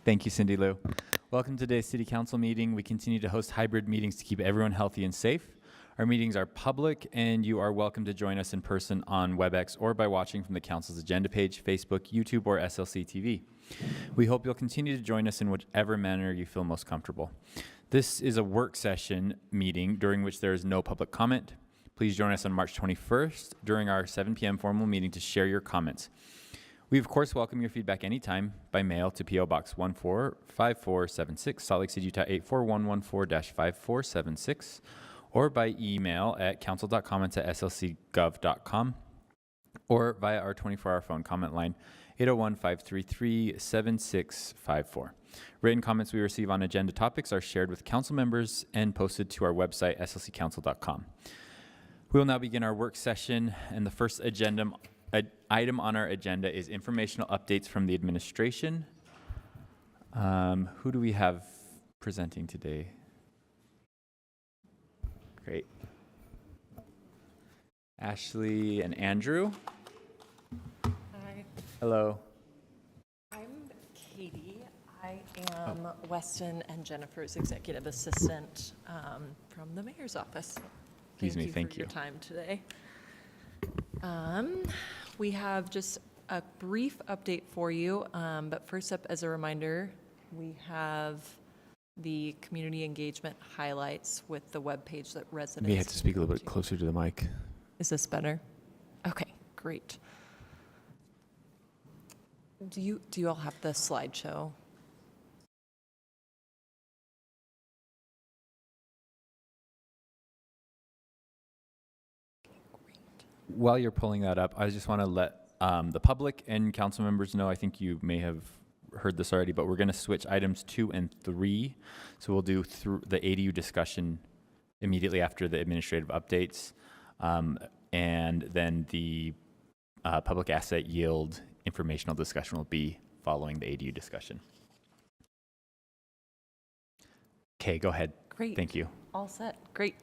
Thank you, Cindy Lou. Welcome to today's City Council meeting. We continue to host hybrid meetings to keep everyone healthy and safe. Our meetings are public, and you are welcome to join us in person on WebEx or by watching from the Council's agenda page, Facebook, YouTube, or SLC TV. We hope you'll continue to join us in whichever manner you feel most comfortable. This is a work session meeting during which there is no public comment. Please join us on March 21st during our 7 p.m. formal meeting to share your comments. We, of course, welcome your feedback anytime by mail to P.O. Box 145476, Salt Lake City, Utah 84114-5476, or by email at council.comments@slcgov.com, or via our 24-hour phone comment line, 801-533-7654. Written comments we receive on agenda topics are shared with council members and posted to our website, slccouncil.com. We will now begin our work session, and the first item on our agenda is informational updates from the administration. Who do we have presenting today? Great. Ashley and Andrew. Hi. Hello. I'm Katie. I am Weston and Jennifer's executive assistant from the mayor's office. Thank you for your time today. We have just a brief update for you, but first up, as a reminder, we have the community engagement highlights with the webpage that residents. You may have to speak a little bit closer to the mic. Is this better? Okay, great. Do you all have the slideshow? While you're pulling that up, I just want to let the public and council members know, I think you may have heard this already, but we're going to switch items 2 and 3. So we'll do through the ADU discussion immediately after the administrative updates, and then the public asset yield informational discussion will be following the ADU discussion. Okay, go ahead. Great. Thank you. All set. Great.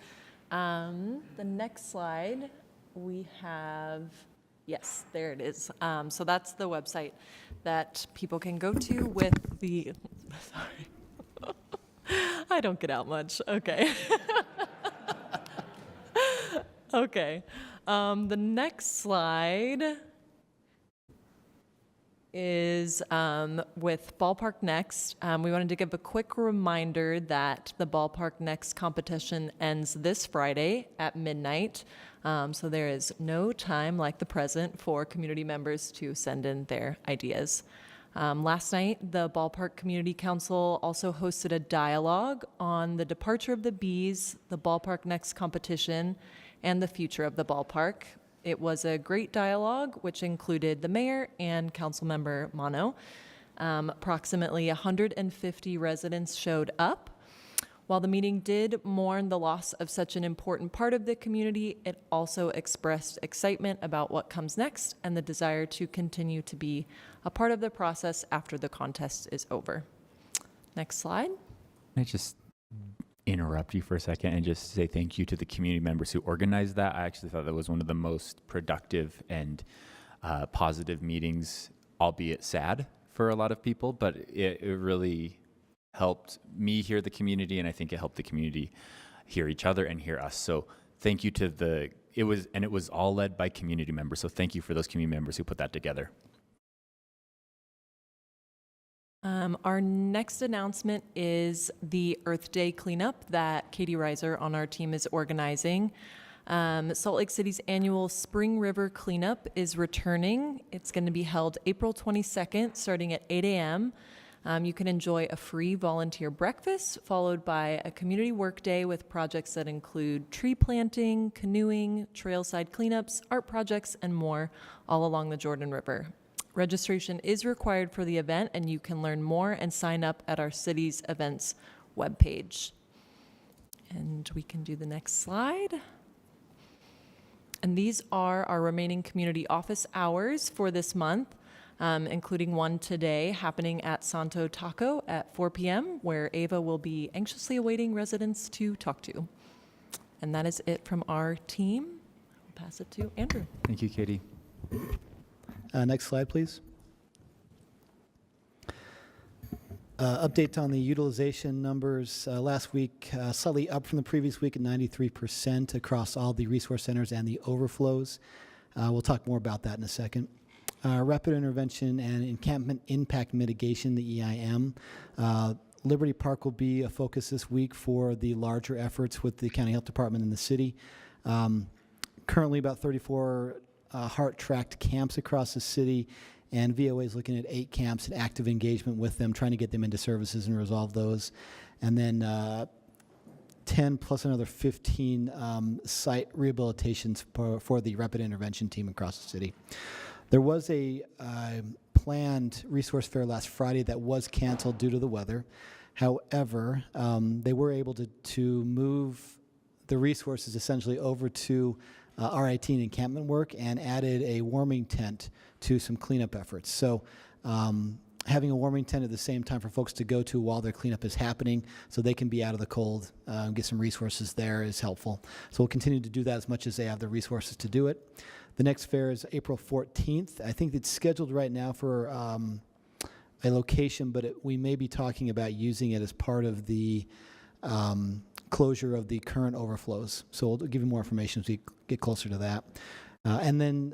The next slide. We have, yes, there it is. So that's the website that people can go to with the, sorry, I don't get out much. Okay. Okay. The next slide is with Ballpark Next. We wanted to give a quick reminder that the Ballpark Next competition ends this Friday at midnight. So there is no time like the present for community members to send in their ideas. Last night, the Ballpark Community Council also hosted a dialogue on the departure of the bees, the Ballpark Next competition, and the future of the ballpark. It was a great dialogue, which included the mayor and council member Mono. Approximately 150 residents showed up. While the meeting did mourn the loss of such an important part of the community, it also expressed excitement about what comes next and the desire to continue to be a part of the process after the contest is over. Next slide. Can I just interrupt you for a second and just say thank you to the community members who organized that? I actually thought that was one of the most productive and positive meetings, albeit sad for a lot of people, but it really helped me hear the community, and I think it helped the community hear each other and hear us. So thank you to it was all led by community members. So thank you for those community members who put that together. Our next announcement is the Earth Day cleanup that Katie Reiser on our team is organizing. Salt Lake City's annual Spring River cleanup is returning. It's going to be held April 22nd, starting at 8 a.m. You can enjoy a free volunteer breakfast, followed by a community work day with projects that include tree planting, canoeing, trailside cleanups, art projects, and more, all along the Jordan River. Registration is required for the event, and you can learn more and sign up at our city's events webpage. And we can do the next slide. And these are our remaining community office hours for this month, including one today happening at Santo Taco at 4 p.m., where Ava will be anxiously awaiting residents to talk to. And that is it from our team. I'll pass it to Andrew. Thank you, Katie. Next slide, please. Update on the utilization numbers. Last week, slightly up from the previous week at 93% across all the resource centers and the overflows. We'll talk more about that in a second. Rapid intervention and encampment impact mitigation, the EIM. Liberty Park will be a focus this week for the larger efforts with the county health department and the city. Currently about 34 heart-tracked camps across the city, and VOA is looking at 8 camps and active engagement with them, trying to get them into services and resolve those. And then 10 plus another 15 site rehabilitations for the rapid intervention team across the city. There was a planned resource fair last Friday that was canceled due to the weather. However, they were able to move the resources essentially over to RIT and encampment work and added a warming tent to some cleanup efforts. So having a warming tent at the same time for folks to go to while their cleanup is happening so they can be out of the cold, get some resources there is helpful. So we'll continue to do that as much as they have the resources to do it. The next fair is April 14th. I think it's scheduled right now for a location, but we may be talking about using it as part of the closure of the current overflows. So we'll give you more information as we get closer to that. And then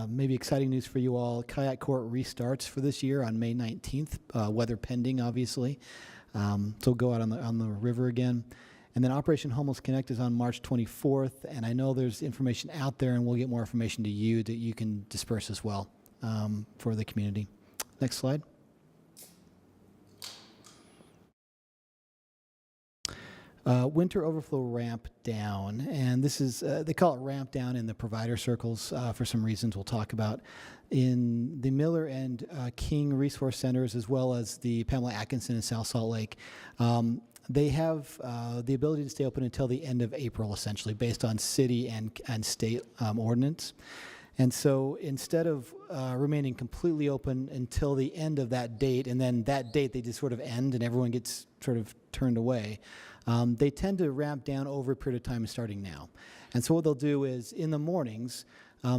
maybe exciting news for you all, Kayak Court restarts for this year on May 19th, weather pending, obviously. So we'll go out on the river again. And then Operation Homeless Connect is on March 24th, and I know there's information out there, and we'll get more information to you that you can disperse as well for the community. Next slide. Winter overflow ramp down, and this is, they call it ramp down in the provider circles for some reasons we'll talk about. In the Miller and King resource centers, as well as the Pamela Atkinson in South Salt Lake, they have the ability to stay open until the end of April, essentially, based on city and state ordinance. And so instead of remaining completely open until the end of that date, and then that date they just sort of end and everyone gets sort of turned away, they tend to ramp down over a period of time starting now. And so what they'll do is in the mornings,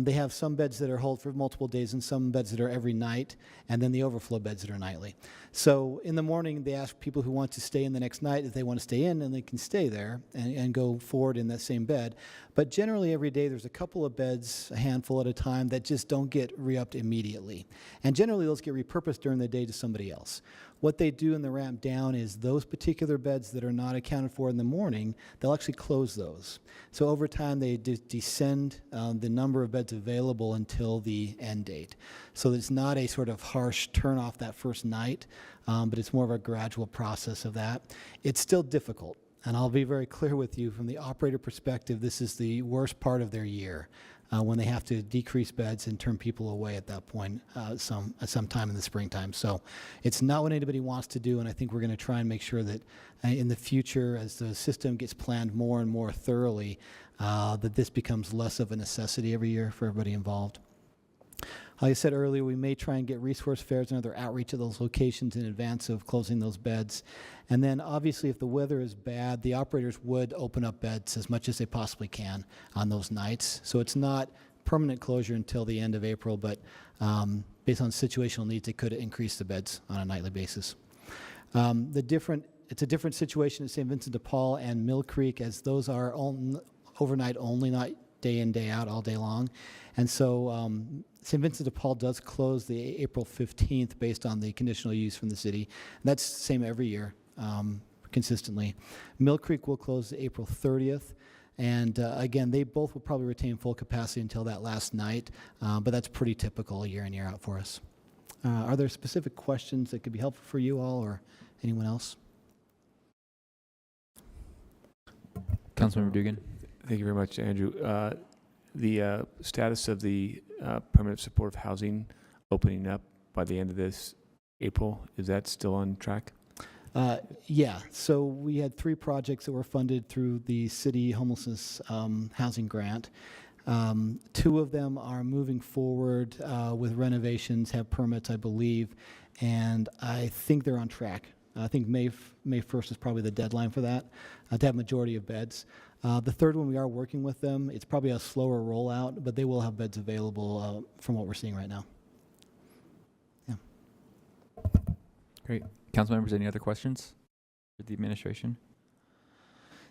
they have some beds that are held for multiple days and some beds that are every night, and then the overflow beds that are nightly. So in the morning, they ask people who want to stay in the next night if they want to stay in, and they can stay there and go forward in that same bed. But generally every day there's a couple of beds, a handful at a time, that just don't get re-upped immediately. And generally those get repurposed during the day to somebody else. What they do in the ramp down is those particular beds that are not accounted for in the morning, they'll actually close those. So over time they descend the number of beds available until the end date. So it's not a sort of harsh turn off that first night, but it's more of a gradual process of that. It's still difficult, and I'll be very clear with you from the operator perspective, this is the worst part of their year. When they have to decrease beds and turn people away at that point sometime in the springtime. So it's not what anybody wants to do, and I think we're going to try and make sure that in the future, as the system gets planned more and more thoroughly, that this becomes less of a necessity every year for everybody involved. Like I said earlier, we may try and get resource fairs and other outreach at those locations in advance of closing those beds. And then obviously if the weather is bad, the operators would open up beds as much as they possibly can on those nights. So it's not permanent closure until the end of April, but based on situational needs, they could increase the beds on a nightly basis. It's a different situation at St. Vincent de Paul and Mill Creek, as those are overnight only, not day in, day out, all day long. And so St. Vincent de Paul does close the April 15th based on the conditional use from the city. And that's the same every year, consistently. Mill Creek will close April 30th. And again, they both will probably retain full capacity until that last night, but that's pretty typical year in, year out for us. Are there specific questions that could be helpful for you all or anyone else? Councilmember Dugan. Thank you very much, Andrew. The status of the permanent supportive housing opening up by the end of this April, is that still on track? Yeah, so we had 3 projects that were funded through the city homelessness housing grant. 2 of them are moving forward with renovations, have permits, I believe, and I think they're on track. I think May 1st is probably the deadline for that, to have majority of beds. The 3rd one, we are working with them. It's probably a slower rollout, but they will have beds available from what we're seeing right now. Yeah. Great. Council members, any other questions for the administration?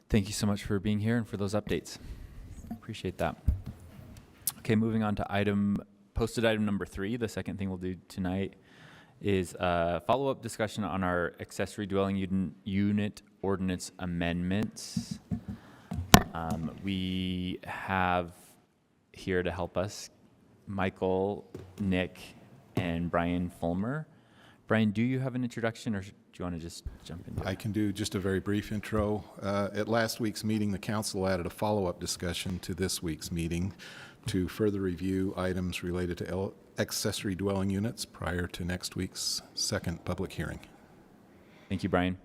Thank you so much for being here and for those updates. Appreciate that. Okay, moving on to posted item number 3. The second thing we'll do tonight is follow-up discussion on our accessory dwelling unit ordinance amendments. We have here to help us Michael, Nick, and Brian Fulmer. Brian, do you have an introduction, or do you want to just jump into it? I can do just a very brief intro. At last week's meeting, the council added a follow-up discussion to this week's meeting to further review items related to accessory dwelling units prior to next week's second public hearing. Thank you, Brian.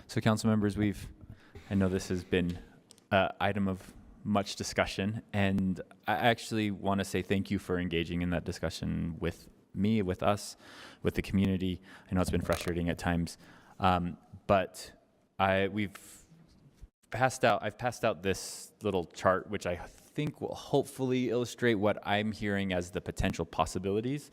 So, council members, I know this has been an item of much discussion, and I actually want to say thank you for engaging in that discussion with me, with us, with the community. I know it's been frustrating at times, but I've passed out this little chart, which I think will hopefully illustrate what I'm hearing as the potential possibilities,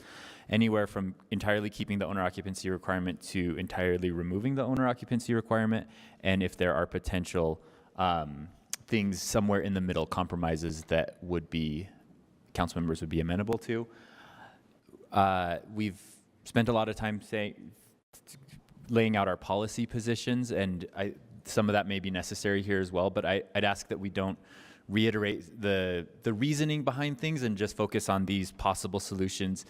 anywhere from entirely keeping the owner occupancy requirement to entirely removing the owner occupancy requirement, and if there are potential things somewhere in the middle, compromises that council members would be amenable to. We've spent a lot of time laying out our policy positions, and some of that may be necessary here as well, but I'd ask that we don't reiterate the reasoning behind things and just focus on these possible solutions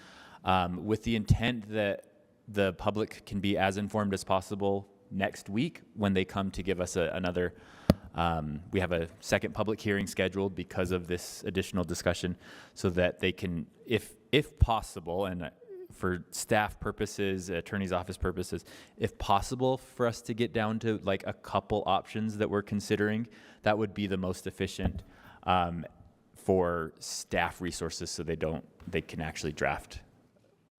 with the intent that the public can be as informed as possible next week when they come to give us another. We have a second public hearing scheduled because of this additional discussion, so that they can, if possible, and for staff purposes, attorney's office purposes, if possible, for us to get down to like a couple options that we're considering, that would be the most efficient for staff resources, so they can actually draft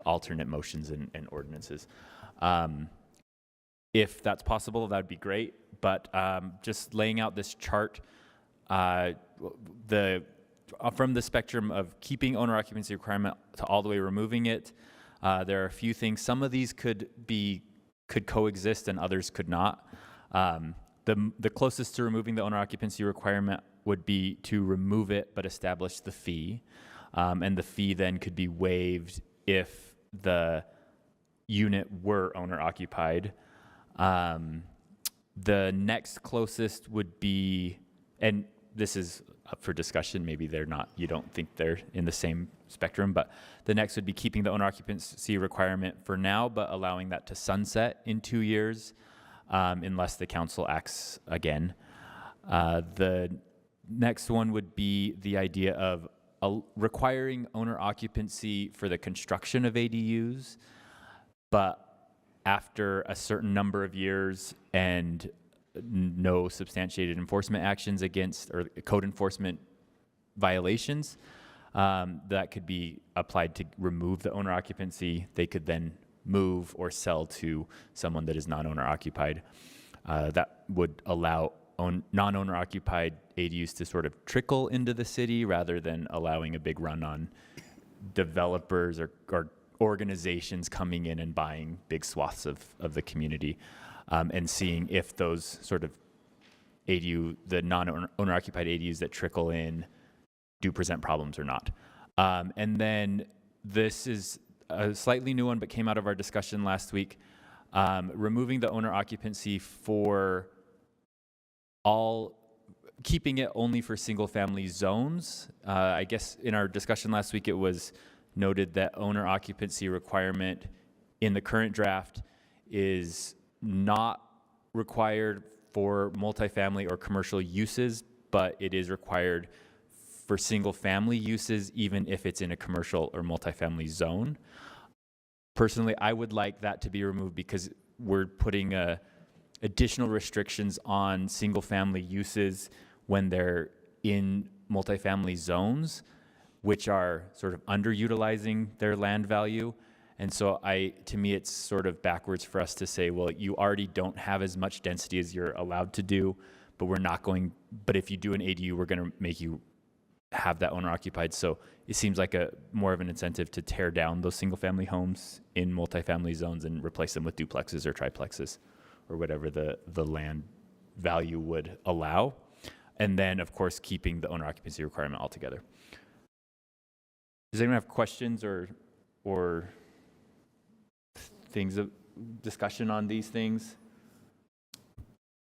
alternate motions and ordinances. If that's possible, that would be great. But just laying out this chart, from the spectrum of keeping owner occupancy requirement to all the way removing it, there are a few things. Some of these could coexist and others could not. The closest to removing the owner occupancy requirement would be to remove it but establish the fee. And the fee then could be waived if the unit were owner occupied. The next closest would be, and this is up for discussion, maybe you don't think they're in the same spectrum, but the next would be keeping the owner occupancy requirement for now, but allowing that to sunset in 2 years, unless the council acts again. The next one would be the idea of requiring owner occupancy for the construction of ADUs, but after a certain number of years and no substantiated enforcement actions against or code enforcement violations, that could be applied to remove the owner occupancy. They could then move or sell to someone that is non-owner occupied. That would allow non-owner occupied ADUs to sort of trickle into the city rather than allowing a big run on developers or organizations coming in and buying big swaths of the community, and seeing if those sort of the non-owner occupied ADUs that trickle in do present problems or not. And then this is a slightly new one, but came out of our discussion last week, removing the owner occupancy for keeping it only for single family zones. I guess in our discussion last week, it was noted that owner occupancy requirement in the current draft is not required for multifamily or commercial uses, but it is required for single family uses, even if it's in a commercial or multifamily zone. Personally, I would like that to be removed because we're putting additional restrictions on single family uses when they're in multifamily zones, which are sort of underutilizing their land value. And so to me, it's sort of backwards for us to say, well, you already don't have as much density as you're allowed to do, but if you do an ADU, we're gonna make you have that owner occupied. So it seems like a more of an incentive to tear down those single family homes in multifamily zones and replace them with duplexes or triplexes or whatever the land value would allow. And then, of course, keeping the owner occupancy requirement altogether. Does anyone have questions or things of discussion on these things?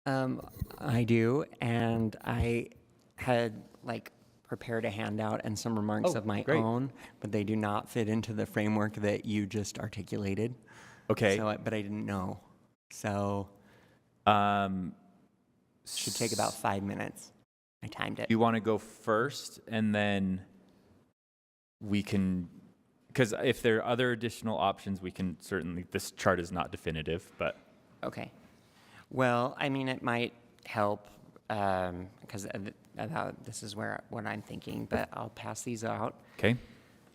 I do, and I had prepared a handout and some remarks Oh, of my great. own, but they do not fit into the framework that you just articulated. Okay. So, but I didn't know. So should take about 5 minutes. I timed it. You want to go first, and then we can, because if there are other additional options, we can certainly, this chart is not definitive, but Okay. Well, I mean, it might help because this is what I'm thinking, but I'll pass these out. okay.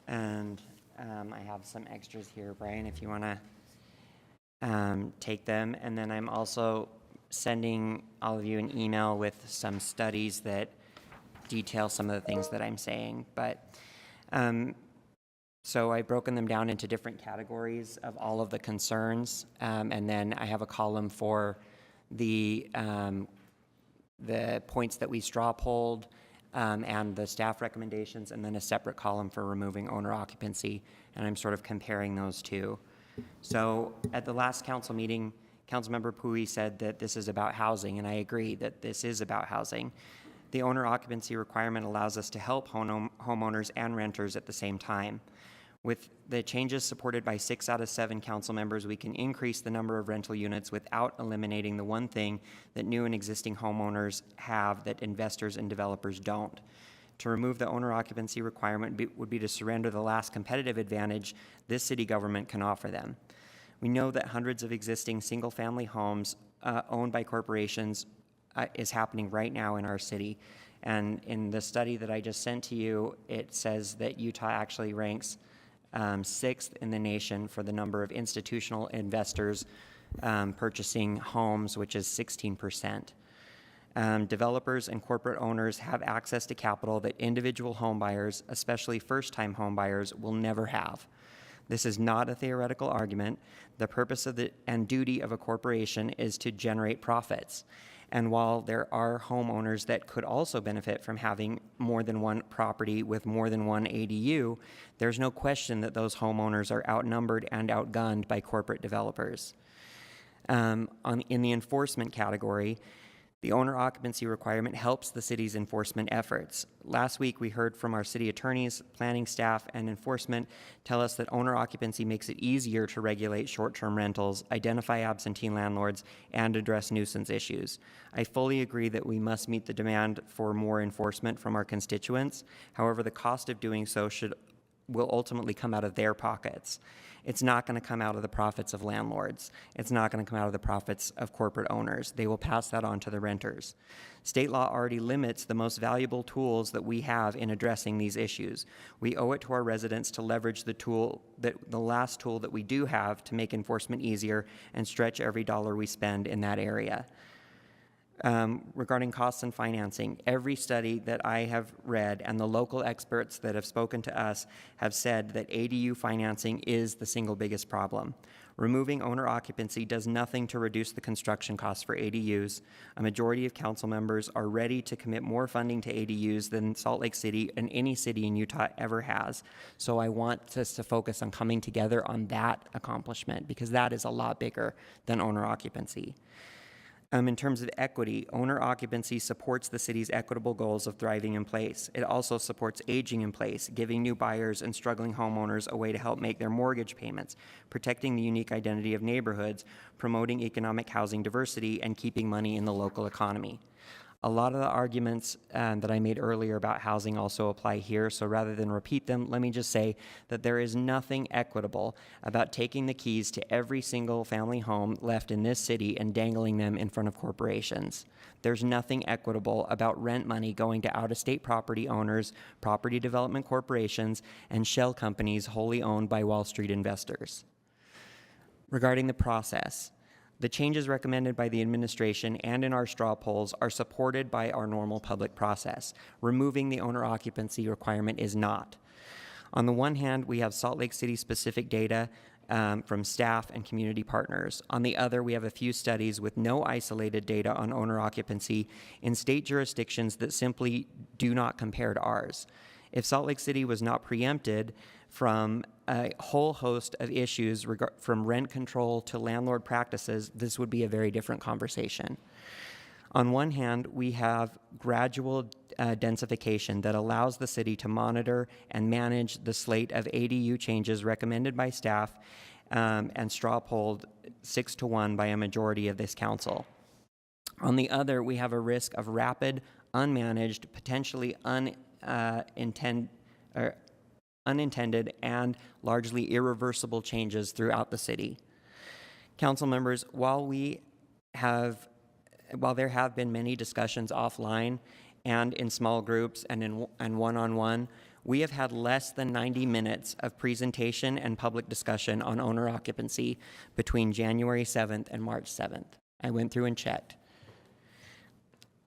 And I have some extras here, Brian, if you want to take them. And then I'm also sending all of you an email with some studies that detail some of the things that I'm saying. But so I've broken them down into different categories of all of the concerns. And then I have a column for the points that we straw polled and the staff recommendations, and then a separate column for removing owner occupancy. And I'm sort of comparing those two. So at the last council meeting, Councilmember Pui said that this is about housing, and I agree that this is about housing. The owner occupancy requirement allows us to help homeowners and renters at the same time. With the changes supported by 6 out of 7 council members, we can increase the number of rental units without eliminating the one thing that new and existing homeowners have that investors and developers don't. To remove the owner occupancy requirement would be to surrender the last competitive advantage this city government can offer them. We know that hundreds of existing single-family homes owned by corporations is happening right now in our city. And in the study that I just sent to you, it says that Utah actually ranks 6th in the nation for the number of institutional investors purchasing homes, which is 16%. Developers and corporate owners have access to capital that individual home buyers, especially first-time home buyers, will never have. This is not a theoretical argument. The purpose of and duty of a corporation is to generate profits. And while there are homeowners that could also benefit from having more than one property with more than one ADU, there's no question that those homeowners are outnumbered and outgunned by corporate developers. In the enforcement category, the owner occupancy requirement helps the city's enforcement efforts. Last week, we heard from our city attorneys, planning staff, and enforcement tell us that owner occupancy makes it easier to regulate short-term rentals, identify absentee landlords, and address nuisance issues. I fully agree that we must meet the demand for more enforcement from our constituents. However, the cost of doing so will ultimately come out of their pockets. It's not going to come out of the profits of landlords. It's not going to come out of the profits of corporate owners. They will pass that on to the renters. State law already limits the most valuable tools that we have in addressing these issues. We owe it to our residents to leverage the last tool that we do have to make enforcement easier and stretch every dollar we spend in that area. Regarding costs and financing, every study that I have read and the local experts that have spoken to us have said that ADU financing is the single biggest problem. Removing owner occupancy does nothing to reduce the construction costs for ADUs. A majority of council members are ready to commit more funding to ADUs than Salt Lake City and any city in Utah ever has. So I want us to focus on coming together on that accomplishment because that is a lot bigger than owner occupancy. In terms of equity, owner occupancy supports the city's equitable goals of thriving in place. It also supports aging in place, giving new buyers and struggling homeowners a way to help make their mortgage payments, protecting the unique identity of neighborhoods, promoting economic housing diversity, and keeping money in the local economy. A lot of the arguments that I made earlier about housing also apply here, so rather than repeat them, let me just say that there is nothing equitable about taking the keys to every single family home left in this city and dangling them in front of corporations. There's nothing equitable about rent money going to out-of-state property owners, property development corporations, and shell companies wholly owned by Wall Street investors. Regarding the process, The changes recommended by the administration and in our straw polls are supported by our normal public process. Removing the owner occupancy requirement is not. On the one hand, we have Salt Lake City specific data from staff and community partners. On the other, we have a few studies with no isolated data on owner occupancy in state jurisdictions that simply do not compare to ours. If Salt Lake City was not preempted from a whole host of issues from rent control to landlord practices, this would be a very different conversation. On one hand, we have gradual densification that allows the city to monitor and manage the slate of ADU changes recommended by staff and straw polled 6-1 by a majority of this council. On the other, we have a risk of rapid, unmanaged, potentially unintended and largely irreversible changes throughout the city. Council members, while there have been many discussions offline and in small groups and one-on-one, we have had less than 90 minutes of presentation and public discussion on owner occupancy between January 7th and March 7th. I went through and checked.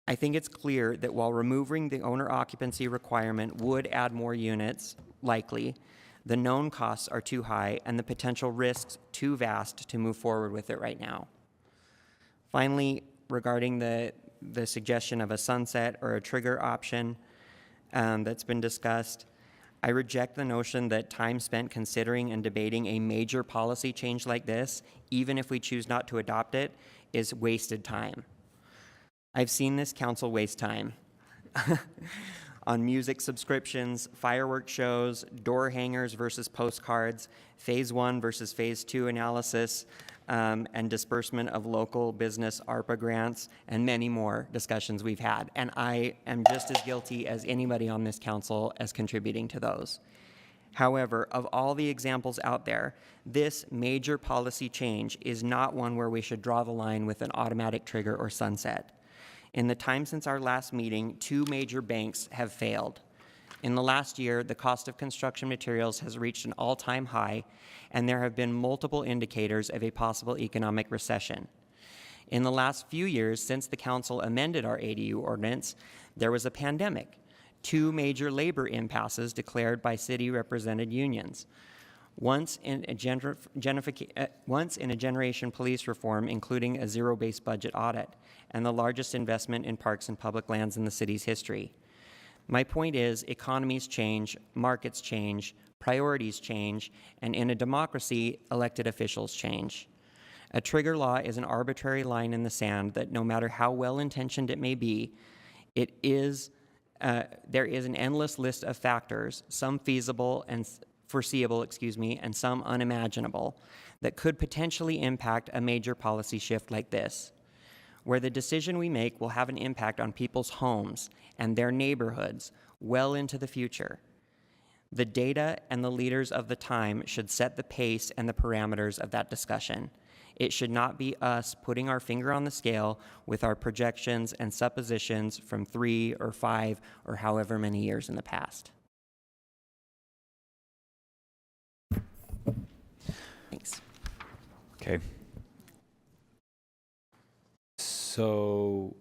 I think it's clear that while removing the owner occupancy requirement would add more units, likely, the known costs are too high and the potential risks too vast to move forward with it right now. Finally, regarding the suggestion of a sunset or a trigger option that's been discussed, I reject the notion that time spent considering and debating a major policy change like this, even if we choose not to adopt it, is wasted time. I've seen this council waste time on music subscriptions, fireworks shows, door hangers versus postcards, phase 1 versus phase 2 analysis, and disbursement of local business ARPA grants, and many more discussions we've had. And I am just as guilty as anybody on this council as contributing to those. However, of all the examples out there, this major policy change is not one where we should draw the line with an automatic trigger or sunset. In the time since our last meeting, 2 major banks have failed. In the last year, the cost of construction materials has reached an all-time high, and there have been multiple indicators of a possible economic recession. In the last few years, since the council amended our ADU ordinance, there was a pandemic, 2 major labor impasses declared by city-represented unions. Once in a generation police reform, including a zero-based budget audit, and the largest investment in parks and public lands in the city's history. My point is, economies change, markets change, priorities change, and in a democracy, elected officials change. A trigger law is an arbitrary line in the sand that no matter how well-intentioned it may be, there is an endless list of factors, some feasible and foreseeable, and some unimaginable, that could potentially impact a major policy shift like this, where the decision we make will have an impact on people's homes and their neighborhoods well into the future. The data and the leaders of the time should set the pace and the parameters of that discussion. It should not be us putting our finger on the scale with our projections and suppositions from 3 or 5 or however many years in the past. Thanks. Okay. So,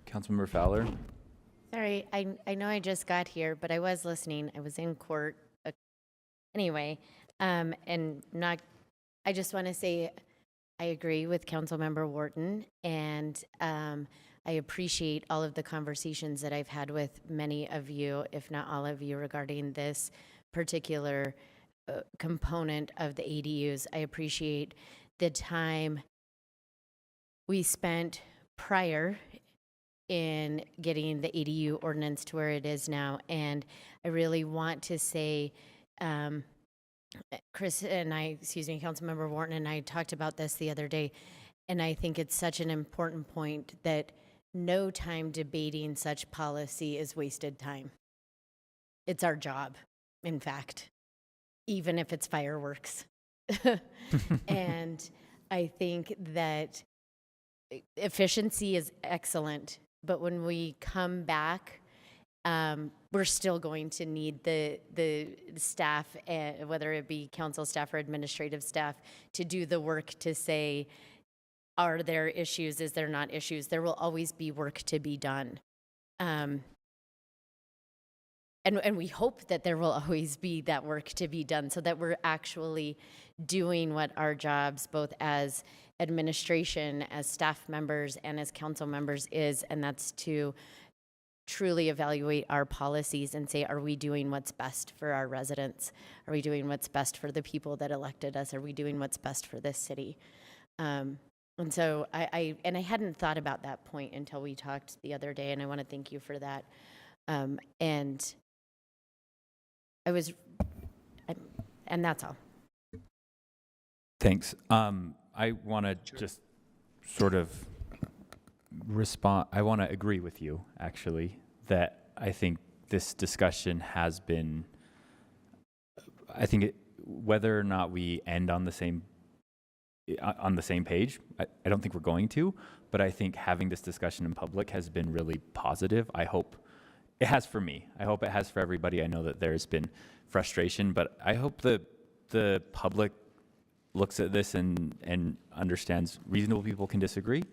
Councilmember Fowler? Sorry, I know I just got here, but I was listening. I was in court. Anyway, I just want to say I agree with Councilmember Wharton, and I appreciate all of the conversations that I've had with many of you, if not all of you, regarding this particular component of the ADUs. I appreciate the time we spent prior in getting the ADU ordinance to where it is now. And I really want to say, Chris and I, Councilmember Wharton and I talked about this the other day, and I think it's such an important point that no time debating such policy is wasted time. It's our job, in fact, even if it's fireworks. And I think that efficiency is excellent, but when we come back, we're still going to need the staff, whether it be council staff or administrative staff, to do the work to say, are there issues? Is there not issues? There will always be work to be done. And we hope that there will always be that work to be done so that we're actually doing what our jobs, both as administration, as staff members, and as council members is, and that's to truly evaluate our policies and say, are we doing what's best for our residents? Are we doing what's best for the people that elected us? Are we doing what's best for this city? And so I hadn't thought about that point until we talked the other day, and I want to thank you for that. And that's all. Thanks. I want to just sort of respond. I want to agree with you, actually, that I think this discussion has been, whether or not we end on the same page, I don't think we're going to, but I think having this discussion in public has been really positive. I hope it has for me. I hope it has for everybody. I know that there's been frustration, but I hope the public looks at this and understands reasonable people can disagree,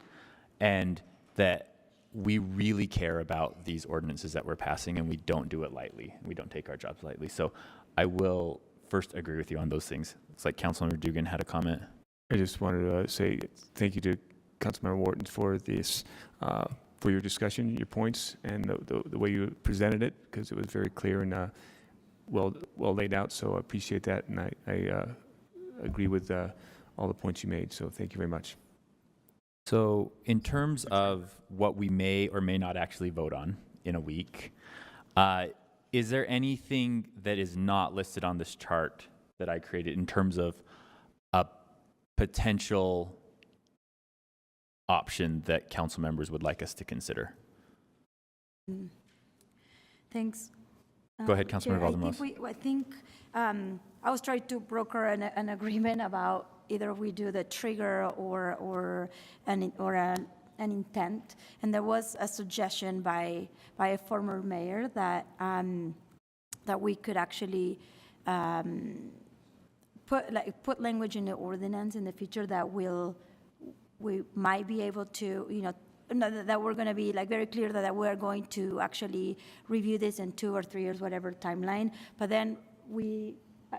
and that we really care about these ordinances that we're passing, and we don't do it lightly. We don't take our jobs lightly. So I will first agree with you on those things. It's like Councilmember Dugan had a comment. I just wanted to say thank you to Councilmember Wharton for this, for your discussion, your points, and the way you presented it, because it was very clear and well laid out. So I appreciate that, and I agree with all the points you made. So thank you very much. So in terms of what we may or may not actually vote on in a week, is there anything that is not listed on this chart that I created in terms of a potential option that council members would like us to consider? Thanks. Go ahead, Councilmember Valdemoros. I think I was trying to broker an agreement about either we do the trigger or an intent, and there was a suggestion by a former mayor that that we could actually put language in the ordinance in the future that we might be able to, that we're going to be like very clear that we're going to actually review this in 2 or 3 years, whatever timeline. But then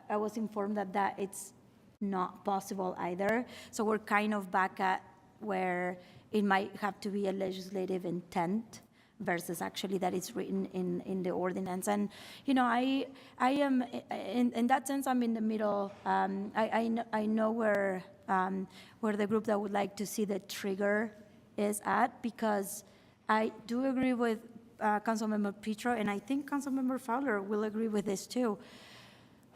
I was informed that it's not possible either. So we're kind of back at where it might have to be a legislative intent versus actually that it's written in the ordinance. And, I am, in that sense, I'm in the middle. I know where the group that would like to see the trigger is at, because I do agree with Councilmember Petro, and I think Councilmember Fowler will agree with this too.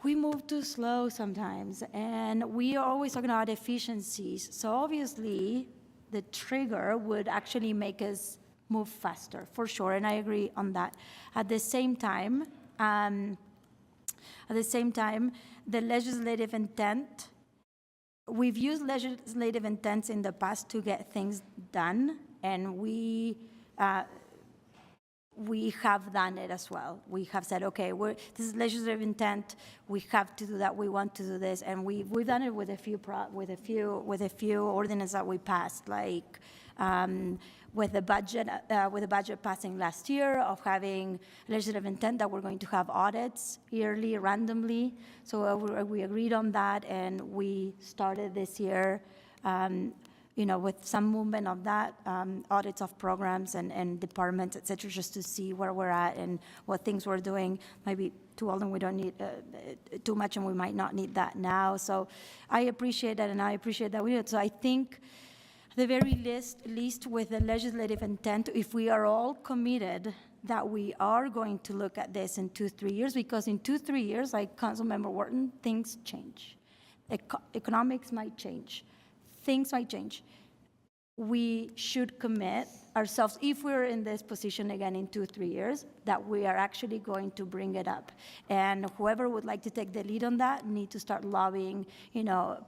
We move too slow sometimes, and we are always talking about efficiencies. So obviously, the trigger would actually make us move faster, for sure, and I agree on that. At the same time, the legislative intent, we've used legislative intents in the past to get things done, and we have done it as well. We have said, okay, this is legislative intent. We have to do that. We want to do this, and we've done it with a few ordinances that we passed, like with the budget passing last year, of having legislative intent that we're going to have audits yearly, randomly. So we agreed on that, and we started this year. With some movement of that, audits of programs and departments, et cetera, just to see where we're at and what things we're doing. Maybe too old and we don't need too much, and we might not need that now. So I appreciate that, and I appreciate that we do it. So I think the very least with the legislative intent, if we are all committed that we are going to look at this in 2-3 years, because in 2-3 years, like Councilmember Wharton, things change. Economics might change. Things might change. We should commit ourselves, if we're in this position again in 2-3 years, that we are actually going to bring it up. And whoever would like to take the lead on that need to start lobbying,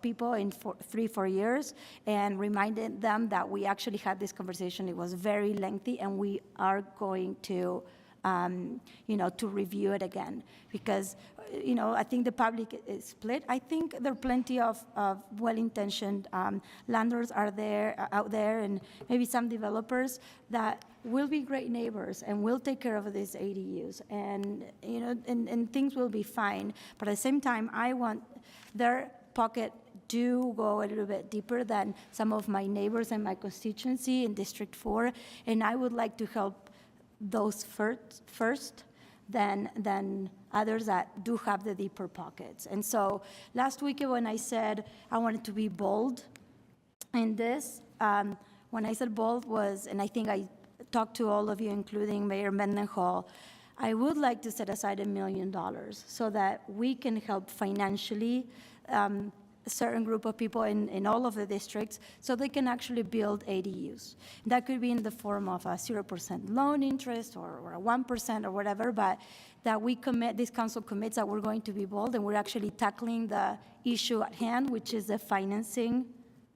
people in 3-4 years, and reminding them that we actually had this conversation. It was very lengthy, and we are going to to review it again. Because, I think the public is split. I think there are plenty of well-intentioned landlords out there, and maybe some developers that will be great neighbors and will take care of these ADUs, and, and things will be fine. But at the same time, I want their pocket do go a little bit deeper than some of my neighbors in my constituency in District 4, and I would like to help those first than others that do have the deeper pockets. And so last week when I said I wanted to be bold in this, when I said bold was, and I think I talked to all of you, including Mayor Mendenhall, I would like to set aside $1 million so that we can help financially a certain group of people in all of the districts so they can actually build ADUs. That could be in the form of a 0% loan interest or a 1% or whatever, but that this council commits that we're going to be bold and we're actually tackling the issue at hand, which is the financing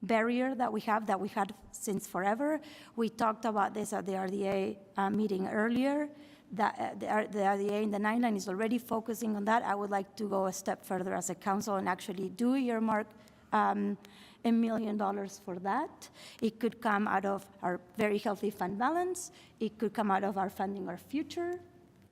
barrier that we had since forever. We talked about this at the RDA meeting earlier. That the RDA in the 9 line is already focusing on that. I would like to go a step further as a council and actually do earmark $1 million for that. It could come out of our very healthy fund balance. It could come out of our Funding Our Future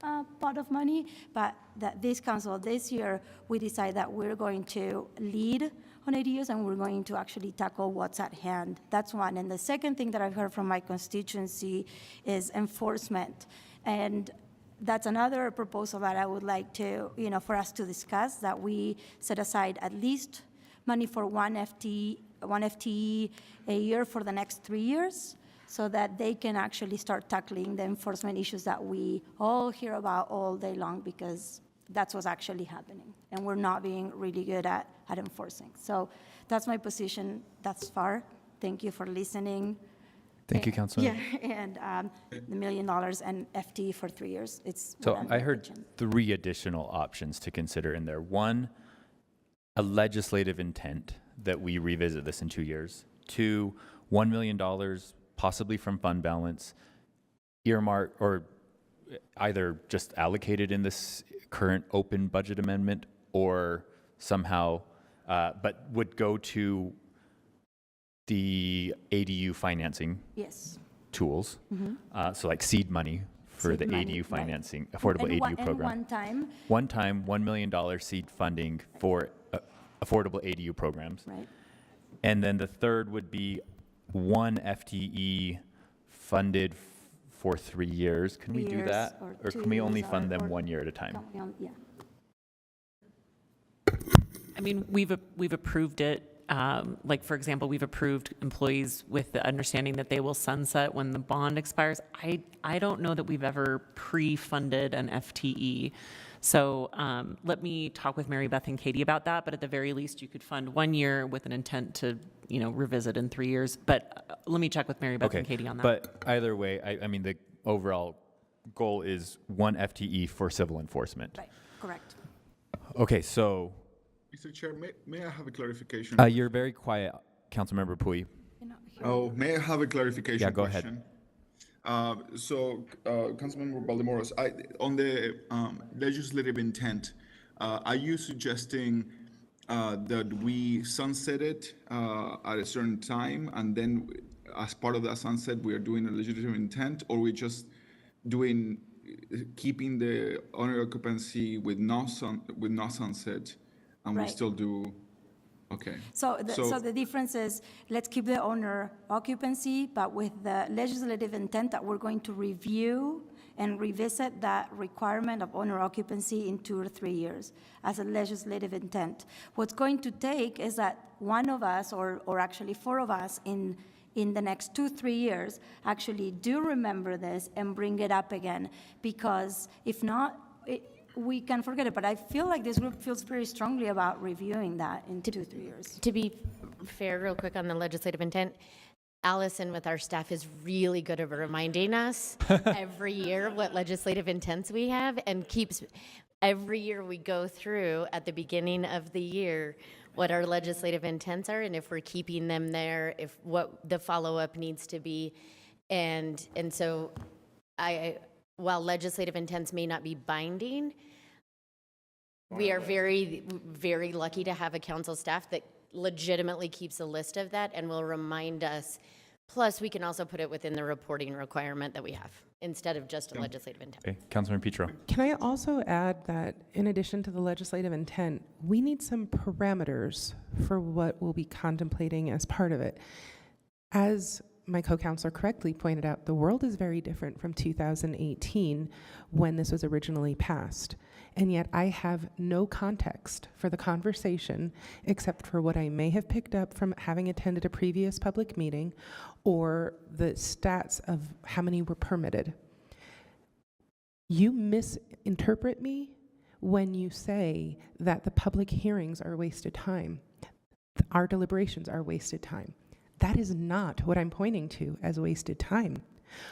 pot of money. But that this council this year, we decide that we're going to lead on ADUs and we're going to actually tackle what's at hand. That's one. And the second thing that I've heard from my constituency is enforcement. And that's another proposal that I would like to, for us to discuss, that we set aside at least money for one FTE a year for the next 3 years so that they can actually start tackling the enforcement issues that we all hear about all day long, because that's what's actually happening. And we're not being really good at enforcing. So that's my position thus far. Thank you for listening. Thank you, Councilor. Yeah, and the $1 million and FT for 3 years. It's So within I the heard region. 3 additional options to consider in there. 1, a legislative intent that we revisit this in 2 years. 2, $1 million, possibly from fund balance, earmark or either just allocated in this current open budget amendment or somehow, but would go to the ADU financing Yes. tools. So like seed money for Seed the money, ADU right. financing, affordable And ADU program. one time, One time, $1 million seed funding for affordable ADU programs. right? And then the third would be 1 FTE funded for 3 years. Can we do Years that? or Or 2 can we only years fund or- them 1 year at a time? Yeah. I mean, we've approved it. Like, for example, we've approved employees with the understanding that they will sunset when the bond expires. I don't know that we've ever pre-funded an FTE. So let me talk with Mary Beth and Katie about that. But at the very least, you could fund 1 year with an intent to, revisit in 3 years. But let me check with Mary Beth and Katie on that. But either way, I mean, the overall goal is 1 FTE for civil enforcement. Right, correct. Okay, so Mr. Chair, may I have a clarification? you're very quiet, Councilmember Pui. Oh, may I have a clarification? Yeah, go ahead. question? Councilmember Valdemoros, on the legislative intent, are you suggesting that we sunset it at a certain time, and then as part of that sunset, we are doing a legislative intent, or we just keeping the owner occupancy with no sunset, and we Right. still do? Okay. So the difference is, let's keep the owner occupancy, but with the legislative intent that we're going to review and revisit that requirement of owner occupancy in 2 or 3 years as a legislative intent. What's going to take is that one of us, or actually 4 of us in the next 2-3 years, actually do remember this and bring it up again, because if not, we can forget it. But I feel like this group feels very strongly about reviewing that in 2-3 years. To be fair, real quick on the legislative intent, Allison with our staff is really good at reminding us every year what legislative intents we have, and keeps, every year we go through at the beginning of the year what our legislative intents are, and if we're keeping them there, if what the follow-up needs to be. And so while legislative intents may not be binding, we are very, very lucky to have a council staff that legitimately keeps a list of that and will remind us. Plus, we can also put it within the reporting requirement that we have instead of just a legislative intent. Okay, Councilman Petro. Can I also add that in addition to the legislative intent, we need some parameters for what we'll be contemplating as part of it. As my co-counselor correctly pointed out, the world is very different from 2018 when this was originally passed. And yet I have no context for the conversation except for what I may have picked up from having attended a previous public meeting or the stats of how many were permitted. You misinterpret me when you say that the public hearings are wasted time. Our deliberations are wasted time. That is not what I'm pointing to as wasted time.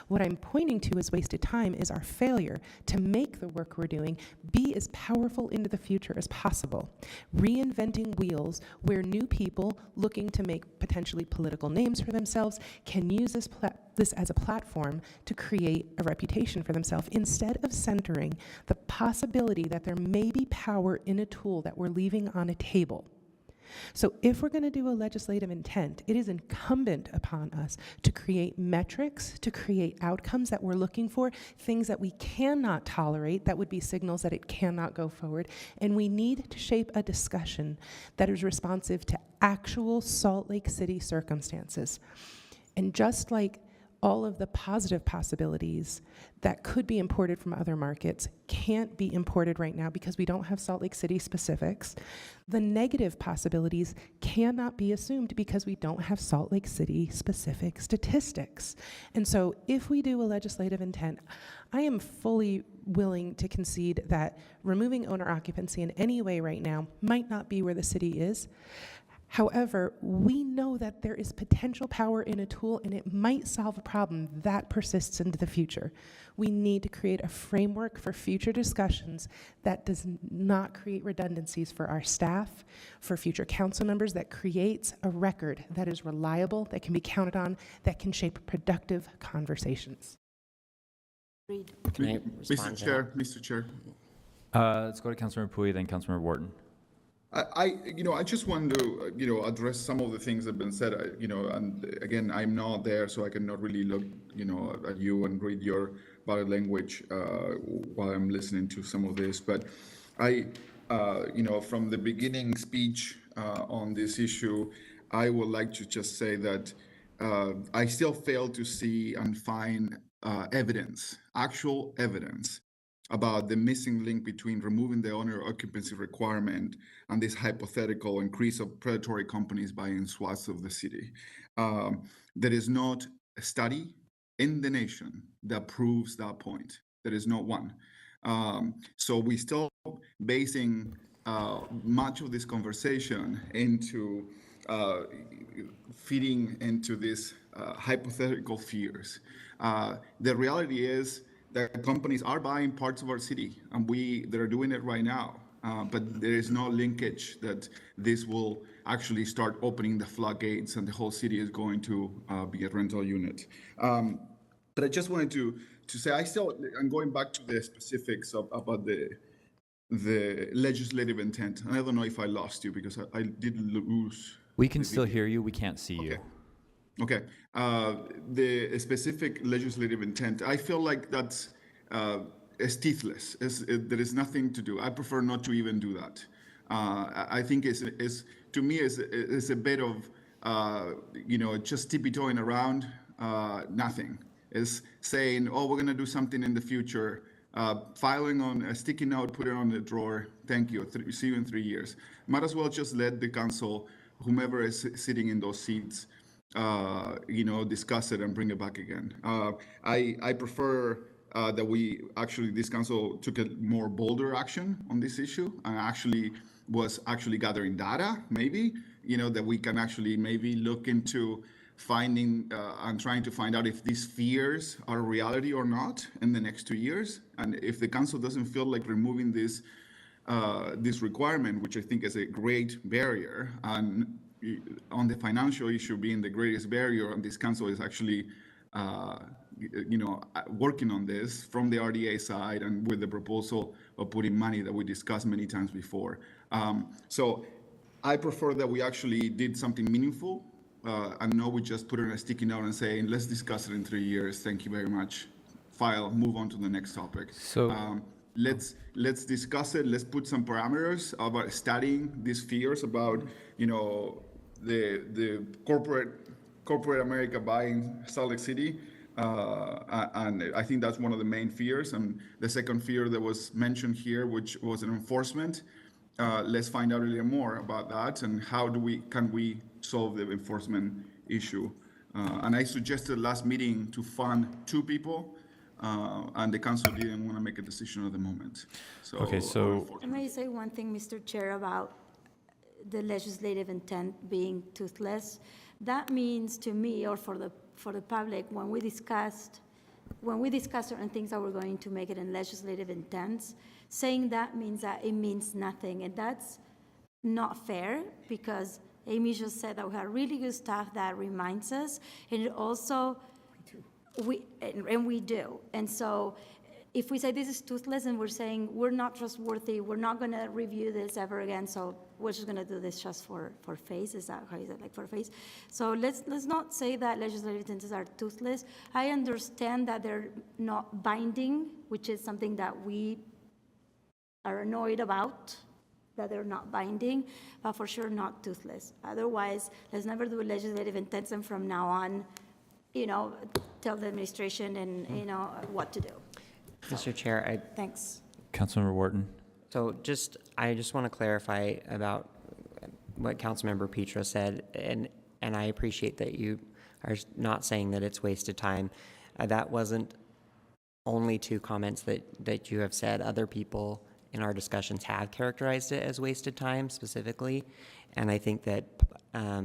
What I'm pointing to as wasted time is our failure to make the work we're doing be as powerful into the future as possible. Reinventing wheels where new people looking to make potentially political names for themselves can use this as a platform to create a reputation for themselves instead of centering the possibility that there may be power in a tool that we're leaving on a table. So if we're going to do a legislative intent, it is incumbent upon us to create metrics, to create outcomes that we're looking for, things that we cannot tolerate, that would be signals that it cannot go forward, and we need to shape a discussion that is responsive to actual Salt Lake City circumstances. And just like all of the positive possibilities that could be imported from other markets can't be imported right now because we don't have Salt Lake City specifics. The negative possibilities cannot be assumed because we don't have Salt Lake City specific statistics. And so if we do a legislative intent, I am fully willing to concede that removing owner occupancy in any way right now might not be where the city is. However, we know that there is potential power in a tool and it might solve a problem that persists into the future. We need to create a framework for future discussions that does not create redundancies for our staff, for future council members, that creates a record that is reliable, that can be counted on, that can shape productive conversations. Can I respond to that? Mr. Chair. Let's go to Councilmember Pui, then Councilmember Wharton. I just want to, address some of the things that have been said, and again, I'm not there, so I cannot really look, at you and read your body language while I'm listening to some of this. But from the beginning speech on this issue, I would like to just say that I still fail to see and find evidence, actual evidence, about the missing link between removing the owner occupancy requirement and this hypothetical increase of predatory companies buying swaths of the city. There is not a study in the nation that proves that point. There is not one. So we still basing much of this conversation into feeding into these hypothetical fears. The reality is that companies are buying parts of our city, and they're doing it right now. But there is no linkage that this will actually start opening the floodgates and the whole city is going to be a rental unit. But I just wanted to say, I'm going back to the specifics about the legislative intent. And I don't know if I lost you because I did lose. We can still hear you, we can't see you. Okay. The specific legislative intent, I feel like that's teethless. There is nothing to do. I prefer not to even do that. I think to me is a bit of just tippy-toeing around nothing. Is saying, oh, we're going to do something in the future, filing on a sticky note, put it on the drawer, thank you, see you in 3 years. Might as well just let the council, whomever is sitting in those seats, discuss it and bring it back again. I prefer that this council took a more bolder action on this issue and was gathering data, maybe, that we can actually maybe look into finding and trying to find out if these fears are a reality or not in the next 2 years. And if the council doesn't feel like removing this requirement, which I think is a great barrier, and on the financial issue being the greatest barrier, and this council is actually working on this from the RDA side and with the proposal of putting money that we discussed many times before. So I prefer that we actually did something meaningful. And not we just put it on a sticky note and saying, let's discuss it in 3 years. Thank you very much. File, move on to the next topic. So Let's discuss it. Let's put some parameters about studying these fears about, the corporate America buying Salt Lake City. And I think that's one of the main fears. And the second fear that was mentioned here, which was an enforcement. Let's find out a little more about that and how can we solve the enforcement issue. And I suggested last meeting to fund 2 people, and the council didn't want to make a decision at the moment. So Let me say one thing, Mr. Chair, about the legislative intent being toothless. That means to me, or for the public, when we discuss certain things that we're going to make it in legislative intents, saying that means that it means nothing, and that's not fair, because Amy just said that we have really good staff that reminds us, and it also, we do. And so if we say this is toothless and we're saying we're not trustworthy, we're not going to review this ever again, so we're just going to do this just for face. Is that how is it, like for face? So let's not say that legislative intents are toothless. I understand that they're not binding, which is something that we are annoyed about, that they're not binding, but for sure not toothless. Otherwise, let's never do legislative intents, and from now on, tell the administration and, what to do. Mr. Chair, Thanks. Councilmember Wharton. So I just want to clarify about what Councilmember Petra said, and I appreciate that you are not saying that it's wasted time. That wasn't only 2 comments that you have said. Other people in our discussions have characterized it as wasted time specifically, and I think that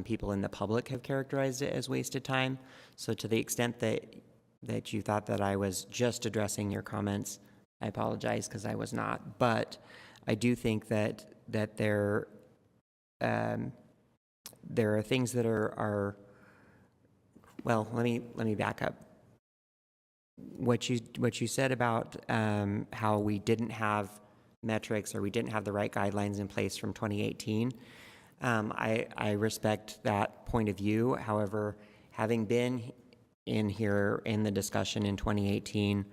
people in the public have characterized it as wasted time. So to the extent that you thought that I was just addressing your comments, I apologize, because I was not. But I do think that there are things that are well. Let me back up. What you said about how we didn't have metrics or we didn't have the right guidelines in place from 2018. I respect that point of view. However, having been in here in the discussion in 2018,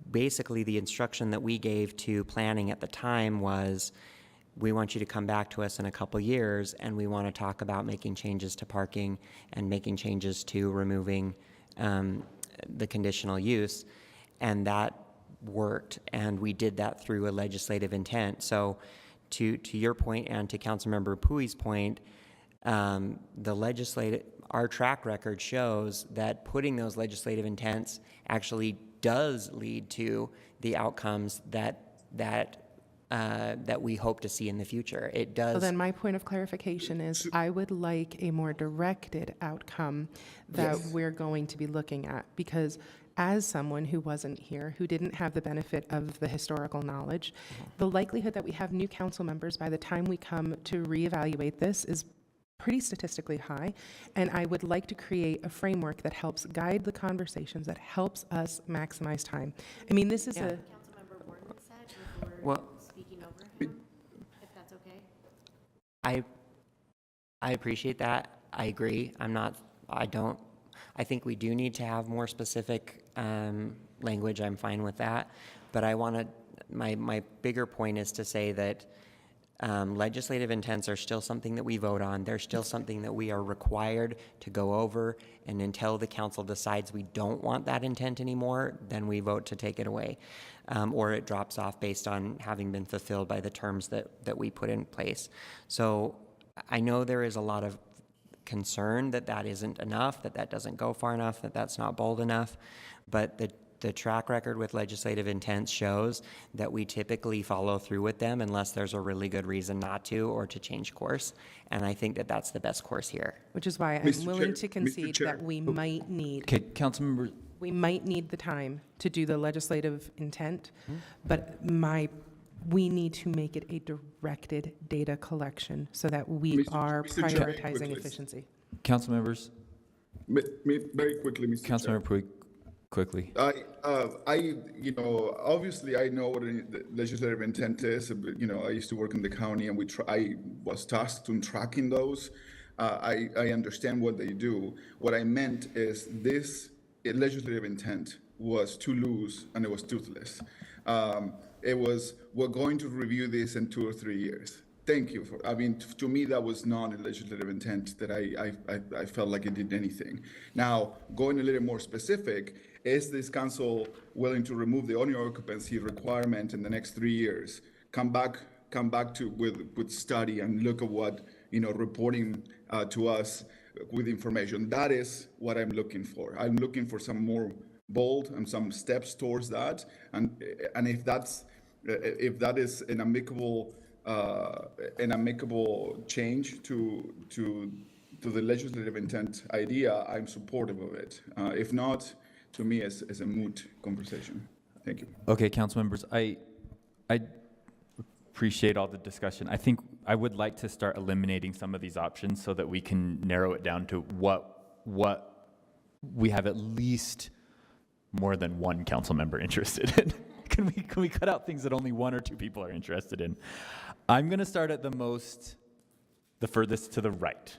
basically the instruction that we gave to planning at the time was, we want you to come back to us in a couple years and we want to talk about making changes to parking and making changes to removing the conditional use. And that worked, and we did that through a legislative intent. So to your point and to Councilmember Pui's point, our track record shows that putting those legislative intents actually does lead to the outcomes that we hope to see in the future. It does. So then my point of clarification is I would like a more directed outcome that we're going to be looking at, because as someone who wasn't here, who didn't have the benefit of the historical knowledge, the likelihood that we have new council members by the time we come to reevaluate this is pretty statistically high, and I would like to create a framework that helps guide the conversations, that helps us maximize time. I mean, this is a... Councilmember Warren said before Well, speaking over him, if that's okay. I appreciate that. I agree. I think we do need to have more specific language. I'm fine with that. But my bigger point is to say that legislative intents are still something that we vote on. They're still something that we are required to go over. And until the council decides we don't want that intent anymore, then we vote to take it away. Or it drops off based on having been fulfilled by the terms that we put in place. So I know there is a lot of concern that isn't enough, that doesn't go far enough, that's not bold enough. But the track record with legislative intents shows that we typically follow through with them unless there's a really good reason not to or to change course. And I think that that's the best course here. Which is why I'm willing to concede that we might need... Okay, Councilmember. We might need the time to do the legislative intent, but we need to make it a directed data collection so that we are prioritizing efficiency. Council members, Very quickly, Mr. Chair. Councilmember Pui, quickly. Obviously, I know what the legislative intent is. I used to work in the county, and I was tasked in tracking those. I understand what they do. What I meant is this legislative intent was too loose and it was toothless. It was, we're going to review this in 2 or 3 years. Thank you for, to me, that was not a legislative intent that I felt like it did anything. Now, going a little more specific, is this council willing to remove the owner occupancy requirement in the next 3 years? Come back to with study and look at what, reporting to us with information. That is what I'm looking for. I'm looking for some more bold and some steps towards that. And if that is an amicable change to the legislative intent idea, I'm supportive of it. If not, to me, it's a moot conversation. Thank you. Okay, council members, I appreciate all the discussion. I think I would like to start eliminating some of these options so that we can narrow it down to what we have at least more than one council member interested in. Can we cut out things that only 1 or 2 people are interested in? I'm going to start at the furthest to the right.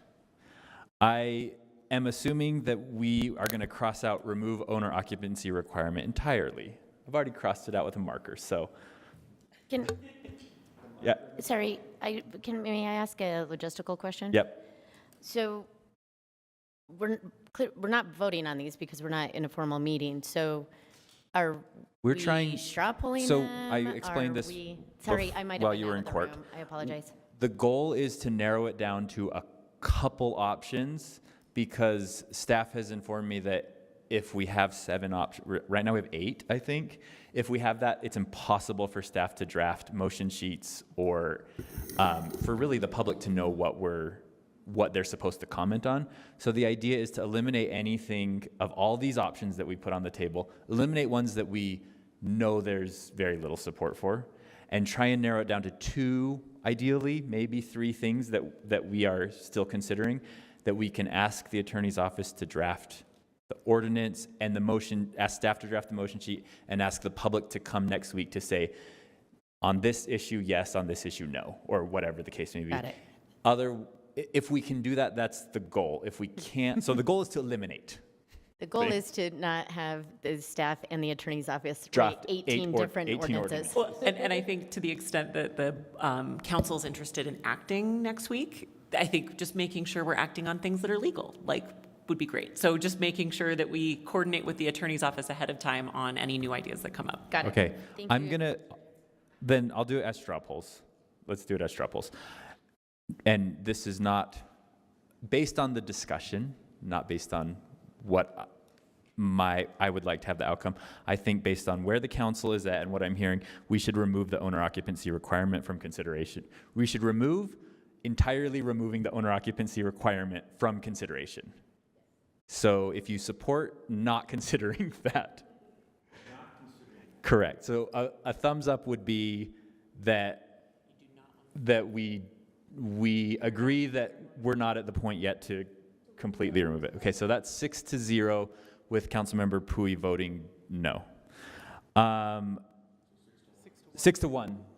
I am assuming that we are going to cross out remove owner occupancy requirement entirely. I've already crossed it out with a marker, so. Yeah. Sorry, may I ask a logistical question? Yep. So we're not voting on these because we're not in a formal meeting. So are We're we trying. straw polling So them? I explained Are this. Sorry, I might have while been you out were of in the court. room. I apologize. The goal is to narrow it down to a couple options because staff has informed me that if we have 7 options, right now we have 8, I think. If we have that, it's impossible for staff to draft motion sheets or for really the public to know what they're supposed to comment on. So the idea is to eliminate anything of all these options that we put on the table, eliminate ones that we know there's very little support for, and try and narrow it down to 2, ideally, maybe 3 things that we are still considering, that we can ask the attorney's office to draft the ordinance and the motion, ask staff to draft the motion sheet, and ask the public to come next week to say, on this issue, yes, on this issue, no, or whatever the case may be. Got it. If we can do that, that's the goal. If we can't, so the goal is to eliminate. The goal is to not have the staff and the attorney's office Draft write 18 different 18 ordinances. Well, and I think to the extent that the council's interested in acting next week, I think just making sure we're acting on things that are legal, would be great. So just making sure that we coordinate with the attorney's office ahead of time on any new ideas that come up. Got it. Okay, Thank you. then I'll do it as straw polls. Let's do it as straw polls. And this is not based on the discussion, not based on what I would like to have the outcome. I think based on where the council is at and what I'm hearing, we should remove the owner occupancy requirement from consideration. We should entirely removing the owner occupancy requirement from consideration. So if you support not considering that. Correct. So a thumbs up would be that we agree that we're not at the point yet to completely remove it. Okay, so that's 6-0 with Councilmember Pui voting no. 6-1,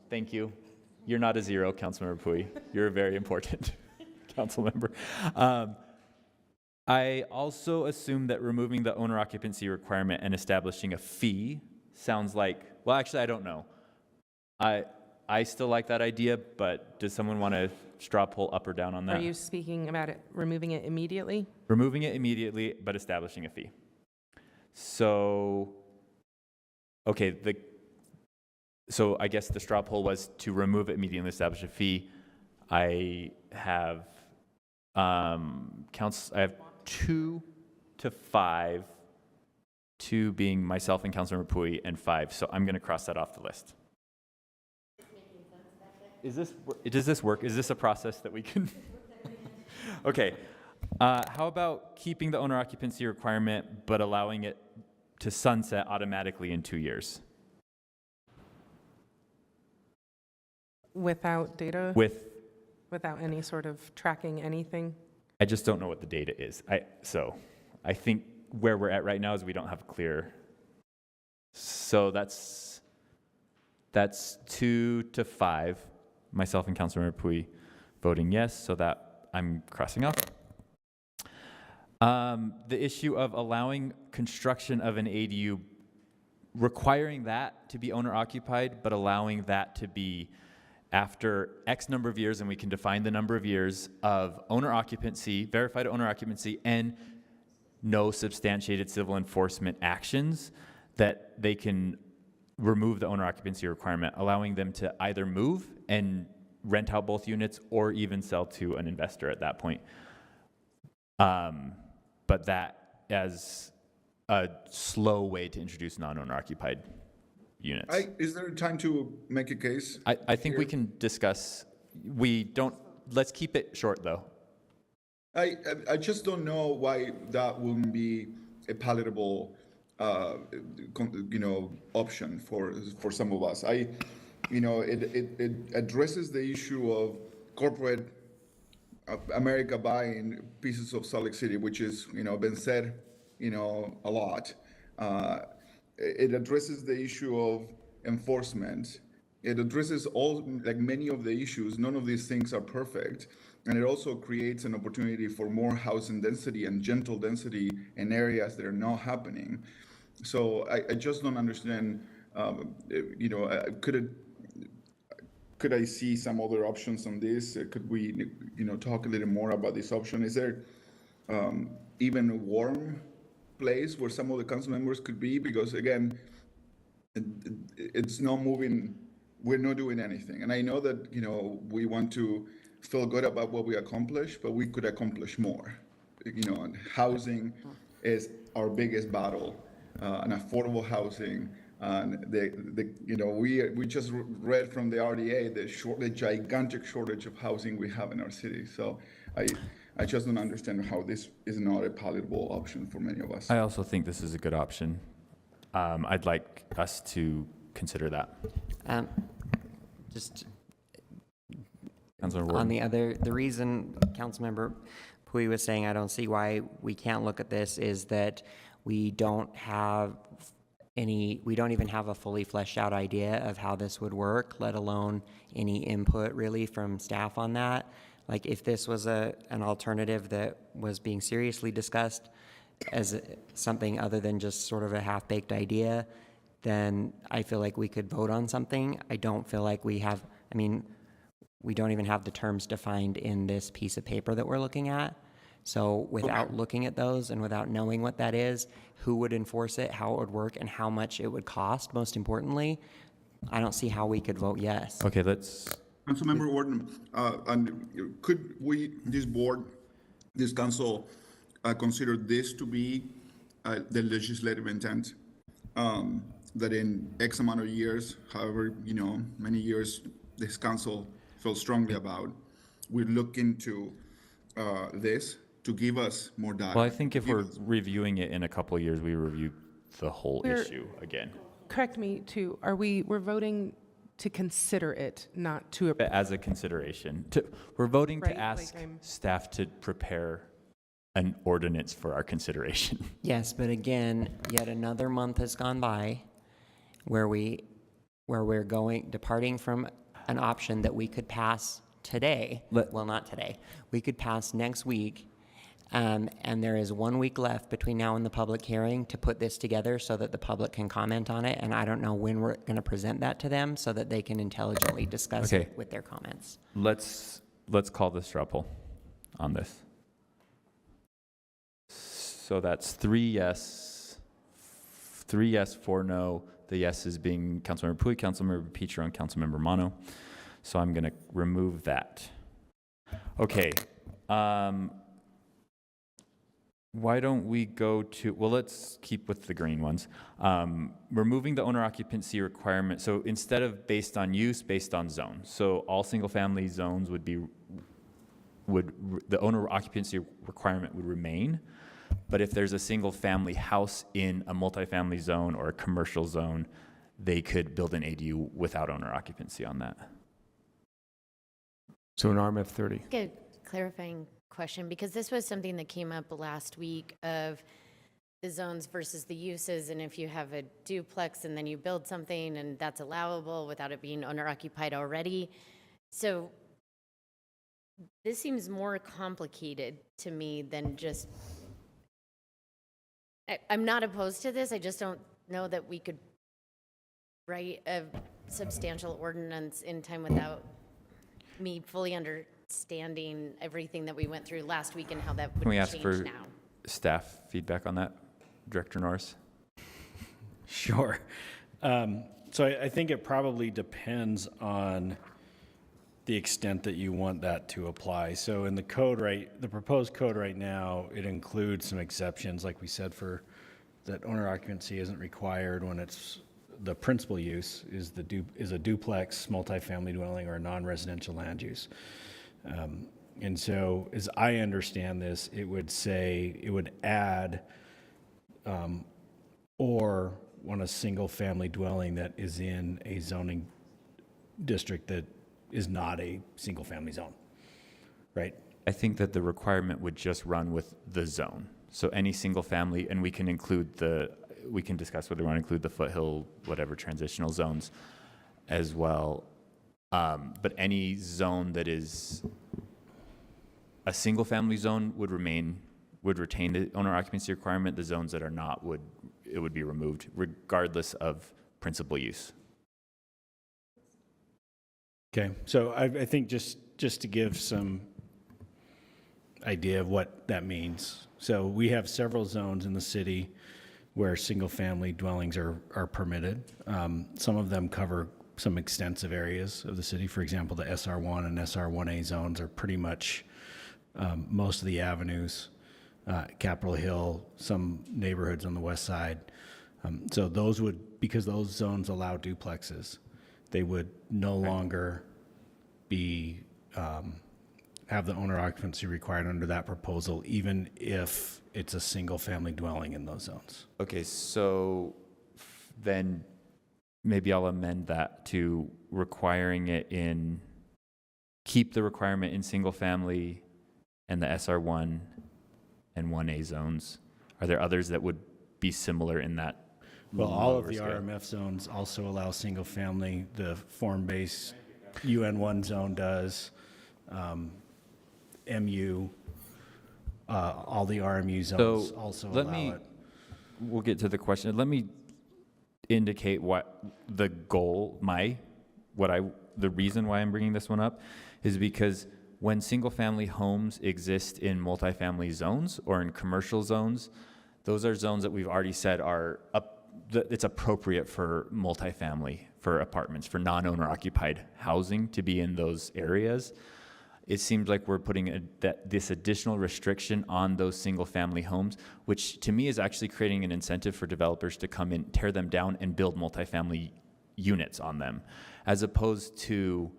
thank you. You're not a 0, Councilmember Pui. You're a very important council member. I also assume that removing the owner occupancy requirement and establishing a fee sounds like, well, actually, I don't know. I still like that idea, but does someone want to straw poll up or down on that? Are you speaking about it, removing it immediately? Removing it immediately, but establishing a fee. So, okay, so I guess the straw poll was to remove it immediately and establish a fee. I have I have 2 to 5, 2 being myself and Councilmember Pui, and 5. So I'm going to cross that off the list. Does this work? Is this a process that we can? Okay. How about keeping the owner occupancy requirement, but allowing it to sunset automatically in 2 years? Without data? Without any sort of tracking anything? I just don't know what the data is. I think where we're at right now is we don't have clear. So that's 2 to 5, myself and Councilmember Pui voting yes, so that I'm crossing off. The issue of allowing construction of an ADU, requiring that to be owner occupied, but allowing that to be after X number of years, and we can define the number of years of owner occupancy, verified owner occupancy, and no substantiated civil enforcement actions, that they can remove the owner occupancy requirement, allowing them to either move and rent out both units or even sell to an investor at that point. But that as a slow way to introduce non-owner occupied units. Is there time to make a case? I think we can discuss, let's keep it short though. I just don't know why that wouldn't be a palatable, option for some of us. It addresses the issue of corporate America buying pieces of Salt Lake City, which is, been said, a lot. It addresses the issue of enforcement. It addresses many of the issues. None of these things are perfect. And it also creates an opportunity for more housing density and gentle density in areas that are not happening. So I just don't understand, could I see some other options on this? Could we, talk a little more about this option? Is there even a warm place where some of the council members could be? Because again, it's not moving, we're not doing anything. And I know that, we want to feel good about what we accomplished, but we could accomplish more. And housing is our biggest battle, and affordable housing. And we just read from the RDA the gigantic shortage of housing we have in our city. So I just don't understand how this is not a palatable option for many of us. I also think this is a good option. I'd like us to consider that. Just Councilmember on Ward. the reason Councilmember Pui was saying I don't see why we can't look at this is that we don't even have a fully fleshed out idea of how this would work, let alone any input really from staff on that. Like if this was an alternative that was being seriously discussed as something other than just sort of a half-baked idea, then I feel like we could vote on something. I don't feel like we don't even have the terms defined in this piece of paper that we're looking at. So without looking at those and without knowing what that is, who would enforce it, how it would work, and how much it would cost, most importantly, I don't see how we could vote yes. Okay, let's. Councilmember Warden, and could we, this council, consider this to be the legislative intent? That in X amount of years, however, many years this council felt strongly about, we look into this to give us more data. Well, I think if we're reviewing it in a couple of years, we review the whole issue again. Correct me too. We're voting to consider it, not to approve. As a consideration. We're voting Right, to ask like staff to prepare an ordinance for our consideration. Yes, but again, yet another month has gone by where we're departing from an option that we could pass today. Well, not today. We could pass next week. And there is 1 week left between now and the public hearing to put this together so that the public can comment on it. And I don't know when we're going to present that to them so that they can intelligently discuss it with their comments. Let's call the straw poll on this. So that's 3 yes, 4 no. The yeses being Councilmember Pui, Councilmember Petro, and Councilmember Mono. So I'm going to remove that. Okay. Why don't we go to, well, let's keep with the green ones. Removing the owner occupancy requirement. So instead of based on use, based on zone. So all single family zones the owner occupancy requirement would remain. But if there's a single family house in a multifamily zone or a commercial zone, they could build an ADU without owner occupancy on that. So an RMF 30. Good clarifying question, because this was something that came up last week of the zones versus the uses, and if you have a duplex and then you build something and that's allowable without it being owner occupied already. So this seems more complicated to me than just, I'm not opposed to this, I just don't know that we could write a substantial ordinance in time without me fully understanding everything that we went through last week and how that would Can we ask change for now. staff feedback on that? Director Norris? Sure. So I think it probably depends on the extent that you want that to apply. So in the code, the proposed code right now, it includes some exceptions, like we said, for that owner occupancy isn't required when it's the principal use is a duplex, multifamily dwelling, or a non-residential land use. And so, as I understand this, it would add or on a single-family dwelling that is in a zoning district that is not a single-family zone, right? I think that the requirement would just run with the zone. So any single family, and we can discuss whether we want to include the foothill, whatever transitional zones as well. But any zone that is a single family zone would retain the owner occupancy requirement. The zones that are not would be removed regardless of principal use. Okay, so I think just to give some idea of what that means. So we have several zones in the city where single-family dwellings are permitted. Some of them cover some extensive areas of the city. For example, the SR1 and SR1A zones are pretty much most of the avenues, Capitol Hill, some neighborhoods on the west side. So those would, because those zones allow duplexes, they would no longer be have the owner occupancy required under that proposal, even if it's a single family dwelling in those zones. Okay, so then maybe I'll amend that to requiring it keep the requirement in single family and the SR1 and 1A zones. Are there others that would be similar in that? Well, all of lower the scale? RMF zones also allow single family. The form-based UN1 zone does. MU, all the RMU zones also allow it. We'll get to the question. Let me indicate what the goal, the reason why I'm bringing this one up is because when single-family homes exist in multifamily zones or in commercial zones, those are zones that we've already said it's appropriate for multifamily, for apartments, for non-owner occupied housing to be in those areas. It seems like we're putting this additional restriction on those single-family homes, which to me is actually creating an incentive for developers to come in, tear them down, and build multifamily units on them, as opposed to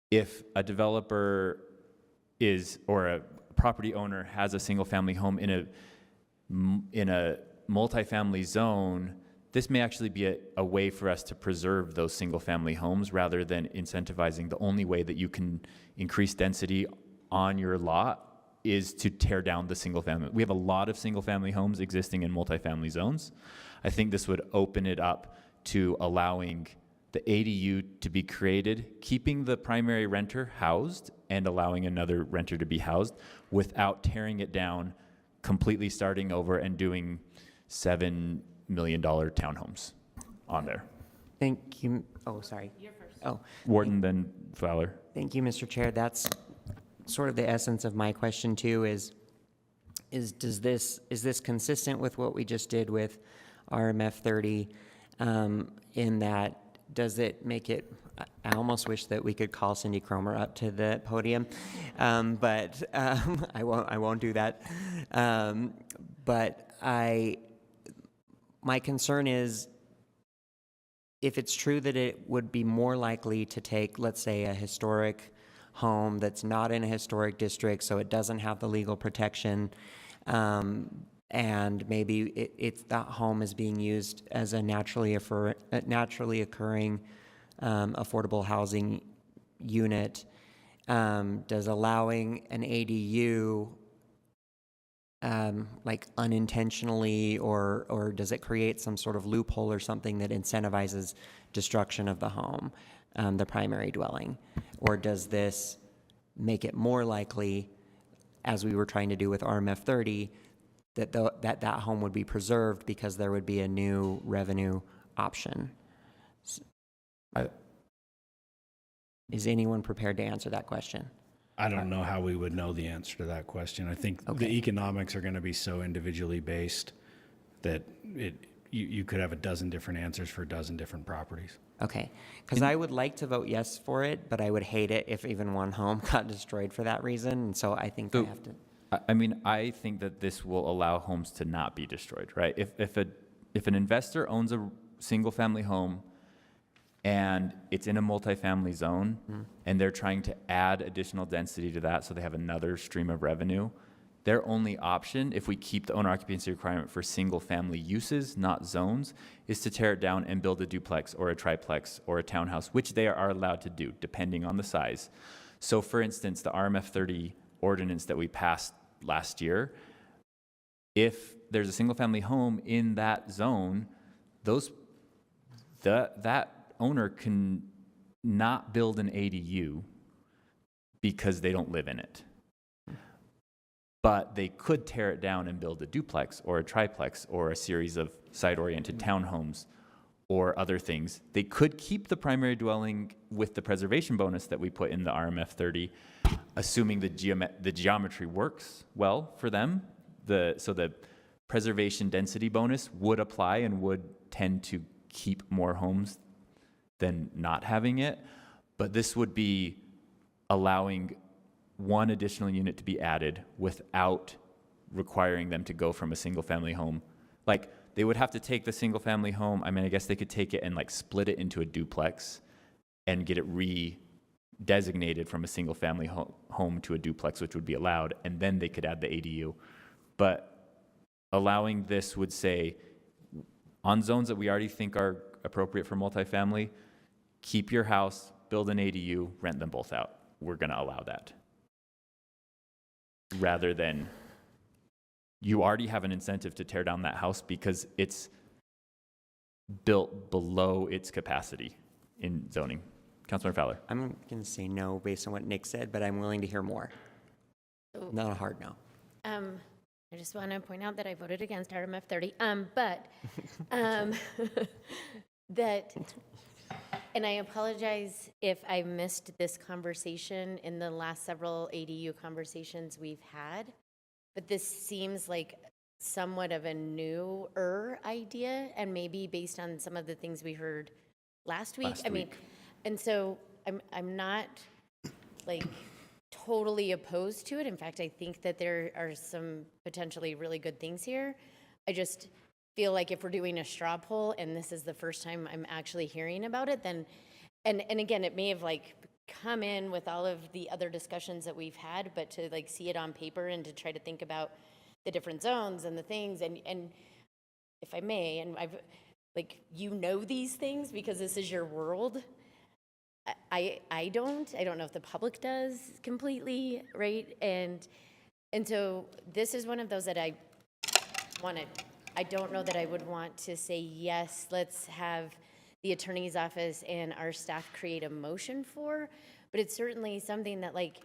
if a developer or a property owner has a single-family home in a multifamily zone. This may actually be a way for us to preserve those single-family homes rather than incentivizing. The only way that you can increase density on your lot is to tear down the single-family. We have a lot of single-family homes existing in multifamily zones. I think this would open it up to allowing the ADU to be created, keeping the primary renter housed and allowing another renter to be housed without tearing it down, completely starting over and doing $7 million townhomes on there. Thank you. Oh, sorry. You're first. Oh, Wharton, then Fowler. thank you, Mr. Chair. That's sort of the essence of my question too, is this consistent with what we just did with RMF 30, in that, does it make it, I almost wish that we could call Cindy Cromer up to the podium, but I won't do that. But my concern is, if it's true that it would be more likely to take, let's say, a historic home that's not in a historic district, so it doesn't have the legal protection, and maybe that home is being used as a naturally occurring affordable housing unit, does allowing an ADU like unintentionally, or does it create some sort of loophole or something that incentivizes destruction of the home, the primary dwelling? Or does this make it more likely, as we were trying to do with RMF 30, that that home would be preserved because there would be a new revenue option? Is anyone prepared to answer that question? I don't know how we would know the answer to that question. I think the economics are going to be so individually based that you could have a dozen different answers for a dozen different properties. Okay, because I would like to vote yes for it, but I would hate it if even one home got destroyed for that reason, and so I think I have to. I mean, I think that this will allow homes to not be destroyed, right? If an investor owns a single-family home and it's in a multifamily zone, and they're trying to add additional density to that so they have another stream of revenue, their only option, if we keep the owner occupancy requirement for single-family uses, not zones, is to tear it down and build a duplex or a triplex or a townhouse, which they are allowed to do, depending on the size. So for instance, the RMF 30 ordinance that we passed last year, if there's a single-family home in that zone, that owner can not build an ADU because they don't live in it. But they could tear it down and build a duplex or a triplex or a series of site-oriented townhomes or other things. They could keep the primary dwelling with the preservation bonus that we put in the RMF 30, assuming the geometry works well for them. So the preservation density bonus would apply and would tend to keep more homes than not having it. But this would be allowing one additional unit to be added without requiring them to go from a single-family home. Like, they would have to take the single-family home. I mean, I guess they could take it and like split it into a duplex and get it re-designated from a single-family home to a duplex, which would be allowed, and then they could add the ADU. But allowing this would say, on zones that we already think are appropriate for multifamily, keep your house, build an ADU, rent them both out. We're going to allow that. Rather than you already have an incentive to tear down that house because it's built below its capacity in zoning. Councilor Fowler. I'm going to say no based on what Nick said, but I'm willing to hear more. Not a hard no. I just want to point out that I voted against RMF 30, but that, and I apologize if I missed this conversation in the last several ADU conversations we've had, but this seems like somewhat of a newer idea, and maybe based on some of the things we heard last week. I mean, and so I'm not like totally opposed to it. In fact, I think that there are some potentially really good things here. I just feel like if we're doing a straw poll and this is the first time I'm actually hearing about it, then, and again, it may have like come in with all of the other discussions that we've had, but to like see it on paper and to try to think about the different zones and the things, and if I may, and I've like, you know, these things because this is your world. I don't know if the public does completely, right? And so this is one of those that I don't know that I would want to say, yes, let's have the attorney's office and our staff create a motion for, but it's certainly something that like,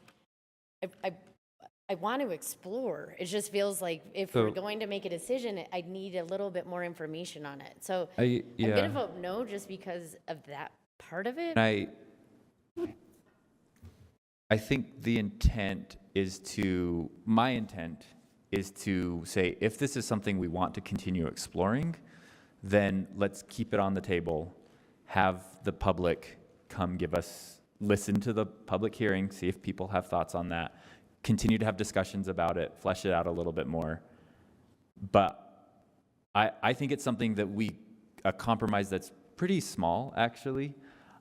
I want to explore. It just feels like if we're going to make a decision, I need a little bit more information on it. So I'm going to vote no just because of that part of it. I think the intent is to, my intent is to say, if this is something we want to continue exploring, then let's keep it on the table, have the public come listen to the public hearing, see if people have thoughts on that, continue to have discussions about it, flesh it out a little bit more. But I think it's something that a compromise that's pretty small, actually,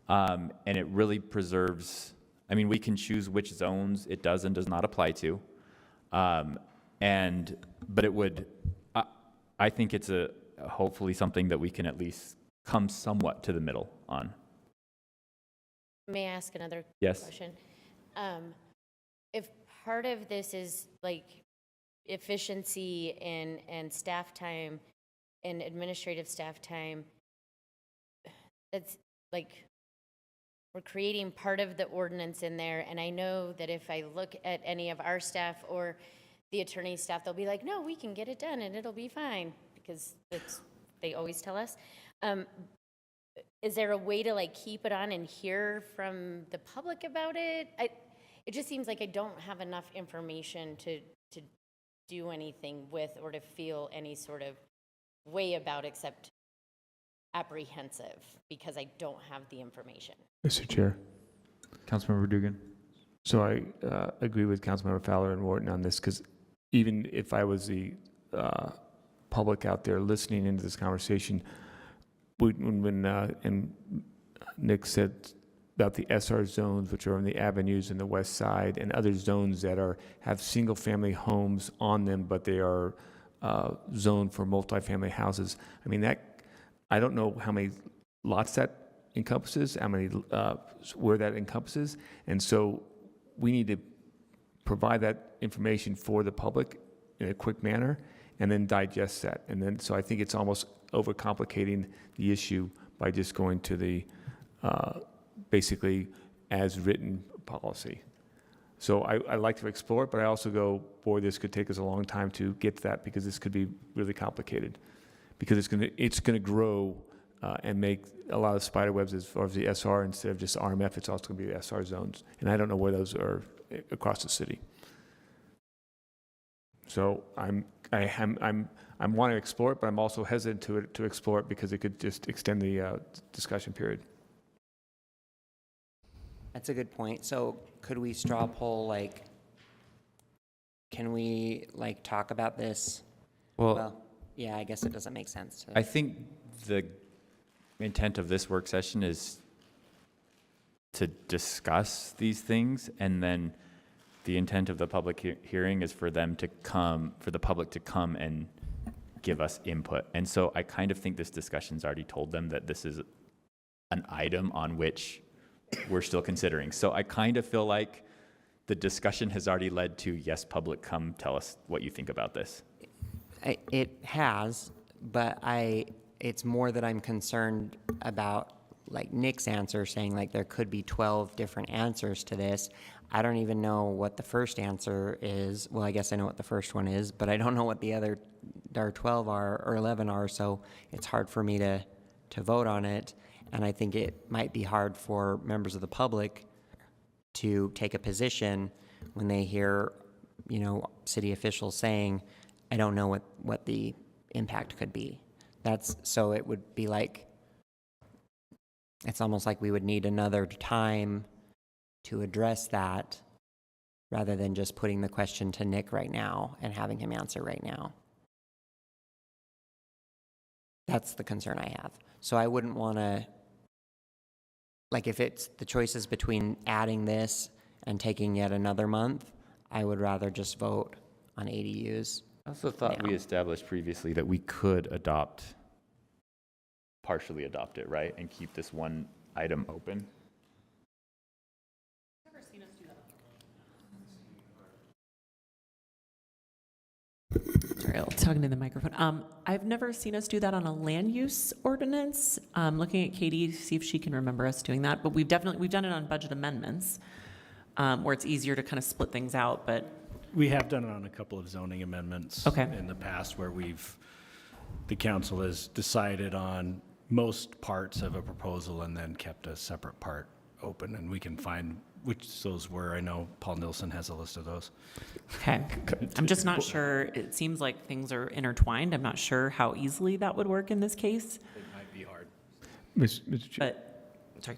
and it really preserves, I mean, we can choose which zones it does and does not apply to. But it would, I think it's hopefully something that we can at least come somewhat to the middle on. May I ask another Yes. question? If part of this is like efficiency and staff time and administrative staff time, that's like, we're creating part of the ordinance in there, and I know that if I look at any of our staff or the attorney's staff, they'll be like, no, we can get it done and it'll be fine, because they always tell us. Is there a way to like keep it on and hear from the public about it? It just seems like I don't have enough information to do anything with or to feel any sort of way about, except apprehensive, because I don't have the information. Mr. Chair. Councilmember Dugan. So I agree with Councilmember Fowler and Wharton on this, because even if I was the public out there listening into this conversation, and Nick said about the SR zones, which are on the avenues in the west side, and other zones that have single-family homes on them, but they are zoned for multifamily houses. I mean, I don't know how many lots that encompasses, how many where that encompasses, and so we need to provide that information for the public in a quick manner, and then digest that. And then, so I think it's almost overcomplicating the issue by just going to the basically as written policy. So I like to explore it, but I also go, boy, this could take us a long time to get to that, because this could be really complicated, because it's gonna grow and make a lot of spider webs as far as the SR. Instead of just RMF, it's also gonna be the SR zones, and I don't know where those are across the city. So I'm wanting to explore it, but I'm also hesitant to explore it, because it could just extend the discussion period. That's a good point. So could we straw poll, like, can we like talk about this? Well, yeah, I guess it doesn't make sense. I think the intent of this work session is to discuss these things, and then the intent of the public hearing is for the public to come and give us input. And so I kind of think this discussion's already told them that this is an item on which we're still considering. So I kind of feel like the discussion has already led to, yes, public, come tell us what you think about this. It has, but it's more that I'm concerned about, like Nick's answer, saying like there could be 12 different answers to this. I don't even know what the first answer is. Well, I guess I know what the first one is, but I don't know what the other 12 are or 11 are, so it's hard for me to vote on it. And I think it might be hard for members of the public to take a position when they hear, city officials saying, I don't know what the impact could be. So it would be like, it's almost like we would need another time to address that, rather than just putting the question to Nick right now and having him answer right now. That's the concern I have. So I wouldn't want to, like, if it's the choices between adding this and taking yet another month, I would rather just vote on ADUs. I also thought we established previously that we could partially adopt it, right? And keep this one item open. Sorry, I'm talking to the microphone. I've never seen us do that on a land use ordinance. Looking at Katie to see if she can remember us doing that, but we've done it on budget amendments, where it's easier to kind of split things out. But We have done it on a couple of zoning amendments in the past, where the council has decided on most parts of a proposal and then kept a separate part open, and we can find which those were. I know Paul Nilsson has a list of those. okay, I'm just not sure. It seems like things are intertwined. I'm not sure how easily that would work in this case. It might be hard. Mr. Chair. But sorry.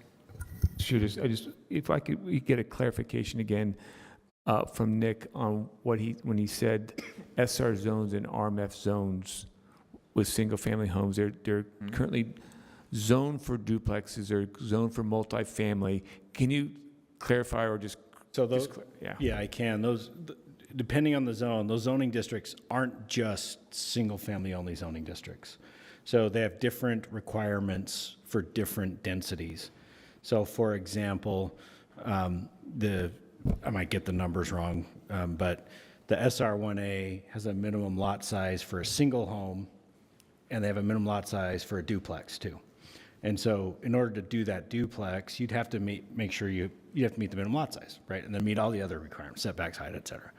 If I could we get a clarification again from Nick on when he said SR zones and RMF zones with single-family homes, they're currently zoned for duplexes or zoned for multifamily. Can you clarify or just? So those, yeah, I can. Those, depending on the zone, those zoning districts aren't just single-family only zoning districts. So they have different requirements for different densities. So, for example, the I might get the numbers wrong, but the SR1A has a minimum lot size for a single home, and they have a minimum lot size for a duplex too. And so in order to do that duplex, you'd have to make sure you have to meet the minimum lot size, right? And then meet all the other requirements, setbacks, height, et cetera.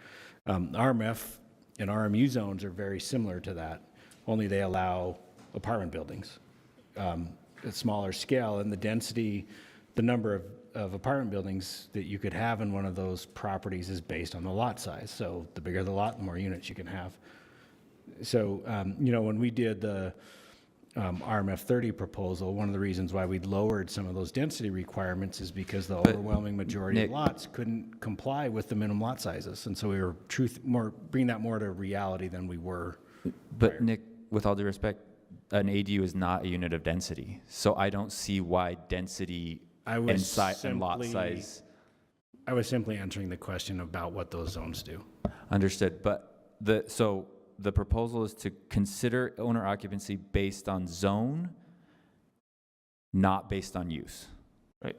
RMF and RMU zones are very similar to that, only they allow apartment buildings at smaller scale, and the density, the number of apartment buildings that you could have in one of those properties is based on the lot size. So the bigger the lot, the more units you can have. So, when we did the RMF 30 proposal, one of the reasons why we lowered some of those density requirements is because the overwhelming majority Nick, of lots couldn't comply with the minimum lot sizes. And so we were bringing that more to reality than we were. But Nick, with all due respect, an ADU is not a unit of density. So I don't see why density and lot size. I was simply answering the question about what those zones do. Understood. But the proposal is to consider owner occupancy based on zone, not based on use. Right.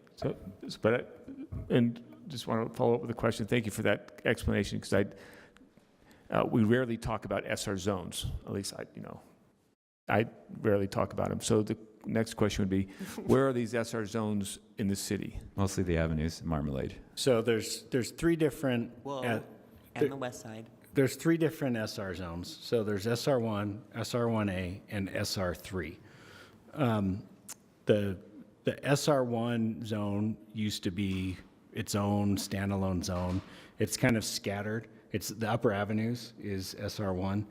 And just want to follow up with a question. Thank you for that explanation, because we rarely talk about SR zones. At least I rarely talk about them. So the next question would be, where are these SR zones in the city? Mostly the avenues, Marmalade. So there's three different. And the west side. There's three different SR zones. So there's SR1, SR1A, and SR3. The SR1 zone used to be its own standalone zone. It's kind of scattered. It's the upper avenues is SR1.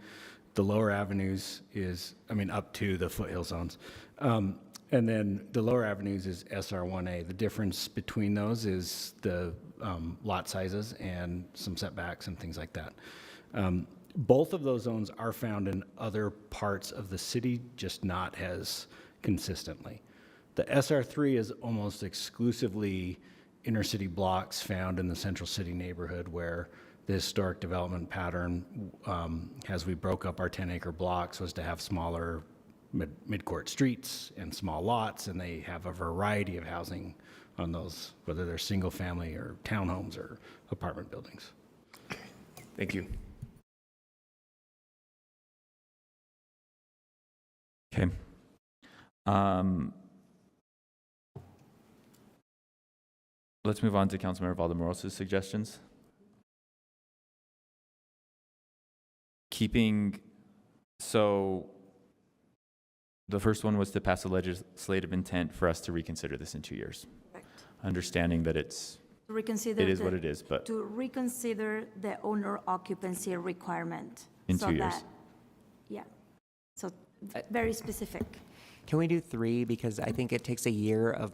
The lower avenues is, up to the foothill zones. And then the lower avenues is SR1A. The difference between those is the lot sizes and some setbacks and things like that. Both of those zones are found in other parts of the city, just not as consistently. The SR3 is almost exclusively inner city blocks found in the central city neighborhood, where the historic development pattern, as we broke up our 10-acre blocks, was to have smaller mid-court streets and small lots, and they have a variety of housing on those, whether they're single-family or townhomes or apartment buildings. Thank you. Okay. Let's move on to Councilmember Valdemoros' suggestions. So the first one was to pass a legislative intent for us to reconsider this in 2 years. Correct. Understanding that it is what it is, but To reconsider the owner occupancy requirement. In so 2 years. Yeah. So very specific. Can we do 3? Because I think it takes a year of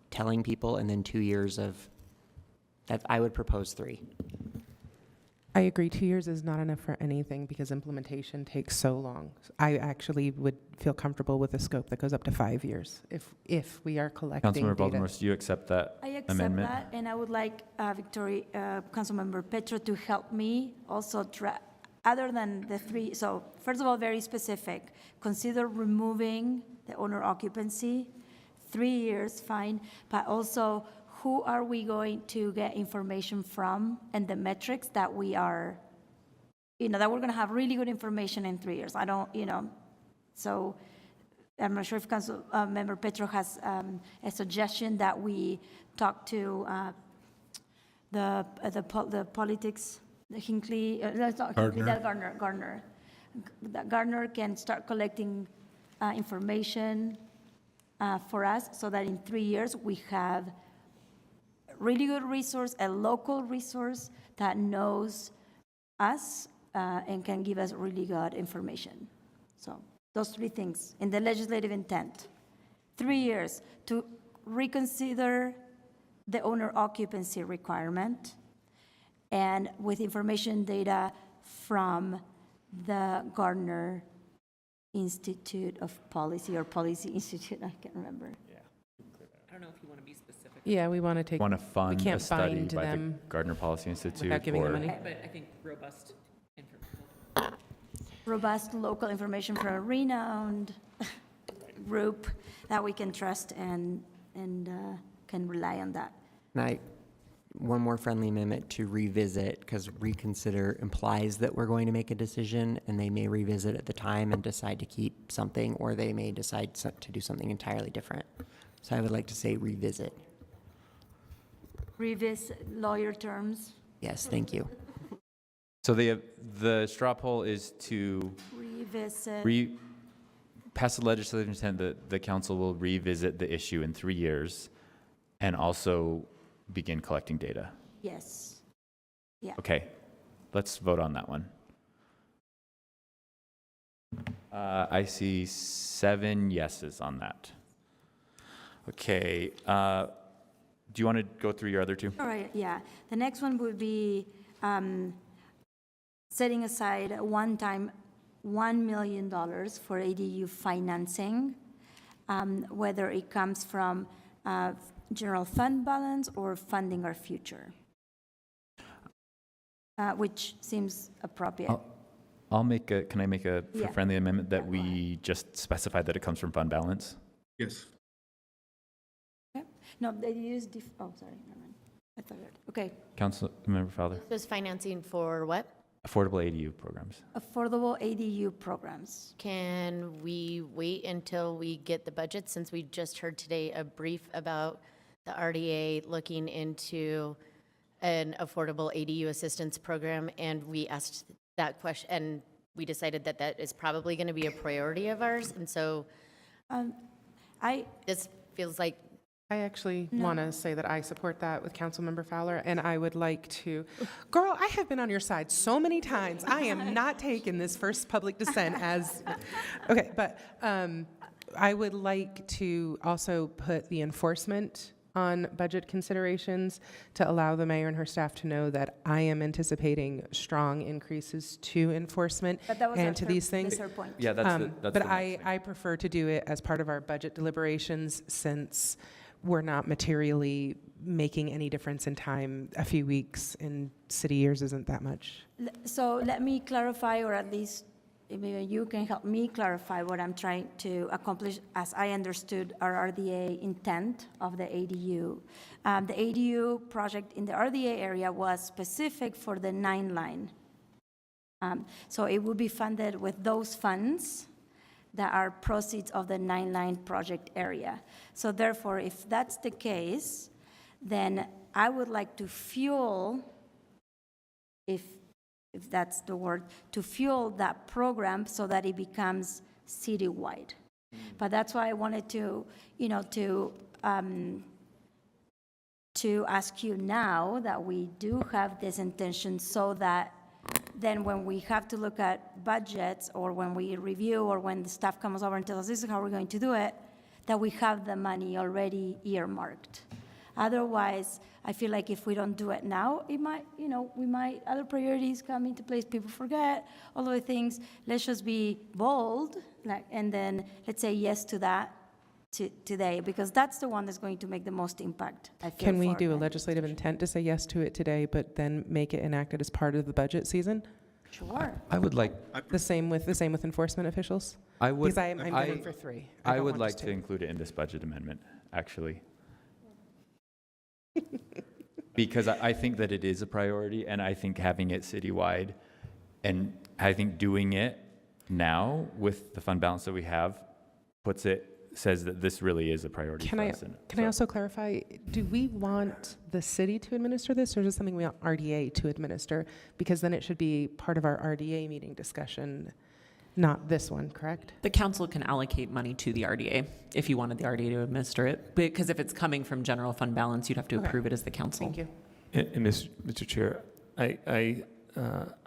telling people and then 2 years of, I would propose 3. I agree, 2 years is not enough for anything because implementation takes so long. I actually would feel comfortable with a scope that goes up to 5 years if we are collecting Councilmember data. Valdemoros, do you accept that I accept amendment? that, and I would like Councilmember Petro to help me also other than the 3. So first of all, very specific. Consider removing the owner occupancy. 3 years, fine, but also who are we going to get information from, and the metrics that we are, that we're going to have really good information in 3 years. So I'm not sure if Member Petro has a suggestion that we talk to the politics, the Hinckley, not Hinckley, Gardner. That Gardner can start collecting information for us, so that in 3 years we have really good resource, a local resource that knows us and can give us really good information. So those 3 things in the legislative intent. 3 years to reconsider the owner occupancy requirement, and with information data from the Gardner Institute of Policy or Policy Institute, I can't remember. I don't know if you want to be specific. Yeah, we want to take. Want to fund can't a study bind by the them Gardner Policy Institute? without giving them money. But I think robust information. Robust local information from a renowned group that we can trust and can rely on that. And one more friendly amendment to revisit, because reconsider implies that we're going to make a decision, and they may revisit at the time and decide to keep something, or they may decide to do something entirely different. So I would like to say revisit. Revisit lawyer terms, Yes, thank you. So the straw poll is to revisit. pass the legislative intent that the council will revisit the issue in 3 years and also begin collecting data. Yes. Okay, let's vote on that one. I see 7 yeses on that. Okay, do you want to go through your other two? All right, yeah. The next one would be setting aside a one-time $1 million for ADU financing, whether it comes from general fund balance or funding our future, which seems appropriate. Can I make a Yeah. friendly amendment that we just specify that it comes from fund balance? Yes. No, they use, oh, sorry, never mind. I thought it, okay. Councilmember Fowler? This financing for what? Affordable ADU programs. Affordable ADU programs. Can we wait until we get the budget, since we just heard today a brief about the RDA looking into an affordable ADU assistance program, and we asked that question, and we decided that that is probably going to be a priority of ours, and so this feels like I actually No. want to say that I support that with Councilmember Fowler, and I would like to, girl, I have been on your side so many times. I am not taking this first public dissent as, okay, but I would like to also put the enforcement on budget considerations to allow the mayor and her staff to know that I am anticipating strong increases to enforcement But that was our and to these things. third point. Yeah, that's the But next thing. I prefer to do it as part of our budget deliberations, since we're not materially making any difference in time. A few weeks in city years isn't that much. So let me clarify, or at least maybe you can help me clarify what I'm trying to accomplish as I understood our RDA intent of the ADU. The ADU project in the RDA area was specific for the 9 line. So it would be funded with those funds that are proceeds of the 9 line project area. So therefore, if that's the case, then I would like to fuel, if that's the word, to fuel that program so that it becomes citywide. But that's why I wanted to, to ask you now that we do have this intention, so that then when we have to look at budgets, or when we review, or when the staff comes over and tells us this is how we're going to do it, that we have the money already earmarked. Otherwise, I feel like if we don't do it now, it might, other priorities come into place, people forget, all of the things. Let's just be bold, and then let's say yes to that today, because that's the one that's going to make the most impact, I feel. Can we for do a that. legislative intent to say yes to it today, but then make it enacted as part of the budget season? Sure. I would like, The same with enforcement officials? I would, Because I'm going for 3. I don't would want like just to include it in this budget amendment, actually. Because I think that it is a priority, and I think having it citywide, and I think doing it now with the fund balance that we have says that this really is a priority Can for I us. can I also clarify, do we want the city to administer this, or is this something we want RDA to administer? Because then it should be part of our RDA meeting discussion, not this one, correct? The council can allocate money to the RDA if you wanted the RDA to administer it. Because if it's coming from general fund balance, you'd have to Okay. approve it as the council. Thank you. And Mr. Chair, I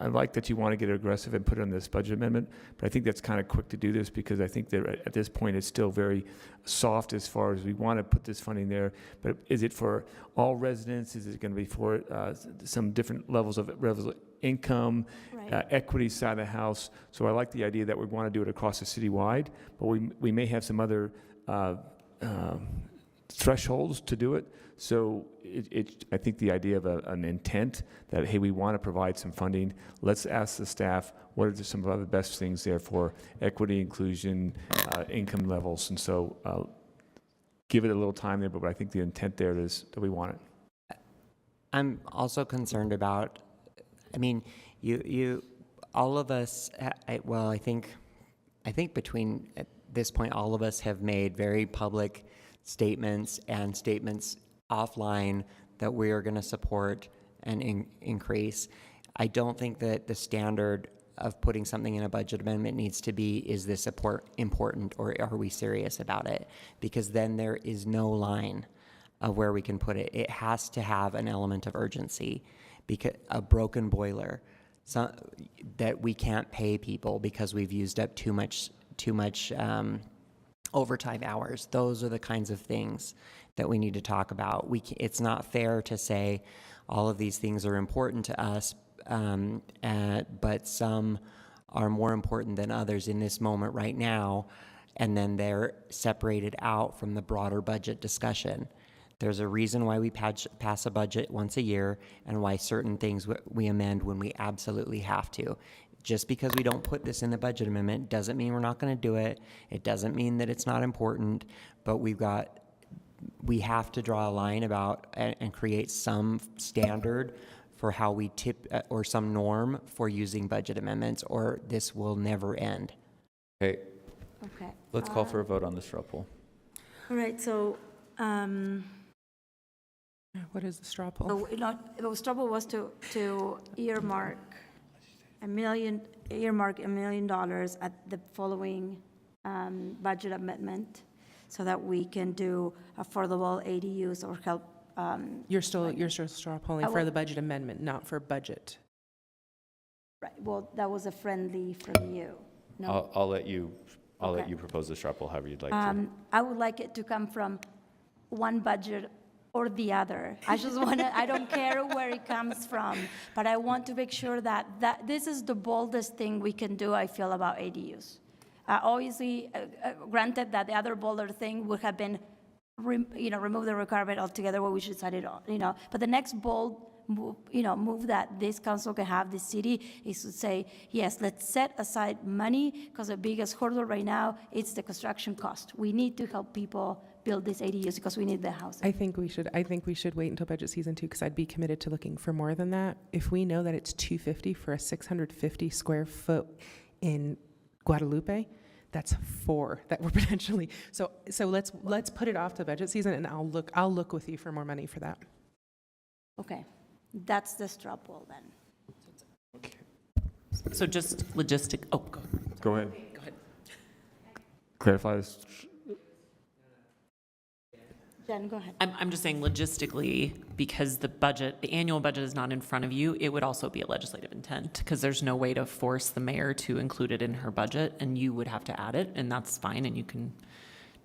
like that you want to get aggressive and put it on this budget amendment, but I think that's kind of quick to do this, because I think that at this point it's still very soft as far as we want to put this funding there. But is it for all residents? Is it going to be for some different levels of income, Right. equity side of the house? So I like the idea that we want to do it across the city-wide, but we may have some other thresholds to do it. So I think the idea of an intent that, hey, we want to provide some funding, let's ask the staff, what are some of the best things there for equity, inclusion, income levels? And so give it a little time there, but I think the intent there is that we want it. I'm also concerned about, I mean, all of us, I think between at this point, all of us have made very public statements and statements offline that we are going to support an increase. I don't think that the standard of putting something in a budget amendment needs to be, is this important or are we serious about it? Because then there is no line of where we can put it. It has to have an element of urgency, because a broken boiler, that we can't pay people because we've used up too much overtime hours. Those are the kinds of things that we need to talk about. It's not fair to say all of these things are important to us, but some are more important than others in this moment right now, and then they're separated out from the broader budget discussion. There's a reason why we pass a budget once a year and why certain things we amend when we absolutely have to. Just because we don't put this in the budget amendment doesn't mean we're not going to do it. It doesn't mean that it's not important, but we have to draw a line about and create some standard for how we or some norm for using budget amendments, or this will never end. Okay, Okay. let's call for a vote on the straw poll. All right, so, What is the straw poll? the struggle was to earmark $1 million at the following budget amendment, so that we can do affordable ADUs or help. You're still straw polling I for will- the budget amendment, not for budget. Right, well, that was a friendly from you. No, I'll let you Okay. propose the straw poll however you'd like to. I would like it to come from one budget or the other. I just want to, I don't care where it comes from, but I want to make sure that this is the boldest thing we can do, I feel, about ADUs. Obviously, granted that the other bolder thing would have been, remove the requirement altogether, what we should decide on, but the next bold move that this council can have, this city, is to say, yes, let's set aside money, because the biggest hurdle right now, it's the construction cost. We need to help people build these ADUs because we need the housing. I think we should wait until budget season 2, because I'd be committed to looking for more than that. If we know that it's $250 for a 650 square foot in Guadalupe, that's 4 that we're potentially. So let's put it off to budget season, and I'll look with you for more money for that. Okay, that's the straw poll then. So just logistic, Go ahead. go ahead. Clarify this. Jen, go ahead. I'm just saying logistically, because the annual budget is not in front of you, it would also be a legislative intent, because there's no way to force the mayor to include it in her budget, and you would have to add it, and that's fine, and you can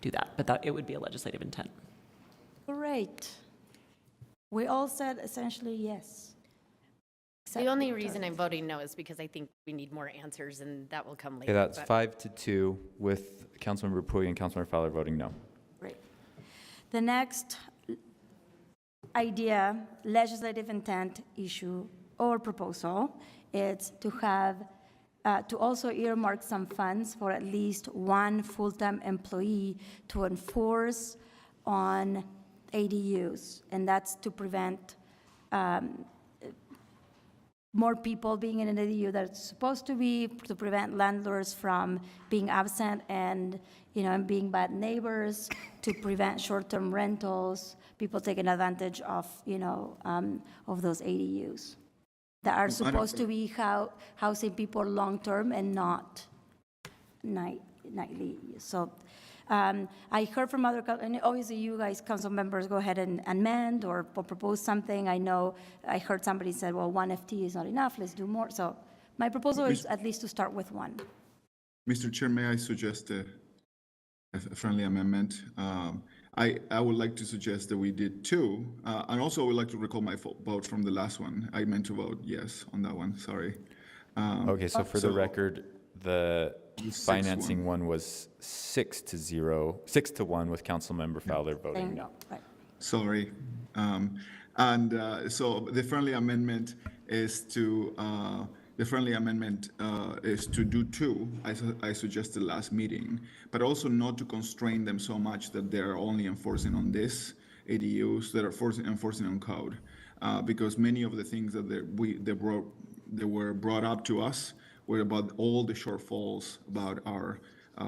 do that, but it would be a legislative intent. Great. We all said essentially yes. The only reason I'm voting no is because I think we need more answers, and that will come later. Okay, that's but- 5-2 with Councilmember Puy and Councilmember Fowler voting no. Great. The next idea, legislative intent, issue, or proposal, is to have, to also earmark some funds for at least one full-time employee to enforce on ADUs, and that's to prevent more people being in an ADU that's supposed to be, to prevent landlords from being absent and, and being bad neighbors, to prevent short-term rentals, people taking advantage of, of those ADUs that are supposed to be housing people long-term and not nightly. So I heard from and obviously you guys, council members, go ahead and amend or propose something. I heard somebody said, well, one FT is not enough, let's do more. So my proposal is at least to start with one. Mr. Chair, may I suggest a friendly amendment? I would like to suggest that we did 2, and also I would like to recall my vote from the last one. I meant to vote yes on that one, sorry. Okay, so for the record, the The 6-1. financing one was 6-1 with Councilmember Fowler voting no. Right. Sorry. So the friendly amendment is to do 2, I suggested last meeting, but also not to constrain them so much that they're only enforcing on this ADUs, that are enforcing on code. because many of the things that they were brought up to us were about all the shortfalls about our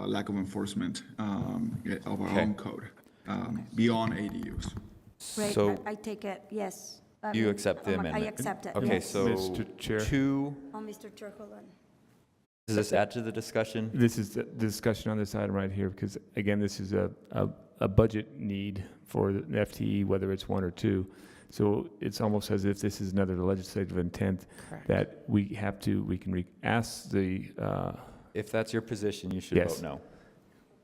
lack of enforcement of our own code beyond ADUs. Great, So I take it, yes. you accept the I amendment? accept it, Okay, yes. so Mr. Chair? Oh, Mr. Chair, hold on. Does this add to the discussion? This is the discussion on this item right here, because again, this is a budget need for the FTE, whether it's one or two. So it's almost as if this is another legislative intent Correct. that we can ask the, If that's your position, you should Yes. vote no.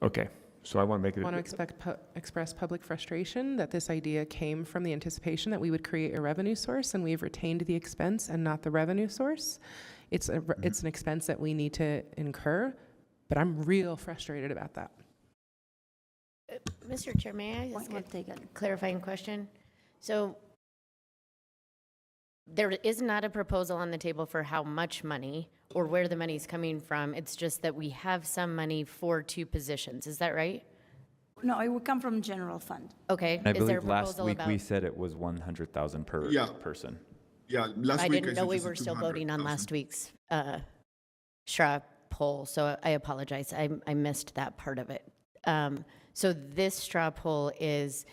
okay, so I want to make I it. want to express public frustration that this idea came from the anticipation that we would create a revenue source, and we've retained the expense and not the revenue source. It's an expense that we need to incur, but I'm real frustrated about that. Mr. Chair, may I ask We'll a take it. clarifying question? So there is not a proposal on the table for how much money or where the money's coming from. It's just that we have some money for 2 positions. Is that right? No, it would come from general fund. Okay. And I Is there a believe last proposal week we about? said it was 100,000 per Yeah. person. Yeah, last I week didn't know we suggested were still voting on 200,000. last week's straw poll, so I apologize. I missed that part of it. So this straw poll is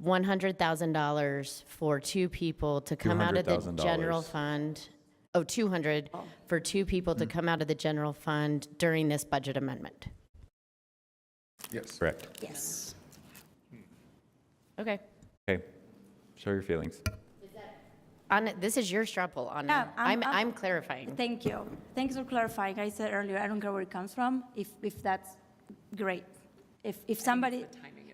$100,000 for 2 people to come out of the $200,000. general fund. Oh, 200 for 2 people to come out of the general fund during this budget amendment. Yes. Correct. Yes. Okay. Okay. Show your feelings. This is your straw poll on. Yeah, I'm clarifying. Thank you. Thanks for clarifying. I said earlier, I don't care where it comes from, if that's great. If somebody,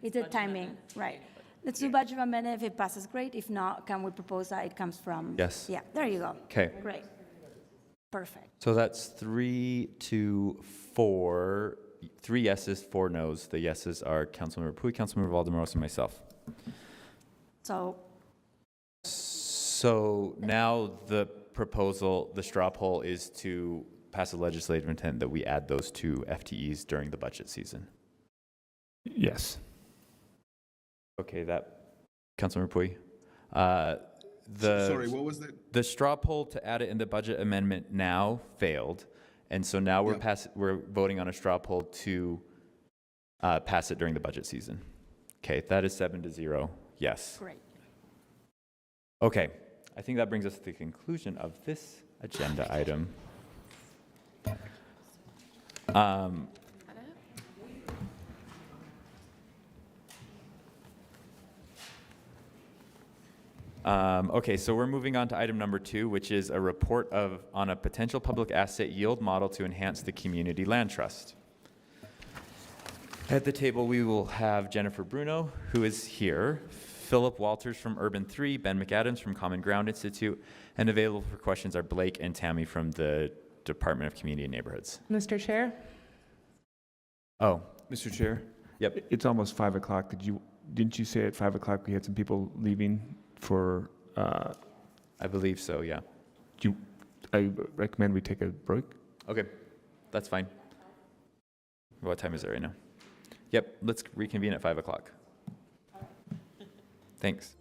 it's the timing, right. Let's do budget amendment. If it passes, great. If not, can we propose that it comes from? Yes. Yeah, there you go. Okay. Great. Perfect. So that's 3 to 4, 3 yeses, 4 noes. The yeses are Councilmember Pui, Councilmember Valdemoros, and myself. So now the proposal, the straw poll, is to pass a legislative intent that we add those 2 FTEs during the budget season. Yes. Okay, that, Councilmember Pui. Sorry, what was that? The straw poll to add it in the budget amendment now failed, and so now we're voting on a straw poll to pass it during the budget season. Okay, that is 7-0. Yes. Great. Okay, I think that brings us to the conclusion of this agenda item. Okay, so we're moving on to item number 2, which is a report on a potential public asset yield model to enhance the community land trust. At the table, we will have Jennifer Bruno, who is here, Philip Walters from Urban 3, Ben McAdams from Common Ground Institute, and available for questions are Blake and Tammy from the Department of Community and Neighborhoods. Mr. Chair? Oh, Mr. Chair? yep. It's almost 5 o'clock. Didn't you say at 5 o'clock we had some people leaving for, I believe so, yeah. I recommend we take a break? Okay, that's fine. What time is it right now? Yep, let's reconvene at 5 o'clock. Thanks.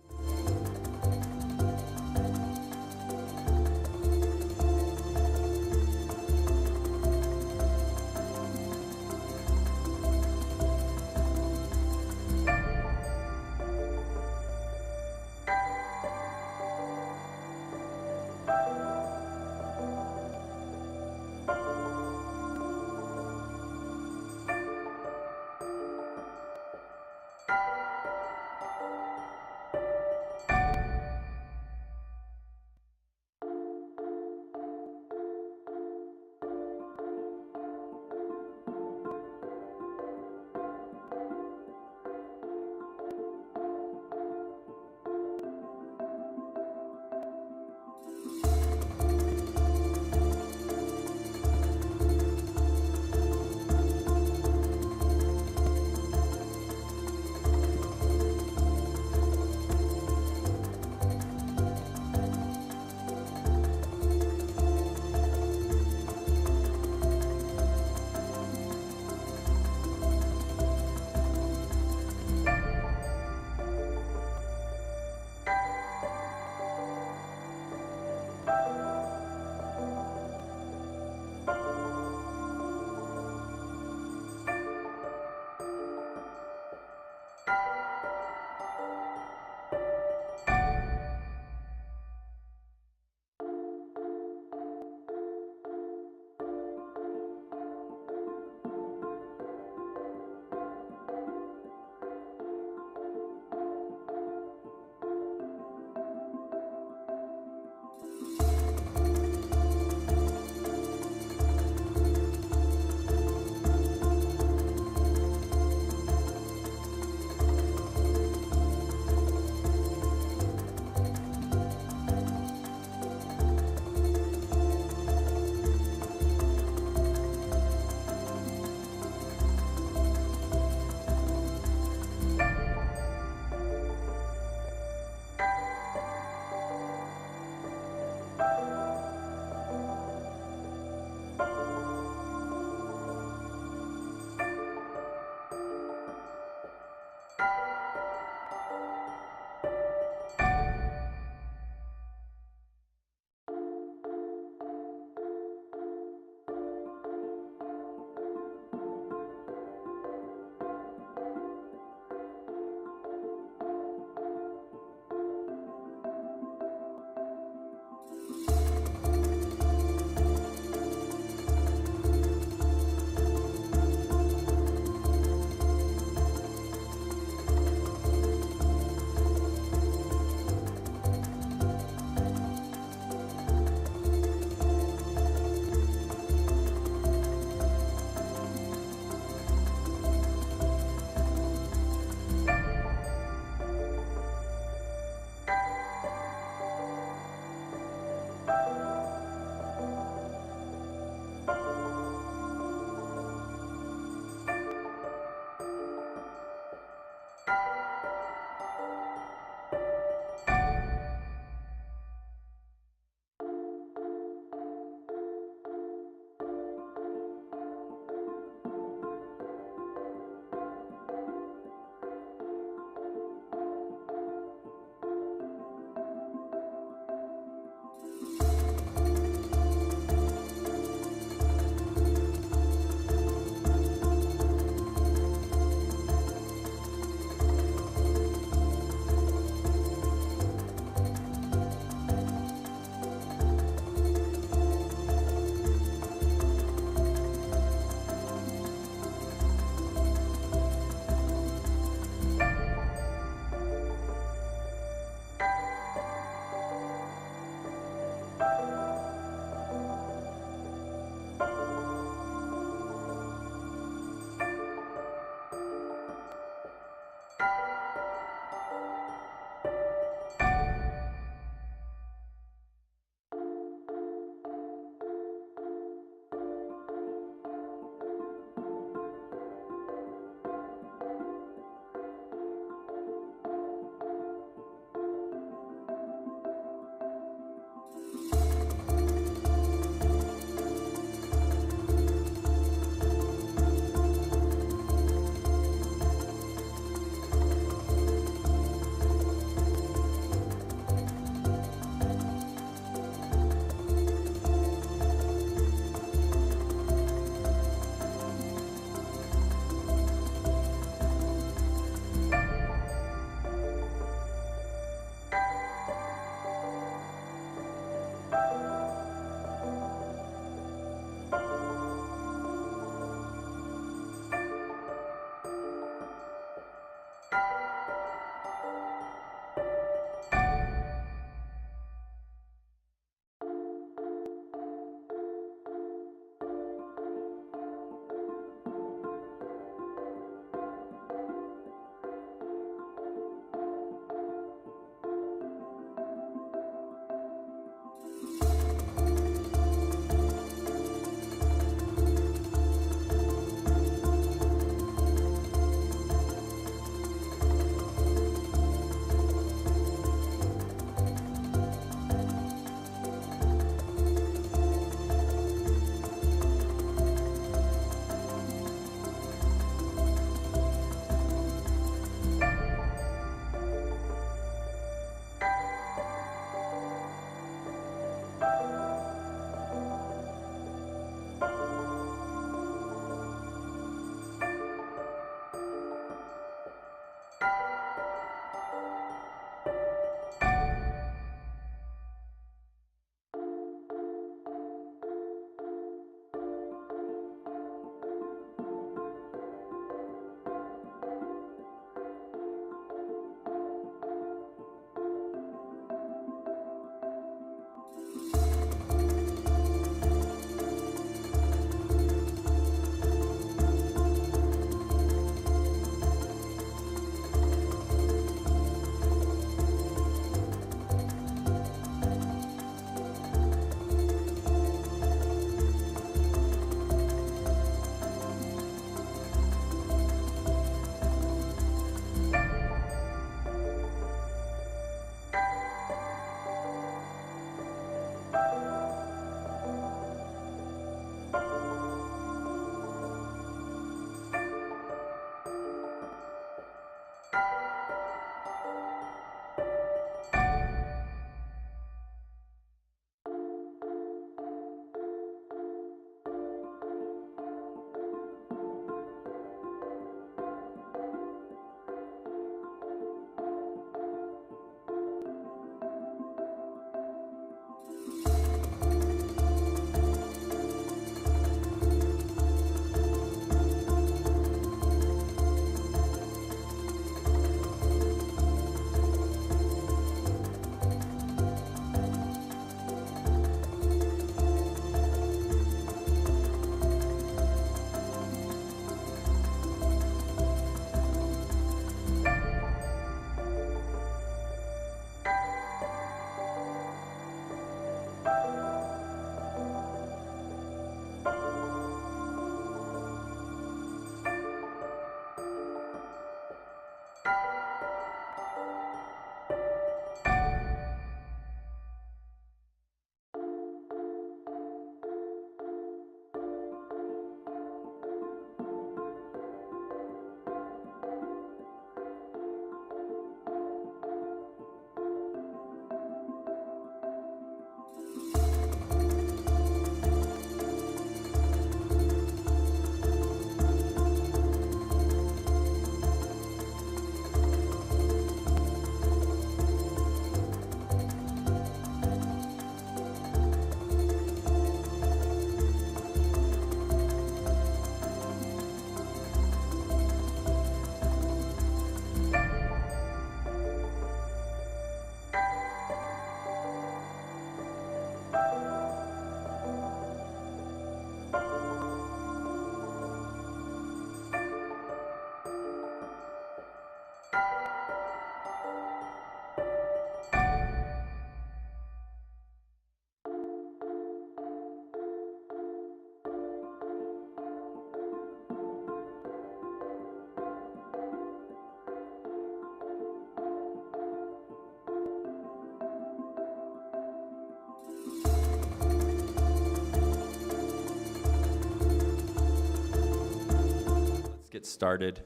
get started.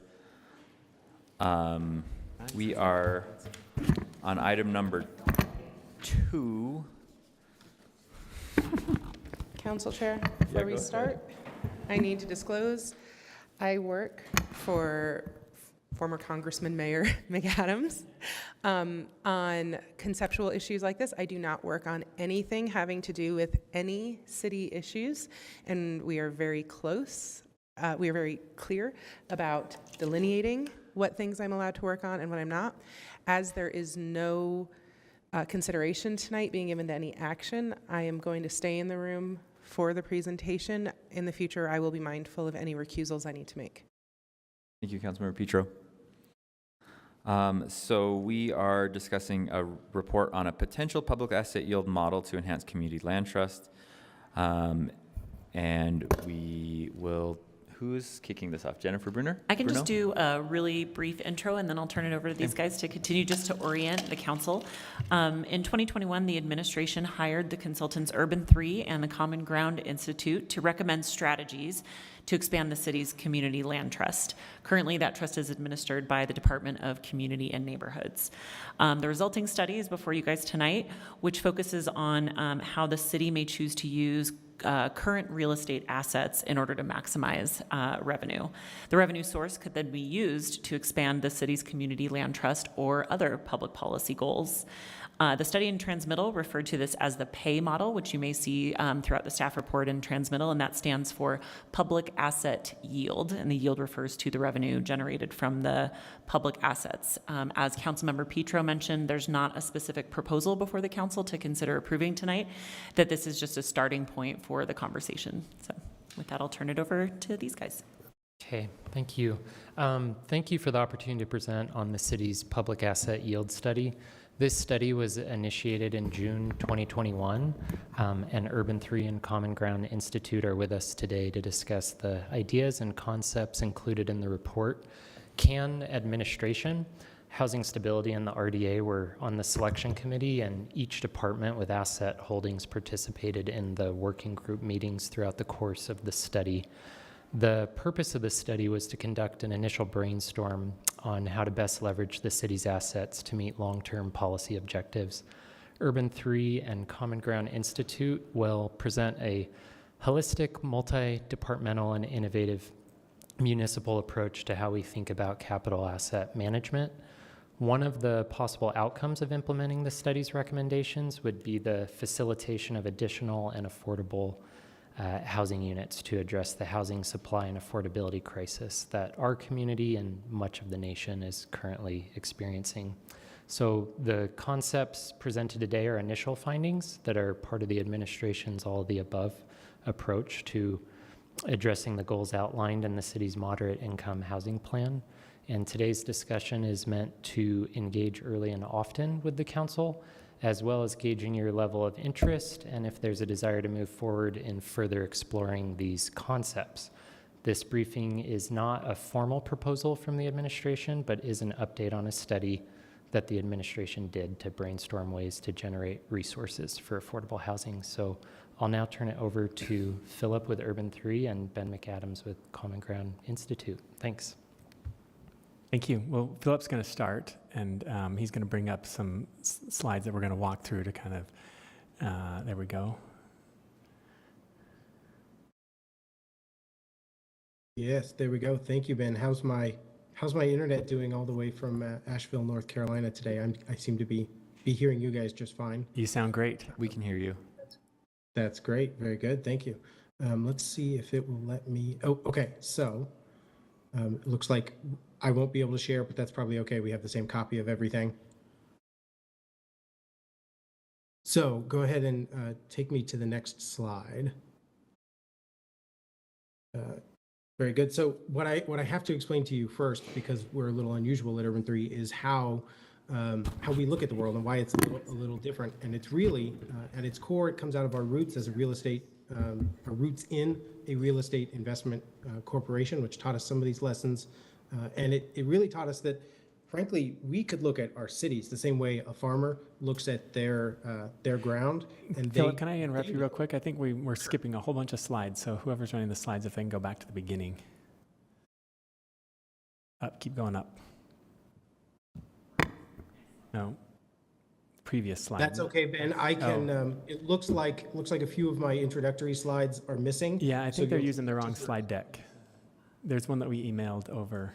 We are on item number 2. Council Chair, before we start, I need to disclose, I work for former Congressman Mayor McAdams on conceptual issues like this. I do not work on anything having to do with any city issues, and we are very close. We are very clear about delineating what things I'm allowed to work on and what I'm not. As there is no consideration tonight being given to any action, I am going to stay in the room for the presentation. In the future, I will be mindful of any recusals I need to make. Thank you, Councilmember Petro. So we are discussing a report on a potential public asset yield model to enhance community land trust. And we will, who's kicking this off? Jennifer Brunner? I can just do a really brief intro, and then I'll turn it over to these guys to continue just to orient the council. In 2021, the administration hired the consultants Urban 3 and the Common Ground Institute to recommend strategies to expand the city's community land trust. Currently, that trust is administered by the Department of Community and Neighborhoods. The resulting study is before you guys tonight, which focuses on how the city may choose to use current real estate assets in order to maximize revenue. The revenue source could then be used to expand the city's community land trust or other public policy goals. The study in Transmittal referred to this as the PAY model, which you may see throughout the staff report in Transmittal, and that stands for Public Asset Yield, and the yield refers to the revenue generated from the public assets. As Councilmember Petro mentioned, there's not a specific proposal before the council to consider approving tonight, that this is just a starting point for the conversation. So with that, I'll turn it over to these guys. Okay, thank you. Thank you for the opportunity to present on the city's public asset yield study. This study was initiated in June 2021, and Urban 3 and Common Ground Institute are with us today to discuss the ideas and concepts included in the report. CAN administration, housing stability, and the RDA were on the selection committee, and each department with asset holdings participated in the working group meetings throughout the course of the study. The purpose of the study was to conduct an initial brainstorm on how to best leverage the city's assets to meet long-term policy objectives. Urban 3 and Common Ground Institute will present a holistic, multi-departmental, and innovative municipal approach to how we think about capital asset management. One of the possible outcomes of implementing the study's recommendations would be the facilitation of additional and affordable housing units to address the housing supply and affordability crisis that our community and much of the nation is currently experiencing. So the concepts presented today are initial findings that are part of the administration's all of the above approach to addressing the goals outlined in the city's moderate income housing plan. And today's discussion is meant to engage early and often with the council, as well as gauging your level of interest and if there's a desire to move forward in further exploring these concepts. This briefing is not a formal proposal from the administration, but is an update on a study that the administration did to brainstorm ways to generate resources for affordable housing. So I'll now turn it over to Philip with Urban 3 and Ben McAdams with Common Ground Institute. Thanks. Thank you. Well, Philip's going to start, and he's going to bring up some slides that we're going to walk through to kind of, there we go. Yes, there we go. Thank you, Ben. How's my internet doing all the way from Asheville, North Carolina today? I seem to be hearing you guys just fine. You sound great. We can hear you. That's great. Very good. Thank you. Let's see if it will let me. Oh, okay. So it looks like I won't be able to share, but that's probably okay. We have the same copy of everything. So go ahead and take me to the next slide. Very good. So what I have to explain to you first, because we're a little unusual at Urban 3, is how we look at the world and why it's a little different. And it's really, at its core, it comes out of our roots as a real estate, our roots in a real estate investment corporation, which taught us some of these lessons. And it really taught us that, frankly, we could look at our cities the same way a farmer looks at their ground. And Philip, can I interrupt you real quick? I think we're skipping a whole bunch of slides. So whoever's running the slides, if they can go back to the beginning. Up, keep going up. No, previous slide. That's okay, Ben. I can, Oh. it looks like a few of my introductory slides are missing. Yeah, I So think they're you'll- using the wrong slide deck. There's one that we emailed over.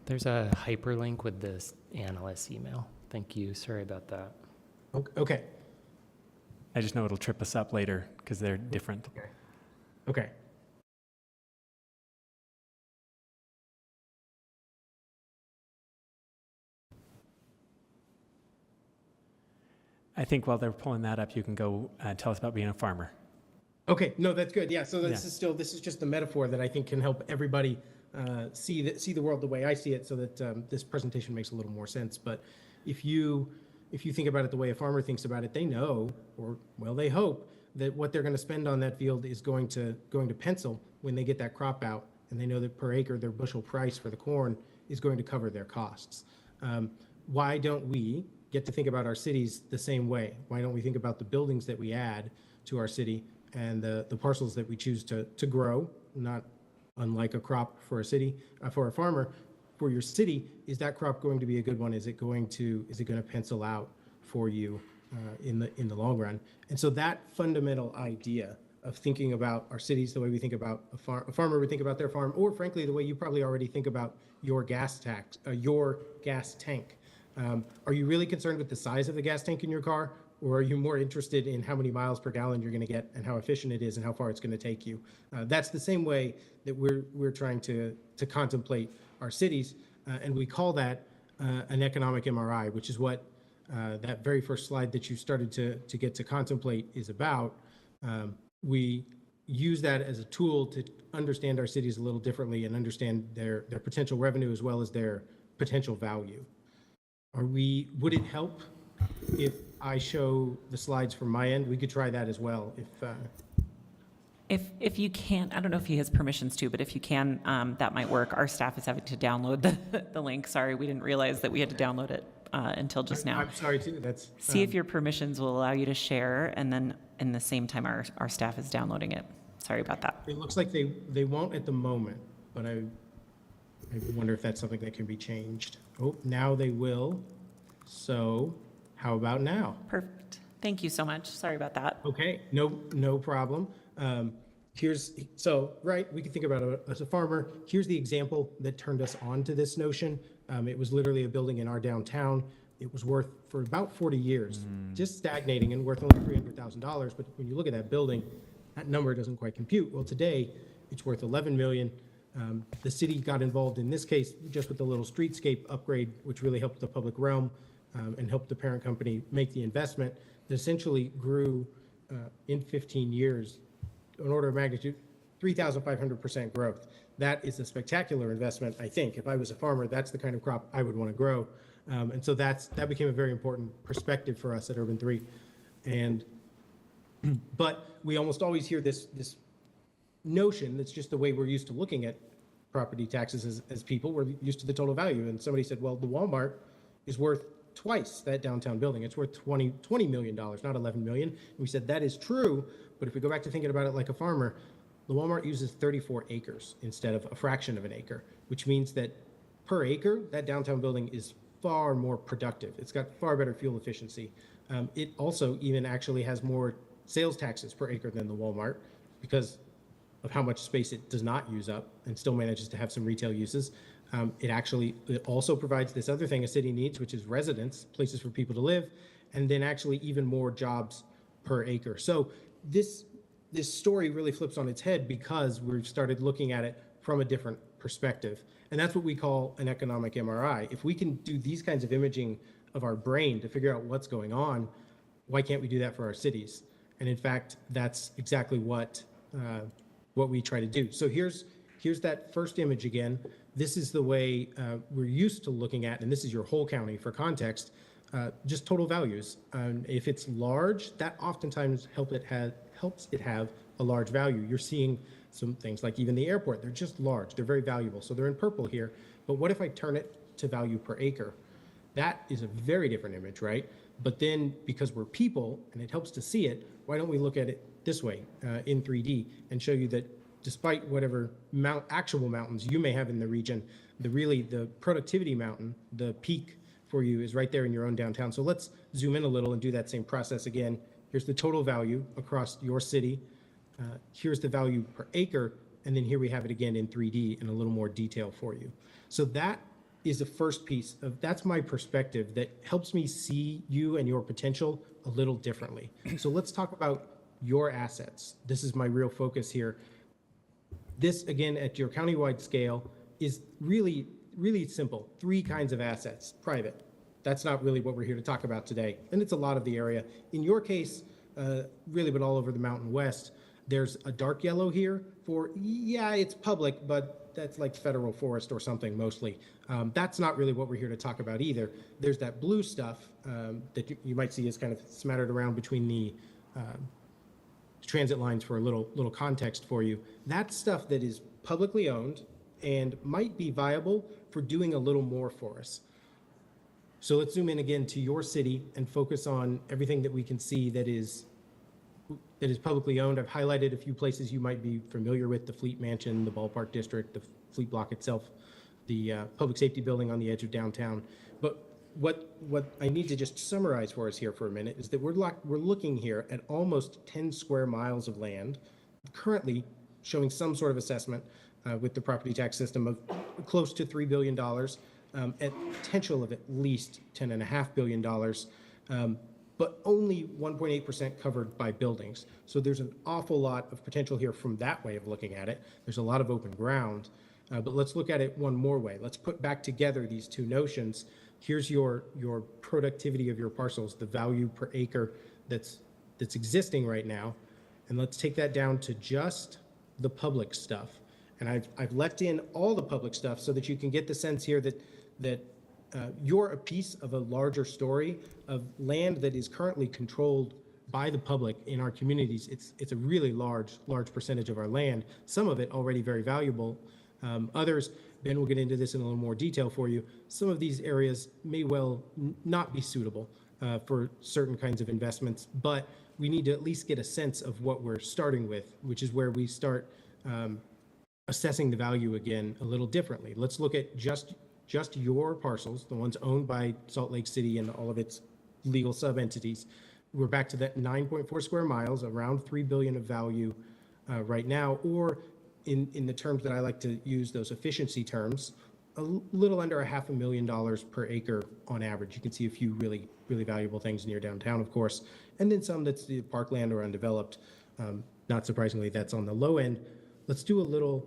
There's a hyperlink with this analyst email. Thank you. Sorry about that. Okay, I just know it'll trip us up later because they're different. okay. I think while they're pulling that up, you can go tell us about being a farmer. Okay, no, that's good. Yeah, so this Yeah. this is just a metaphor that I think can help everybody see the world the way I see it, so that this presentation makes a little more sense. But if you think about it the way a farmer thinks about it, they know, or well, they hope that what they're going to spend on that field is going to pencil when they get that crop out, and they know that per acre their bushel price for the corn is going to cover their costs. Why don't we get to think about our cities the same way? Why don't we think about the buildings that we add to our city and the parcels that we choose to grow, not unlike a crop for a city, for a farmer? For your city, is that crop going to be a good one? Is it going to pencil out for you in the long run? And so that fundamental idea of thinking about our cities the way we think about a farmer would think about their farm, or frankly, the way you probably already think about your gas tank. Are you really concerned with the size of the gas tank in your car, or are you more interested in how many miles per gallon you're going to get and how efficient it is and how far it's going to take you? That's the same way that we're trying to contemplate our cities, and we call that an economic MRI, which is what that very first slide that you started to get to contemplate is about. We use that as a tool to understand our cities a little differently and understand their potential revenue as well as their potential value. Would it help if I show the slides from my end? We could try that as well. If you can't, I don't know if he has permissions to, but if you can, that might work. Our staff is having to download the link. Sorry, we didn't realize that we had to download it until just now. I'm sorry too. That's See if your permissions will allow you to share, and then in the same time, our staff is downloading it. Sorry about that. It looks like they won't at the moment, but I wonder if that's something that can be changed. Oh, now they will. So how about now? Perfect. Thank you so much. Sorry about that. Okay, no problem. We can think about it as a farmer. Here's the example that turned us on to this notion. It was literally a building in our downtown. It was worth for about 40 years, just stagnating and worth only $300,000. But when you look at that building, that number doesn't quite compute. Well, today it's worth $11 million. The city got involved in this case just with the little streetscape upgrade, which really helped the public realm and helped the parent company make the investment that essentially grew in 15 years, an order of magnitude, 3,500% growth. That is a spectacular investment, I think. If I was a farmer, that's the kind of crop I would want to grow. And so that became a very important perspective for us at Urban 3. But we almost always hear this notion that's just the way we're used to looking at property taxes as people. We're used to the total value. And somebody said, well, the Walmart is worth twice that downtown building. It's worth $20 million, not $11 million. And we said that is true, but if we go back to thinking about it like a farmer, the Walmart uses 34 acres instead of a fraction of an acre, which means that per acre, that downtown building is far more productive. It's got far better fuel efficiency. It also even actually has more sales taxes per acre than the Walmart because of how much space it does not use up and still manages to have some retail uses. It also provides this other thing a city needs, which is residents, places for people to live, and then actually even more jobs per acre. So this story really flips on its head because we've started looking at it from a different perspective. And that's what we call an economic MRI. If we can do these kinds of imaging of our brain to figure out what's going on, why can't we do that for our cities? And in fact, that's exactly what we try to do. So here's that first image again. This is the way we're used to looking at, and this is your whole county for context, just total values. If it's large, that oftentimes helps it have a large value. You're seeing some things like even the airport, they're just large, they're very valuable. So they're in purple here. But what if I turn it to value per acre? That is a very different image, right? But then because we're people and it helps to see it, why don't we look at it this way in 3D and show you that despite whatever actual mountains you may have in the region, the productivity mountain, the peak for you is right there in your own downtown. So let's zoom in a little and do that same process again. Here's the total value across your city. Here's the value per acre. And then here we have it again in 3D in a little more detail for you. So that is the first piece of, that's my perspective that helps me see you and your potential a little differently. So let's talk about your assets. This is my real focus here. This, again, at your countywide scale is really, really simple. 3 kinds of assets. Private. That's not really what we're here to talk about today. And it's a lot of the area. In your case, really, but all over the Mountain West, there's a dark yellow here for, yeah, it's public, but that's like federal forest or something mostly. That's not really what we're here to talk about either. There's that blue stuff that you might see is kind of smattered around between the transit lines for a little context for you. That's stuff that is publicly owned and might be viable for doing a little more for us. So let's zoom in again to your city and focus on everything that we can see that is publicly owned. I've highlighted a few places you might be familiar with: the Fleet Mansion, the Ballpark District, the Fleet Block itself, the Public Safety Building on the edge of downtown. But what I need to just summarize for us here for a minute is that we're looking here at almost 10 square miles of land, currently showing some sort of assessment with the property tax system of close to $3 billion, at potential of at least $10.5 billion. But only 1.8% covered by buildings. So there's an awful lot of potential here from that way of looking at it. There's a lot of open ground, but let's look at it one more way. Let's put back together these two notions. Here's your productivity of your parcels, the value per acre that's existing right now, and let's take that down to just the public stuff. And I've left in all the public stuff so that you can get the sense here that you're a piece of a larger story of land that is currently controlled by the public in our communities. It's a really large percentage of our land, some of it already very valuable. Others, Ben will get into this in a little more detail for you. Some of these areas may well not be suitable for certain kinds of investments, but we need to at least get a sense of what we're starting with, which is where we start assessing the value again a little differently. Let's look at just your parcels, the ones owned by Salt Lake City and all of its legal sub-entities. We're back to that 9.4 square miles, around $3 billion of value right now, or in the terms that I like to use, those efficiency terms, a little under $500,000 per acre on average. You can see a few really, really valuable things near downtown, of course, and then some that's the parkland or undeveloped. Not surprisingly, that's on the low end. Let's do a little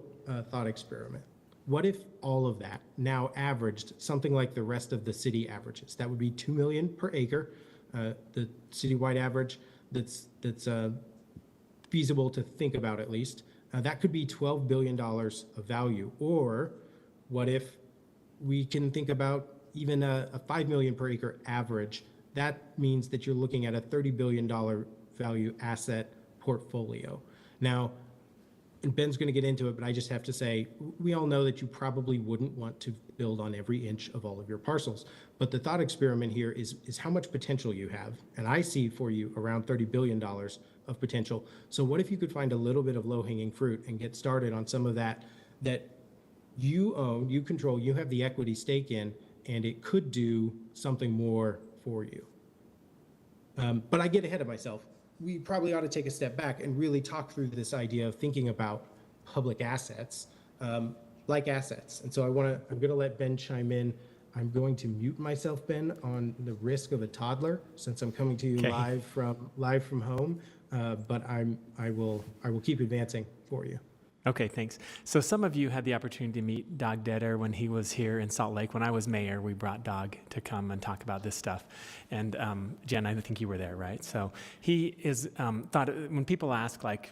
thought experiment. What if all of that now averaged something like the rest of the city averages? That would be $2 million per acre, the citywide average that's feasible to think about at least. That could be $12 billion of value. Or what if we can think about even a $5 million per acre average? That means that you're looking at a $30 billion value asset portfolio. Now, and Ben's going to get into it, but I just have to say, we all know that you probably wouldn't want to build on every inch of all of your parcels. But the thought experiment here is how much potential you have. And I see for you around $30 billion of potential. So what if you could find a little bit of low-hanging fruit and get started on some of that you own, you control, you have the equity stake in, and it could do something more for you. But I get ahead of myself. We probably ought to take a step back and really talk through this idea of thinking about public assets like assets. And so I'm going to let Ben chime in. I'm going to mute myself, Ben, on the risk of a toddler, since I'm coming to you live from home. But I will keep advancing for you. Okay, thanks. So some of you had the opportunity to meet Doug Detter when he was here in Salt Lake. When I was mayor, we brought Doug to come and talk about this stuff. And Jen, I think you were there, right? So he is thought when people ask like,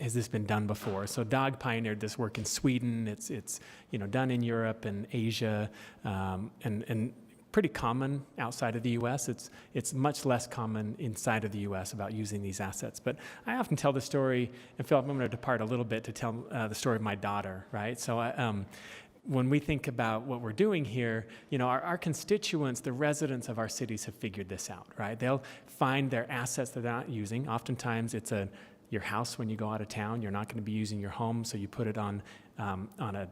has this been done before? So Doug pioneered this work in Sweden. It's done in Europe and Asia, and pretty common outside of the U.S. It's much less common inside of the U.S. about using these assets. But I often tell the story, and Philip, I'm going to depart a little bit to tell the story of my daughter, right? So when we think about what we're doing here, our constituents, the residents of our cities have figured this out, right? They'll find their assets that they're not using. Oftentimes it's a your house when you go out of town. You're not going to be using your home, so you put it on a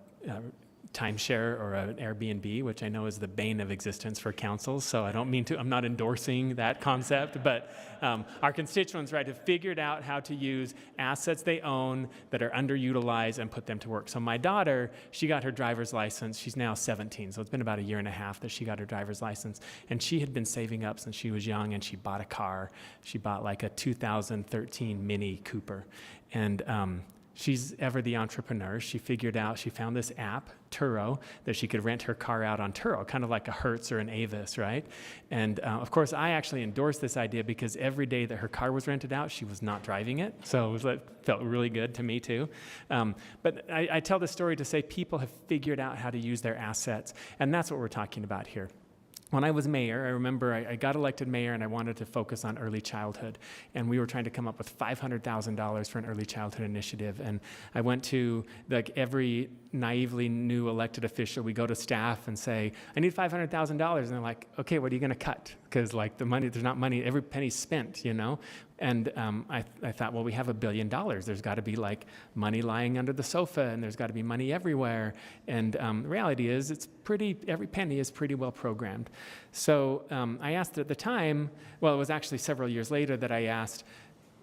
timeshare or an Airbnb, which I know is the bane of existence for councils. So I'm not endorsing that concept, but our constituents, right, have figured out how to use assets they own that are underutilized and put them to work. So my daughter, she got her driver's license. She's now 17, so it's been about a year and a half that she got her driver's license. And she had been saving up since she was young, and she bought a car. She bought like a 2013 Mini Cooper. And she's ever the entrepreneur. She found this app, Turo, that she could rent her car out on Turo, kind of like a Hertz or an Avis, right? And of course, I actually endorsed this idea because every day that her car was rented out, she was not driving it. So it felt really good to me too. But I tell this story to say people have figured out how to use their assets. And that's what we're talking about here. When I was mayor, I remember I got elected mayor and I wanted to focus on early childhood. And we were trying to come up with $500,000 for an early childhood initiative. And I went to every naively new elected official. We go to staff and say, I need $500,000. And they're like, okay, what are you going to cut? Because there's not money, every penny's spent, you know? And I thought, well, we have $1 billion. There's got to be money lying under the sofa, and there's got to be money everywhere. And the reality is, every penny is pretty well programmed. So I asked at the time, well, it was actually several years later that I asked,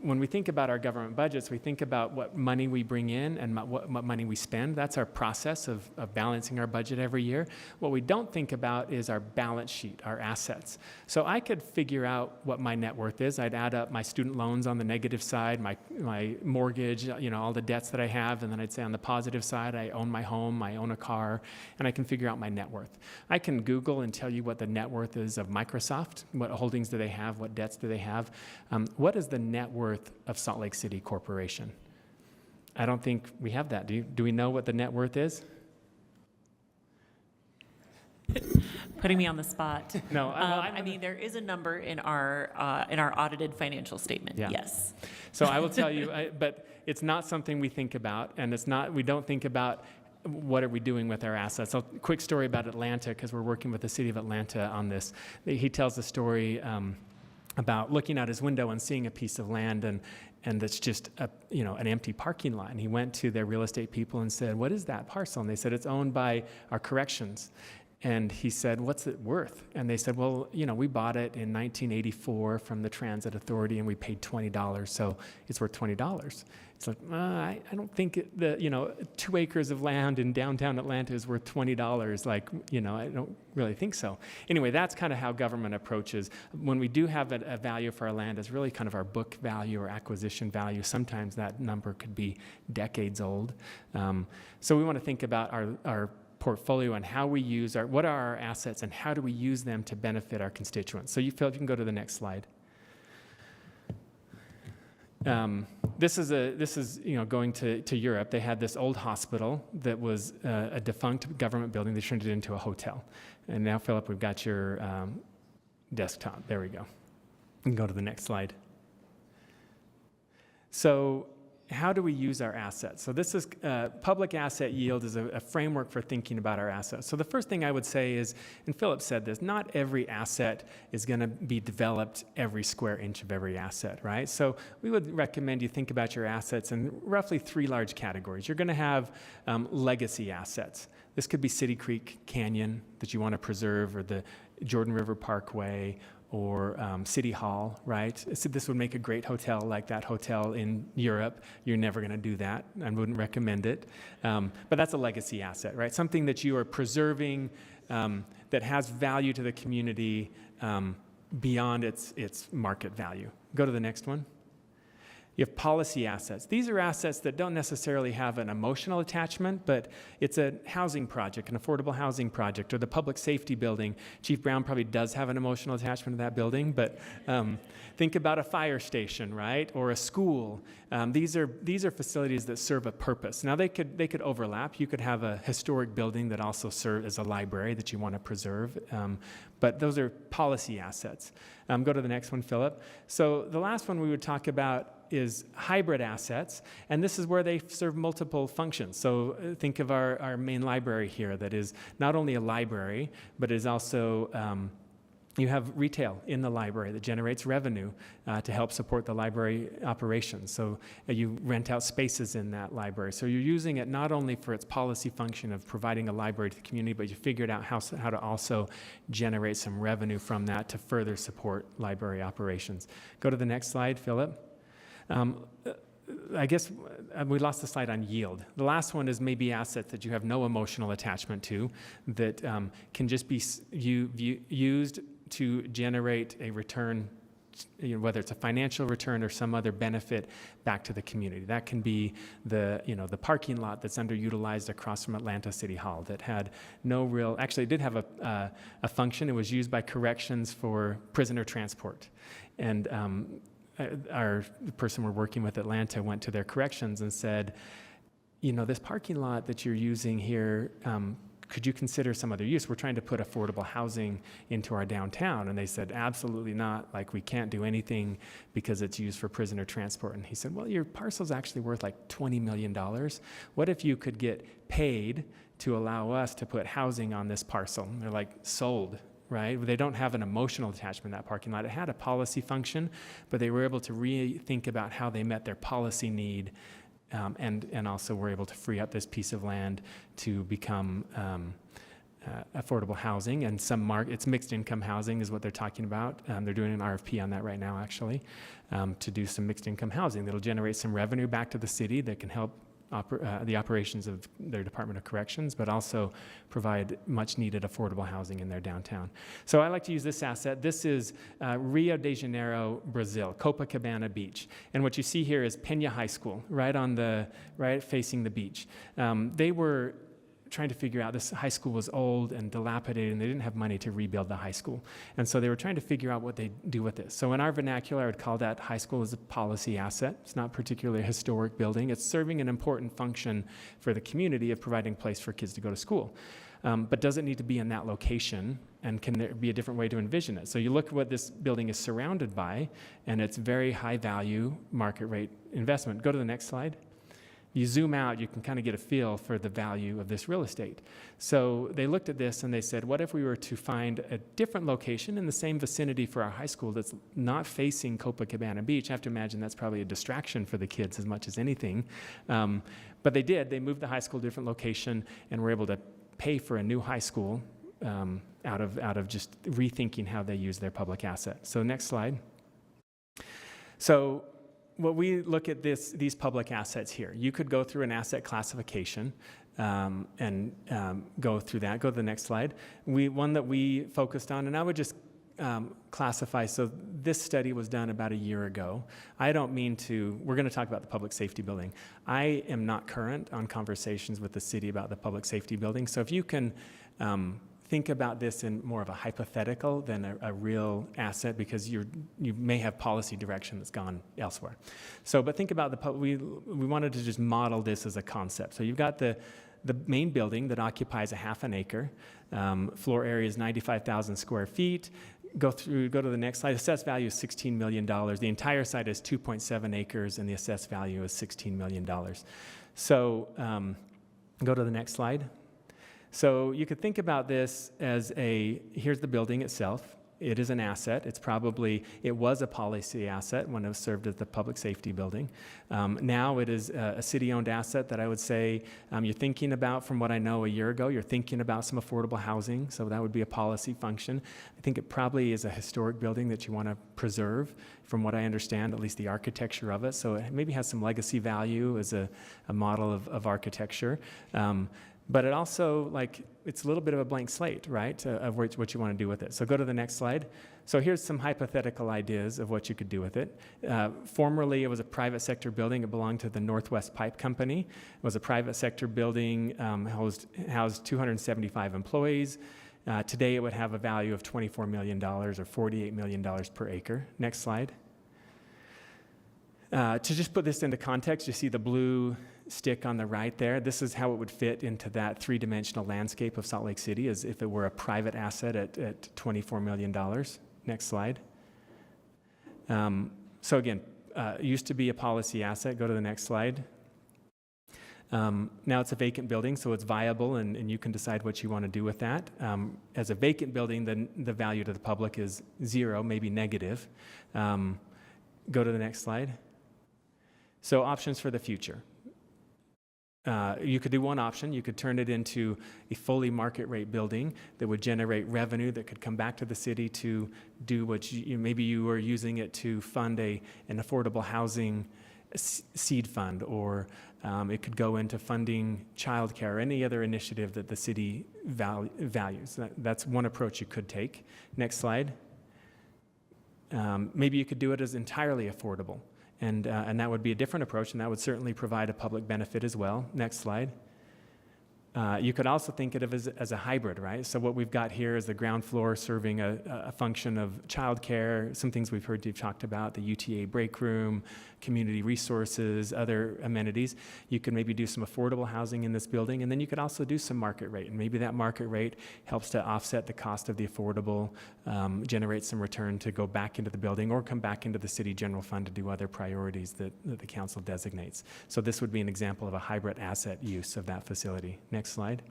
when we think about our government budgets, we think about what money we bring in and what money we spend. That's our process of balancing our budget every year. What we don't think about is our balance sheet, our assets. So I could figure out what my net worth is. I'd add up my student loans on the negative side, my mortgage, all the debts that I have, and then I'd say on the positive side, I own my home, I own a car, and I can figure out my net worth. I can Google and tell you what the net worth is of Microsoft, what holdings do they have, what debts do they have. What is the net worth of Salt Lake City Corporation? I don't think we have that. Do we know what the net worth is? Putting me on the spot. No, I mean, there is a number in our audited financial statement. Yeah. Yes. So I will tell you, but it's not something we think about, and we don't think about what are we doing with our assets. So quick story about Atlanta, because we're working with the city of Atlanta on this. He tells the story about looking out his window and seeing a piece of land and that's just an empty parking lot. And he went to their real estate people and said, what is that parcel? And they said, it's owned by our corrections. And he said, what's it worth? And they said, well, we bought it in 1984 from the Transit Authority and we paid $20, so it's worth $20. It's like, I don't think 2 acres of land in downtown Atlanta is worth $20. I don't really think so. Anyway, that's kind of how government approaches. When we do have a value for our land, it's really kind of our book value or acquisition value. Sometimes that number could be decades old. So we want to think about our portfolio and how we use what are our assets and how do we use them to benefit our constituents. So Phil, you can go to the next slide. This is going to Europe. They had this old hospital that was a defunct government building. They turned it into a hotel. And now, Philip, we've got your desktop. There we go. You can go to the next slide. So how do we use our assets? So this is public asset yield is a framework for thinking about our assets. So the first thing I would say is, and Philip said this, not every asset is going to be developed every square inch of every asset, right? So we would recommend you think about your assets in roughly 3 large categories. You're going to have legacy assets. This could be City Creek Canyon that you want to preserve, or the Jordan River Parkway, or City Hall, right? So this would make a great hotel like that hotel in Europe. You're never going to do that. I wouldn't recommend it. But that's a legacy asset, right? Something that you are preserving that has value to the community beyond its market value. Go to the next one. You have policy assets. These are assets that don't necessarily have an emotional attachment, but it's a housing project, an affordable housing project, or the public safety building. Chief Brown probably does have an emotional attachment to that building, but think about a fire station, right, or a school. These are facilities that serve a purpose. Now they could overlap. You could have a historic building that also serves as a library that you want to preserve, but those are policy assets. Go to the next one, Philip. So the last one we would talk about is hybrid assets, and this is where they serve multiple functions. So think of our main library here that is not only a library, but is also You have retail in the library that generates revenue to help support the library operations. So you rent out spaces in that library. So you're using it not only for its policy function of providing a library to the community, but you figured out how to also generate some revenue from that to further support library operations. Go to the next slide, Philip. I guess we lost the slide on yield. The last one is maybe assets that you have no emotional attachment to that can just be used to generate a return, whether it's a financial return or some other benefit back to the community. That can be the parking lot that's underutilized across from Atlanta City Hall that had no real, actually it did have a function. It was used by corrections for prisoner transport. And the person we're working with, Atlanta, went to their corrections and said, this parking lot that you're using here, could you consider some other use? We're trying to put affordable housing into our downtown. And they said, absolutely not. Like, we can't do anything because it's used for prisoner transport. And he said, well, your parcel's actually worth like $20 million. What if you could get paid to allow us to put housing on this parcel? And they're like, sold. Right? They don't have an emotional attachment to that parking lot. It had a policy function, but they were able to rethink about how they met their policy need, and also were able to free up this piece of land to become affordable housing. And it's mixed income housing is what they're talking about. They're doing an RFP on that right now, actually, to do some mixed income housing that'll generate some revenue back to the city that can help the operations of their Department of Corrections, but also provide much needed affordable housing in their downtown. So I like to use this asset. This is Rio de Janeiro, Brazil, Copacabana Beach. And what you see here is Peña High School, right facing the beach. They were trying to figure out, this high school was old and dilapidated, and they didn't have money to rebuild the high school. And so they were trying to figure out what they do with this. So in our vernacular, I would call that high school as a policy asset. It's not particularly a historic building. It's serving an important function for the community of providing a place for kids to go to school. But does it need to be in that location? And can there be a different way to envision it? So you look at what this building is surrounded by, and it's very high value, market rate investment. Go to the next slide. You zoom out, you can kind of get a feel for the value of this real estate. So they looked at this and they said, what if we were to find a different location in the same vicinity for our high school that's not facing Copacabana Beach? I have to imagine that's probably a distraction for the kids as much as anything. But they did. They moved the high school to a different location and were able to pay for a new high school out of just rethinking how they use their public asset. So next slide. So what we look at these public assets here, you could go through an asset classification and go through that. Go to the next slide. One that we focused on, and I would just classify, so this study was done about a year ago. I don't mean to, we're going to talk about the public safety building. I am not current on conversations with the city about the public safety building, so if you can think about this in more of a hypothetical than a real asset, because you may have policy direction that's gone elsewhere. So, but think about we wanted to just model this as a concept. So you've got the main building that occupies a half an acre. Floor area is 95,000 square feet. Go to the next slide. Assessed value is $16 million. The entire site is 2.7 acres, and the assessed value is $16 million. So go to the next slide. So you could think about this as here's the building itself. It is an asset. It was a policy asset when it was served as the public safety building. Now it is a city-owned asset that I would say you're thinking about, from what I know a year ago, you're thinking about some affordable housing, so that would be a policy function. I think it probably is a historic building that you want to preserve, from what I understand, at least the architecture of it. So it maybe has some legacy value as a model of architecture. But it also, it's a little bit of a blank slate, right, of what you want to do with it. So go to the next slide. So here's some hypothetical ideas of what you could do with it. Formerly, it was a private sector building. It belonged to the Northwest Pipe Company. It was a private sector building, housed 275 employees. Today, it would have a value of $24 million or $48 million per acre. Next slide. To just put this into context, you see the blue stick on the right there. This is how it would fit into that three-dimensional landscape of Salt Lake City, as if it were a private asset at $24 million. Next slide. So again, used to be a policy asset. Go to the next slide. Now it's a vacant building, so it's viable, and you can decide what you want to do with that. As a vacant building, then the value to the public is 0, maybe negative. Go to the next slide. So options for the future. You could do one option. You could turn it into a fully market rate building that would generate revenue that could come back to the city to do what maybe you were using it to fund an affordable housing seed fund, or it could go into funding childcare or any other initiative that the city values. That's one approach you could take. Next slide. Maybe you could do it as entirely affordable. And that would be a different approach, and that would certainly provide a public benefit as well. Next slide. You could also think of it as a hybrid, right? So what we've got here is the ground floor serving a function of childcare, some things we've heard you've talked about, the UTA break room, community resources, other amenities. You could maybe do some affordable housing in this building, and then you could also do some market rate, and maybe that market rate helps to offset the cost of the affordable, generate some return to go back into the building or come back into the city general fund to do other priorities that the council designates. So this would be an example of a hybrid asset use of that facility. Next slide.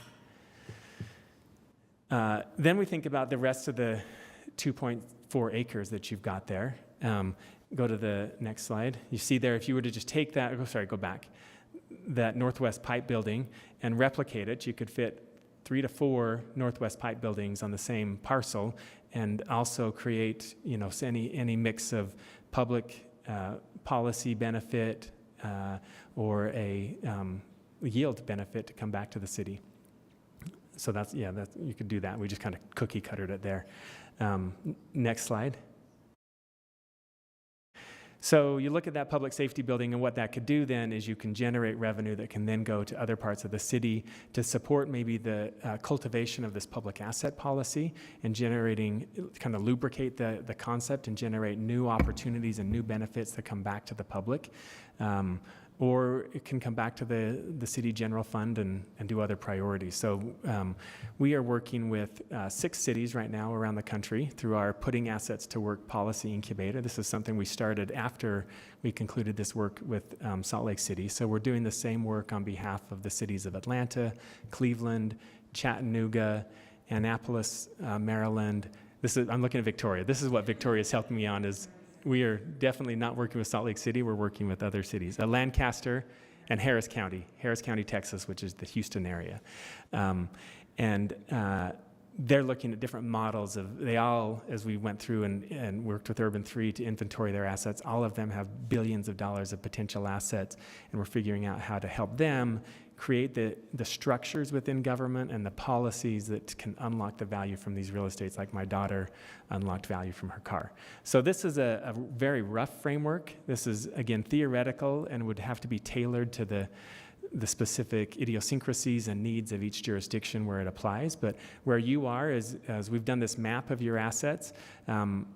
Then we think about the rest of the 2.4 acres that you've got there. Go to the next slide. You see there, if you were to just take that, go back, that Northwest Pipe building and replicate it, you could fit 3 to 4 Northwest Pipe buildings on the same parcel, and also create, any mix of public policy benefit or a yield benefit to come back to the city. So you could do that. We just kind of cookie cuttered it there. Next slide. So you look at that public safety building, and what that could do then is you can generate revenue that can then go to other parts of the city to support maybe the cultivation of this public asset policy, and kind of lubricate the concept and generate new opportunities and new benefits that come back to the public. Or it can come back to the city general fund and do other priorities. So we are working with 6 cities right now around the country through our Putting Assets to Work policy incubator. This is something we started after we concluded this work with Salt Lake City. So we're doing the same work on behalf of the cities of Atlanta, Cleveland, Chattanooga, Annapolis, Maryland. I'm looking at Victoria. This is what Victoria's helped me on, is we are definitely not working with Salt Lake City. We're working with other cities, Lancaster and Harris County, Texas, which is the Houston area. They're looking at different models they all, as we went through and worked with Urban 3 to inventory their assets, all of them have billions of dollars of potential assets, and we're figuring out how to help them create the structures within government and the policies that can unlock the value from these real estates, like my daughter unlocked value from her car. So this is a very rough framework. This is, again, theoretical and would have to be tailored to the specific idiosyncrasies and needs of each jurisdiction where it applies. But where you are, as we've done this map of your assets,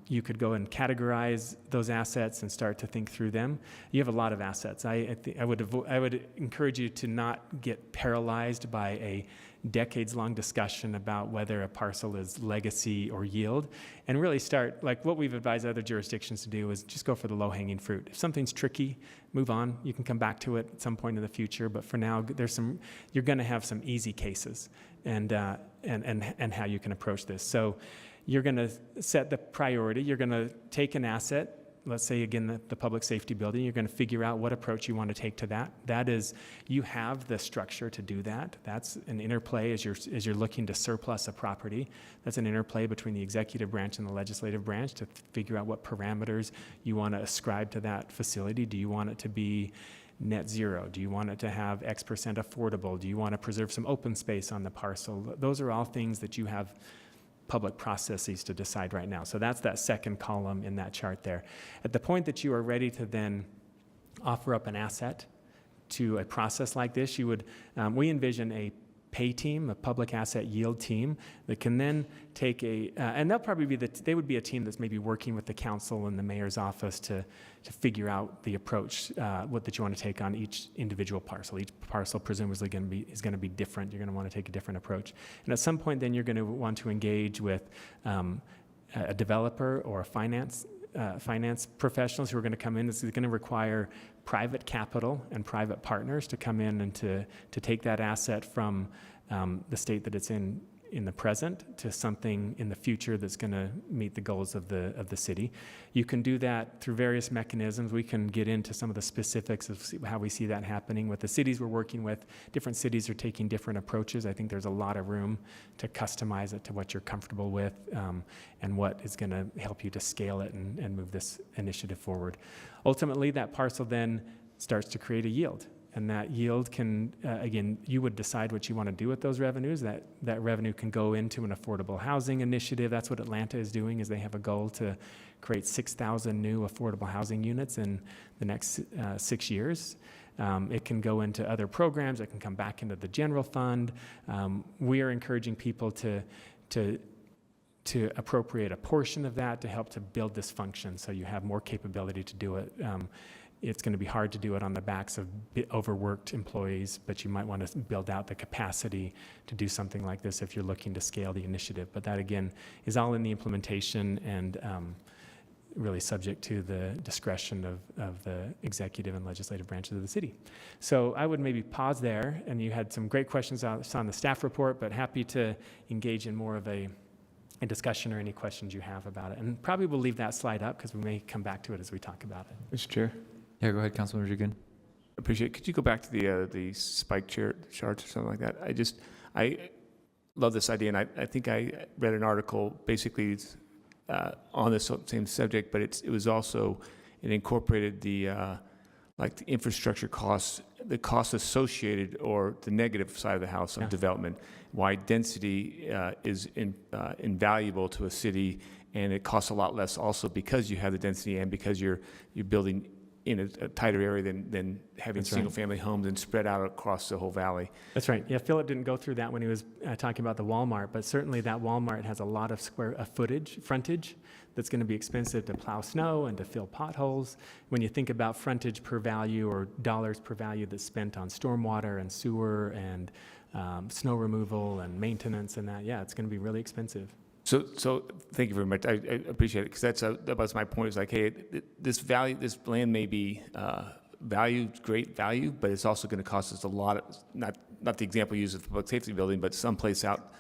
you could go and categorize those assets and start to think through them. You have a lot of assets. I would encourage you to not get paralyzed by a decades-long discussion about whether a parcel is legacy or yield, and really start, like what we've advised other jurisdictions to do, is just go for the low-hanging fruit. If something's tricky, move on. You can come back to it at some point in the future, but for now, you're going to have some easy cases, and how you can approach this. So you're going to set the priority. You're going to take an asset, let's say, again, the public safety building. You're going to figure out what approach you want to take to that. That is, you have the structure to do that. That's an interplay as you're looking to surplus a property. That's an interplay between the executive branch and the legislative branch to figure out what parameters you want to ascribe to that facility. Do you want it to be net zero? Do you want it to have X% affordable? Do you want to preserve some open space on the parcel? Those are all things that you have public processes to decide right now. So that's that second column in that chart there. At the point that you are ready to then offer up an asset to a process like this, we envision a pay team, a public asset yield team that can then take and they'll probably they would be a team that's maybe working with the council and the mayor's office to figure out the approach that you want to take on each individual parcel. Each parcel presumably is going to be different. You're going to want to take a different approach. And at some point then you're going to want to engage with a developer or a finance finance professionals who are going to come in. This is going to require private capital and private partners to come in and to take that asset from the state that it's in the present to something in the future that's going to meet the goals of the city. You can do that through various mechanisms. We can get into some of the specifics of how we see that happening with the cities we're working with. Different cities are taking different approaches. I think there's a lot of room to customize it to what you're comfortable with and what is going to help you to scale it and move this initiative forward. Ultimately, that parcel then starts to create a yield. And that yield can, again, you would decide what you want to do with those revenues. That revenue can go into an affordable housing initiative. That's what Atlanta is doing, is they have a goal to create 6,000 new affordable housing units in the next 6 years. It can go into other programs. It can come back into the general fund. We are encouraging people to appropriate a portion of that to help to build this function so you have more capability to do it. It's going to be hard to do it on the backs of overworked employees, but you might want to build out the capacity to do something like this if you're looking to scale the initiative. But that, again, is all in the implementation and really subject to the discretion of the executive and legislative branches of the city. So I would maybe pause there, and you had some great questions on the staff report, but happy to engage in more of a discussion or any questions you have about it. And probably we'll leave that slide up because we may come back to it as we talk about it. Mr. Chair. Yeah, go ahead, Councilman Rodriguez. Appreciate it. Could you go back to the spike charts or something like that? I love this idea, and I think I read an article basically on this same subject, but it was also, it incorporated the infrastructure costs, the costs associated or the negative side of the house of development, why density is invaluable to a city, and it costs a lot less also because you have the density and because you're building in a tighter area than having single-family homes and spread out across the whole valley. That's right. Yeah, Philip didn't go through that when he was talking about the Walmart, but certainly that Walmart has a lot of frontage that's going to be expensive to plow snow and to fill potholes. When you think about frontage per value or dollars per value that's spent on stormwater and sewer and snow removal and maintenance and that, yeah, it's going to be really expensive. So thank you very much. I appreciate it, because that was my point. Is like, hey, this land may be great value, but it's also going to cost us a lot. Not the example used of the public safety building, but someplace out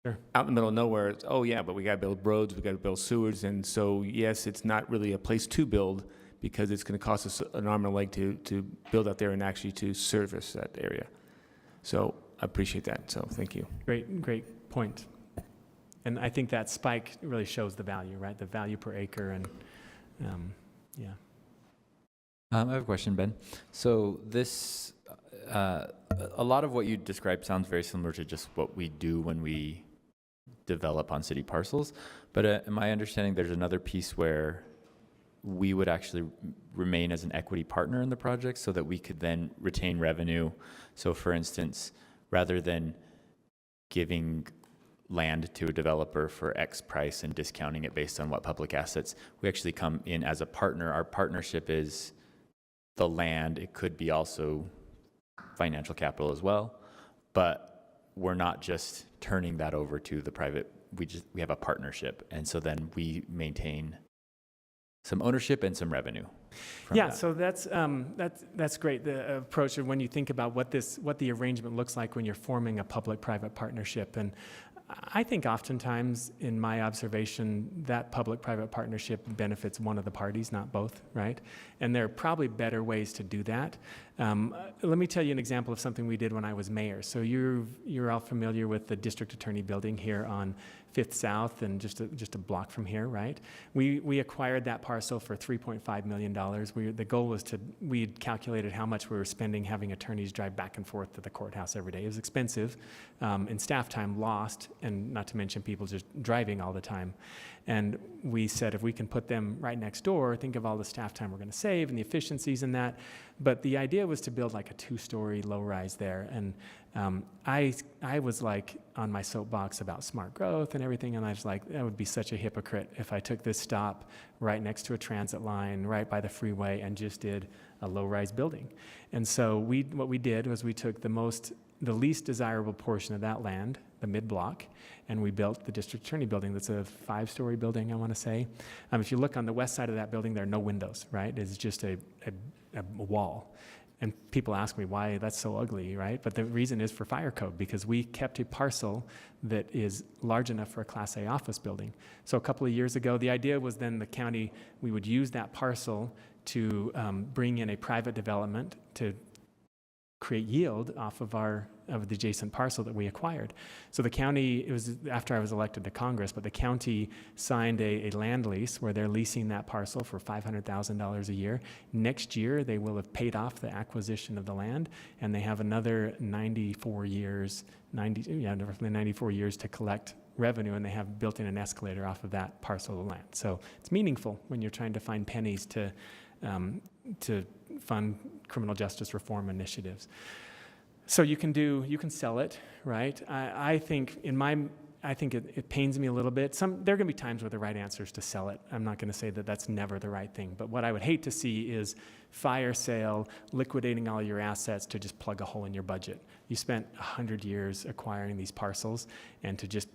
in the middle of nowhere. Oh yeah, but we got to build roads, we got to build sewers, and so yes, it's not really a place to build because it's going to cost us an arm and a leg to build out there and actually to service that area. So I appreciate that. So thank you. Great point. And I think that spike really shows the value, right? The value per acre, and yeah. I have a question, Ben. So this, a lot of what you described sounds very similar to just what we do when we develop on city parcels. But in my understanding, there's another piece where we would actually remain as an equity partner in the project so that we could then retain revenue. So for instance, rather than giving land to a developer for X price and discounting it based on what public assets, we actually come in as a partner. Our partnership is the land. It could be also financial capital as well, but we're not just turning that over to the private. We have a partnership, and so then we maintain some ownership and some revenue. Yeah, so that's great, the approach of when you think about what the arrangement looks like when you're forming a public-private partnership. And I think oftentimes, in my observation, that public-private partnership benefits one of the parties, not both, right? And there are probably better ways to do that. Let me tell you an example of something we did when I was mayor. So you're all familiar with the district attorney building here on 5th South and just a block from here, right? We acquired that parcel for $3.5 million. The goal was we had calculated how much we were spending having attorneys drive back and forth to the courthouse every day. It was expensive, and staff time lost, and not to mention people just driving all the time. And we said, if we can put them right next door, think of all the staff time we're going to save and the efficiencies in that. But the idea was to build like a 2-story low-rise there. And I was like on my soapbox about smart growth and everything, and I was like, that would be such a hypocrite if I took this stop right next to a transit line, right by the freeway, and just did a low-rise building. And so what we did was we took the least desirable portion of that land, the mid-block, and we built the district attorney building. That's a 5-story building, I want to say. If you look on the west side of that building, there are no windows, right? It's just a wall. And people ask me why that's so ugly, right? But the reason is for fire code, because we kept a parcel that is large enough for a Class A office building. So a couple of years ago, the idea was then the county, we would use that parcel to bring in a private development to create yield off of the adjacent parcel that we acquired. So the county, it was after I was elected to Congress, but the county signed a land lease where they're leasing that parcel for $500,000 a year. Next year, they will have paid off the acquisition of the land, and they have another 94 years to collect revenue, and they have built in an escalator off of that parcel of land. So it's meaningful when you're trying to find pennies to fund criminal justice reform initiatives. So you can sell it, right? I think it pains me a little bit. There are going to be times where the right answer is to sell it. I'm not going to say that that's never the right thing. But what I would hate to see is fire sale, liquidating all your assets to just plug a hole in your budget. You spent 100 years acquiring these parcels, and to just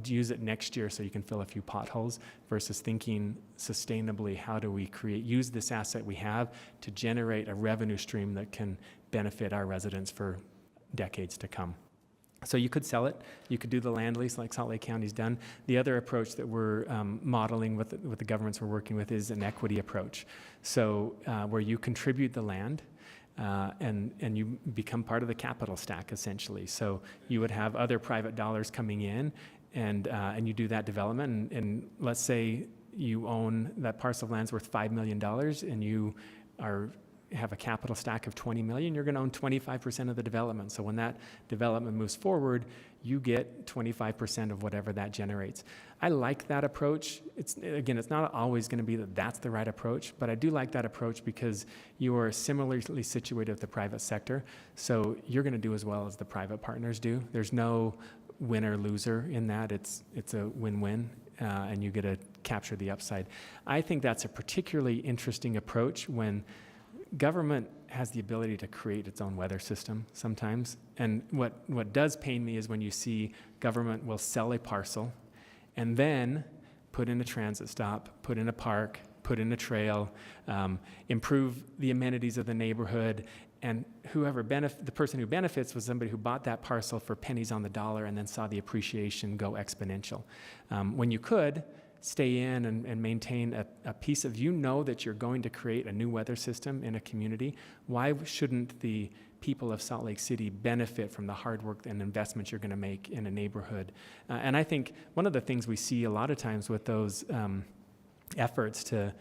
use it next year so you can fill a few potholes versus thinking sustainably, how do we use this asset we have to generate a revenue stream that can benefit our residents for decades to come. So you could sell it. You could do the land lease like Salt Lake County's done. The other approach that we're modeling with the governments we're working with is an equity approach. So where you contribute the land and you become part of the capital stack, essentially. So you would have other private dollars coming in, and you do that development. And let's say you own that parcel of land's worth $5 million, and you have a capital stack of 20 million, you're going to own 25% of the development. So when that development moves forward, you get 25% of whatever that generates. I like that approach. It's not always going to be that that's the right approach, but I do like that approach because you are similarly situated with the private sector. So you're going to do as well as the private partners do. There's no winner loser in that. It's a win-win. And you get to capture the upside. I think that's a particularly interesting approach when government has the ability to create its own weather system sometimes. And what does pain me is when you see government will sell a parcel and then put in a transit stop, put in a park, put in a trail, improve the amenities of the neighborhood, and the person who benefits was somebody who bought that parcel for pennies on the dollar and then saw the appreciation go exponential. When you could stay in and maintain a piece of, that you're going to create a new weather system in a community, why shouldn't the people of Salt Lake City benefit from the hard work and investments you're going to make in a neighborhood? And I think one of the things we see a lot of times with those efforts to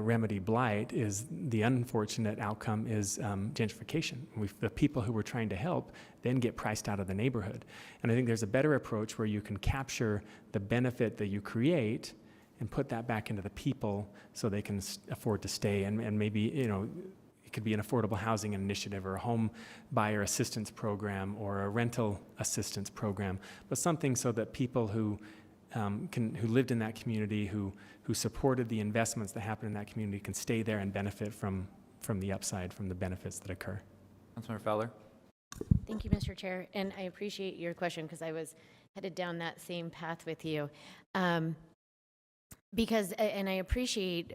remedy blight is the unfortunate outcome is gentrification. The people who we're trying to help then get priced out of the neighborhood. And I think there's a better approach where you can capture the benefit that you create and put that back into the people so they can afford to stay. And maybe, it could be an affordable housing initiative or a home buyer assistance program or a rental assistance program, but something so that people who lived in that community, who supported the investments that happened in that community, can stay there and benefit from the upside, from the benefits that occur. Councilmember Fowler? Thank you, Mr. Chair. And I appreciate your question because I was headed down that same path with you. Because I appreciate,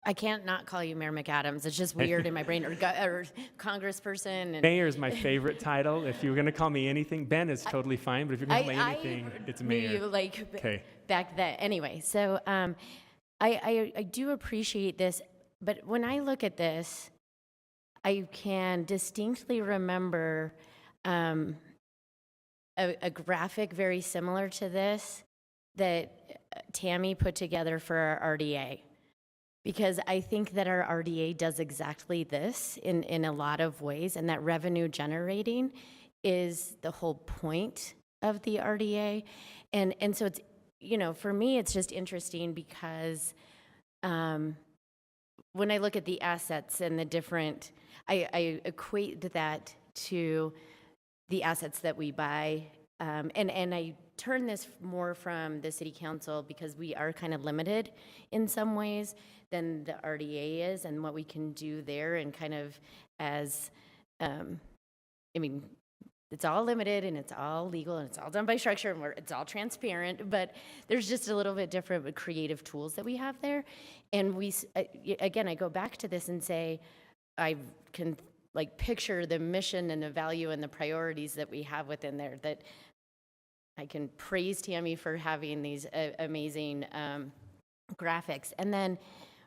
I can't not call you Mayor McAdams. It's just weird in my brain, or congressperson. Mayor is my favorite title. If you were going to call me anything, Ben is totally fine, but if you're going to call me anything, it's mayor. You back then. Anyway, so I do appreciate this, but when I look at this, I can distinctly remember a graphic very similar to this that Tammy put together for our RDA. Because I think that our RDA does exactly this in a lot of ways, and that revenue generating is the whole point of the RDA. And so it's, for me, it's just interesting because when I look at the assets and the different, I equate that to the assets that we buy. And I turn this more from the city council because we are kind of limited in some ways than the RDA is and what we can do there, and kind of as, it's all limited and it's all legal and it's all done by structure and it's all transparent, but there's just a little bit different creative tools that we have there. And again, I go back to this and say, I can like picture the mission and the value and the priorities that we have within there, that I can praise Tammy for having these amazing graphics. And then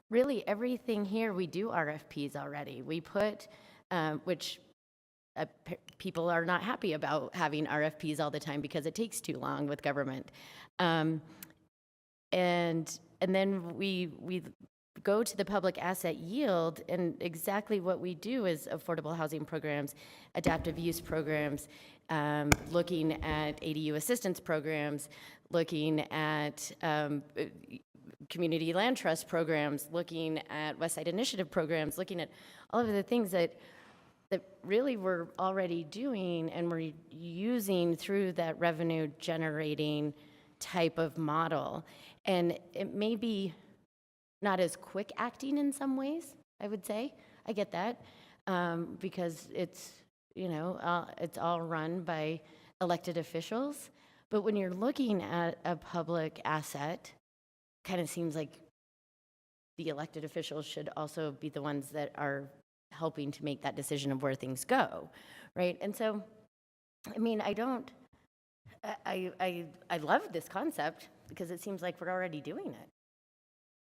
really everything here, we do RFPs already. We put, which people are not happy about having RFPs all the time because it takes too long with government. And then we go to the public asset yield, and exactly what we do is affordable housing programs, adaptive use programs, looking at ADU assistance programs, looking at community land trust programs, looking at West Side Initiative programs, looking at all of the things that really we're already doing and we're using through that revenue generating type of model. And it may be not as quick acting in some ways, I would say. I get that, because it's, it's all run by elected officials. But when you're looking at a public asset, kind of seems like the elected officials should also be the ones that are helping to make that decision of where things go, right? And so, I mean, I love this concept because it seems like we're already doing it.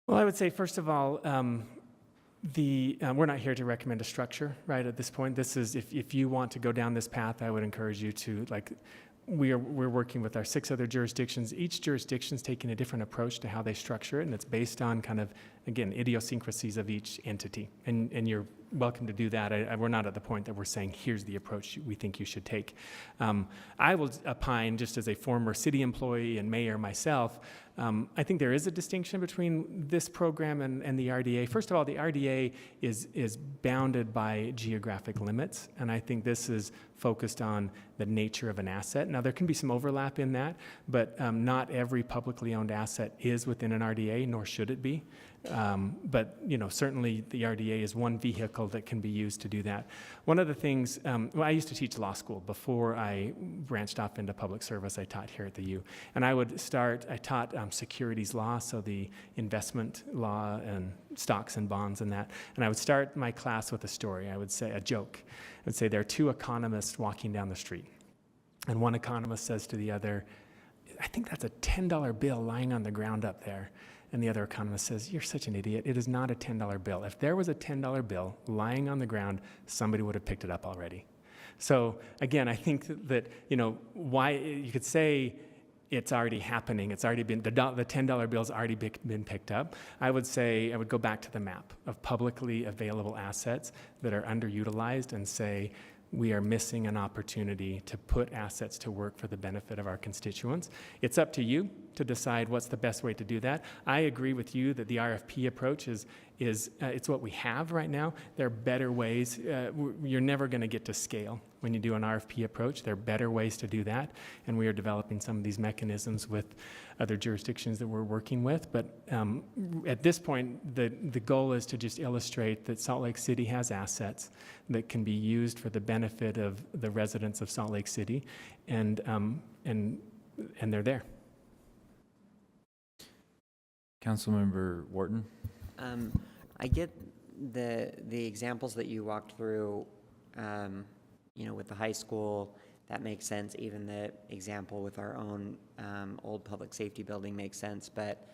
Well, I would say, first of all, we're not here to recommend a structure, right, at this point. This is, if you want to go down this path, I would encourage you to, we're working with our 6 other jurisdictions. Each jurisdiction's taking a different approach to how they structure it, and it's based on kind of, again, idiosyncrasies of each entity. And you're welcome to do that. We're not at the point that we're saying, here's the approach we think you should take. I will opine, just as a former city employee and mayor myself, I think there is a distinction between this program and the RDA. First of all, the RDA is bounded by geographic limits, and I think this is focused on the nature of an asset. Now, there can be some overlap in that, but not every publicly owned asset is within an RDA, nor should it be. But certainly the RDA is one vehicle that can be used to do that. One of the things, I used to teach law school before I branched off into public service. I taught here at the U, and I taught securities law, so the investment law and stocks and bonds and that. And I would start my class with a story. I would say a joke. I would say there are 2 economists walking down the street, and one economist says to the other, "I think that's a $10 bill lying on the ground up there." And the other economist says, "You're such an idiot. It is not a $10 bill. If there was a $10 bill lying on the ground, somebody would have picked it up already." So again, I think that, why you could say it's already happening. It's already been, the $10 bill's already been picked up. I would say, I would go back to the map of publicly available assets that are underutilized and say, we are missing an opportunity to put assets to work for the benefit of our constituents. It's up to you to decide what's the best way to do that. I agree with you that the RFP approach is it's what we have right now. There are better ways. You're never going to get to scale when you do an RFP approach. There are better ways to do that, and we are developing some of these mechanisms with other jurisdictions that we're working with. But at this point, the goal is to just illustrate that Salt Lake City has assets that can be used for the benefit of the residents of Salt Lake City, and they're there. Councilmember Wharton. I get the examples that you walked through, with the high school. That makes sense. Even the example with our own old public safety building makes sense. But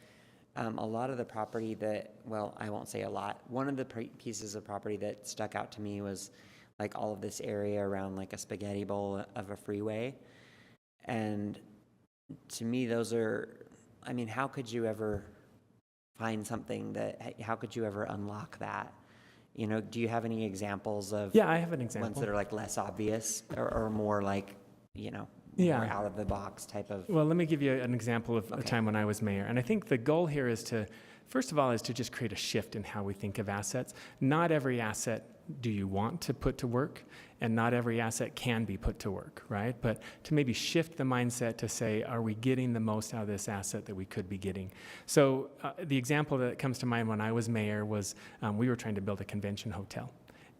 a lot of the property I won't say a lot. One of the pieces of property that stuck out to me was like all of this area around like a spaghetti bowl of a freeway. And to me, those are, how could you ever find something how could you ever unlock that? Do you have any examples of? Yeah, I have an example. Ones that are like less obvious or more like, more out of the box type of? Well, let me give you an example of a time when I was mayor. And I think the goal here is to, first of all, is to just create a shift in how we think of assets. Not every asset do you want to put to work, and not every asset can be put to work, right? But to maybe shift the mindset to say, are we getting the most out of this asset that we could be getting? So the example that comes to mind when I was mayor was we were trying to build a convention hotel.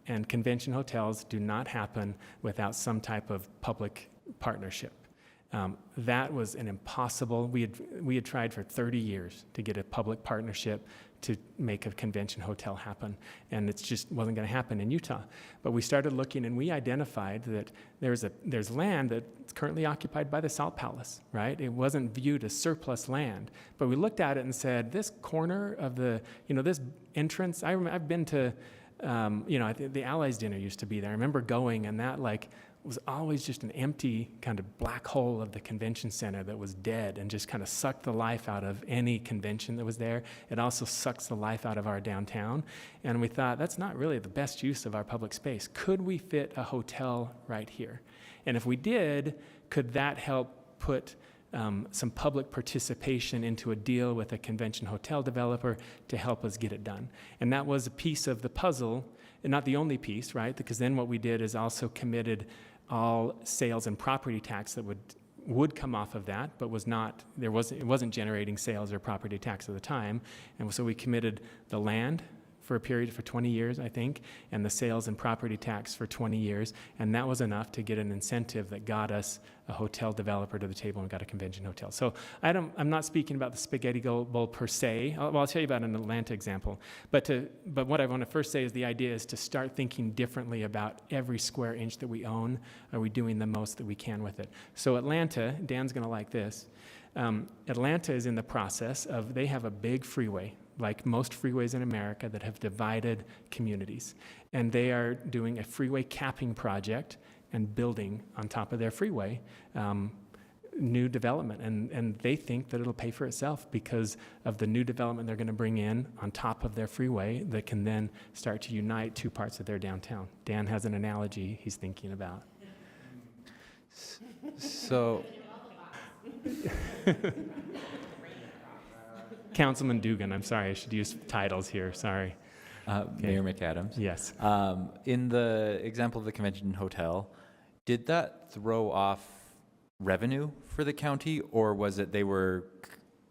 And convention hotels do not happen without some type of public partnership. That was an impossible, we had tried for 30 years to get a public partnership to make a convention hotel happen, and it just wasn't going to happen in Utah. But we started looking, and we identified that there's land that's currently occupied by the Salt Palace, right? It wasn't viewed as surplus land, but we looked at it and said, this corner of this entrance, I've been to, the Allies dinner used to be there. I remember going, and that was always just an empty kind of black hole of the convention center that was dead and just kind of sucked the life out of any convention that was there. It also sucks the life out of our downtown. And we thought, that's not really the best use of our public space. Could we fit a hotel right here? And if we did, could that help put some public participation into a deal with a convention hotel developer to help us get it done? And that was a piece of the puzzle, and not the only piece, right? Because then what we did is also committed all sales and property tax that would come off of that, but it wasn't generating sales or property tax at the time. And so we committed the land for a period for 20 years, I think, and the sales and property tax for 20 years. And that was enough to get an incentive that got us a hotel developer to the table and got a convention hotel. So I'm not speaking about the spaghetti bowl per se. I'll tell you about an Atlanta example. But what I want to first say is the idea is to start thinking differently about every square inch that we own. Are we doing the most that we can with it? So Atlanta, Dan's going to like this. Atlanta is in the process of, they have a big freeway, like most freeways in America, that have divided communities. And they are doing a freeway capping project and building on top of their freeway new development. And they think that it'll pay for itself because of the new development they're going to bring in on top of their freeway that can then start to unite two parts of their downtown. Dan has an analogy he's thinking about. So... Councilman Dugan, I'm sorry, I should use titles here, sorry. Mayor McAdams. Yes. In the example of the convention hotel, did that throw off revenue for the county, or was it they were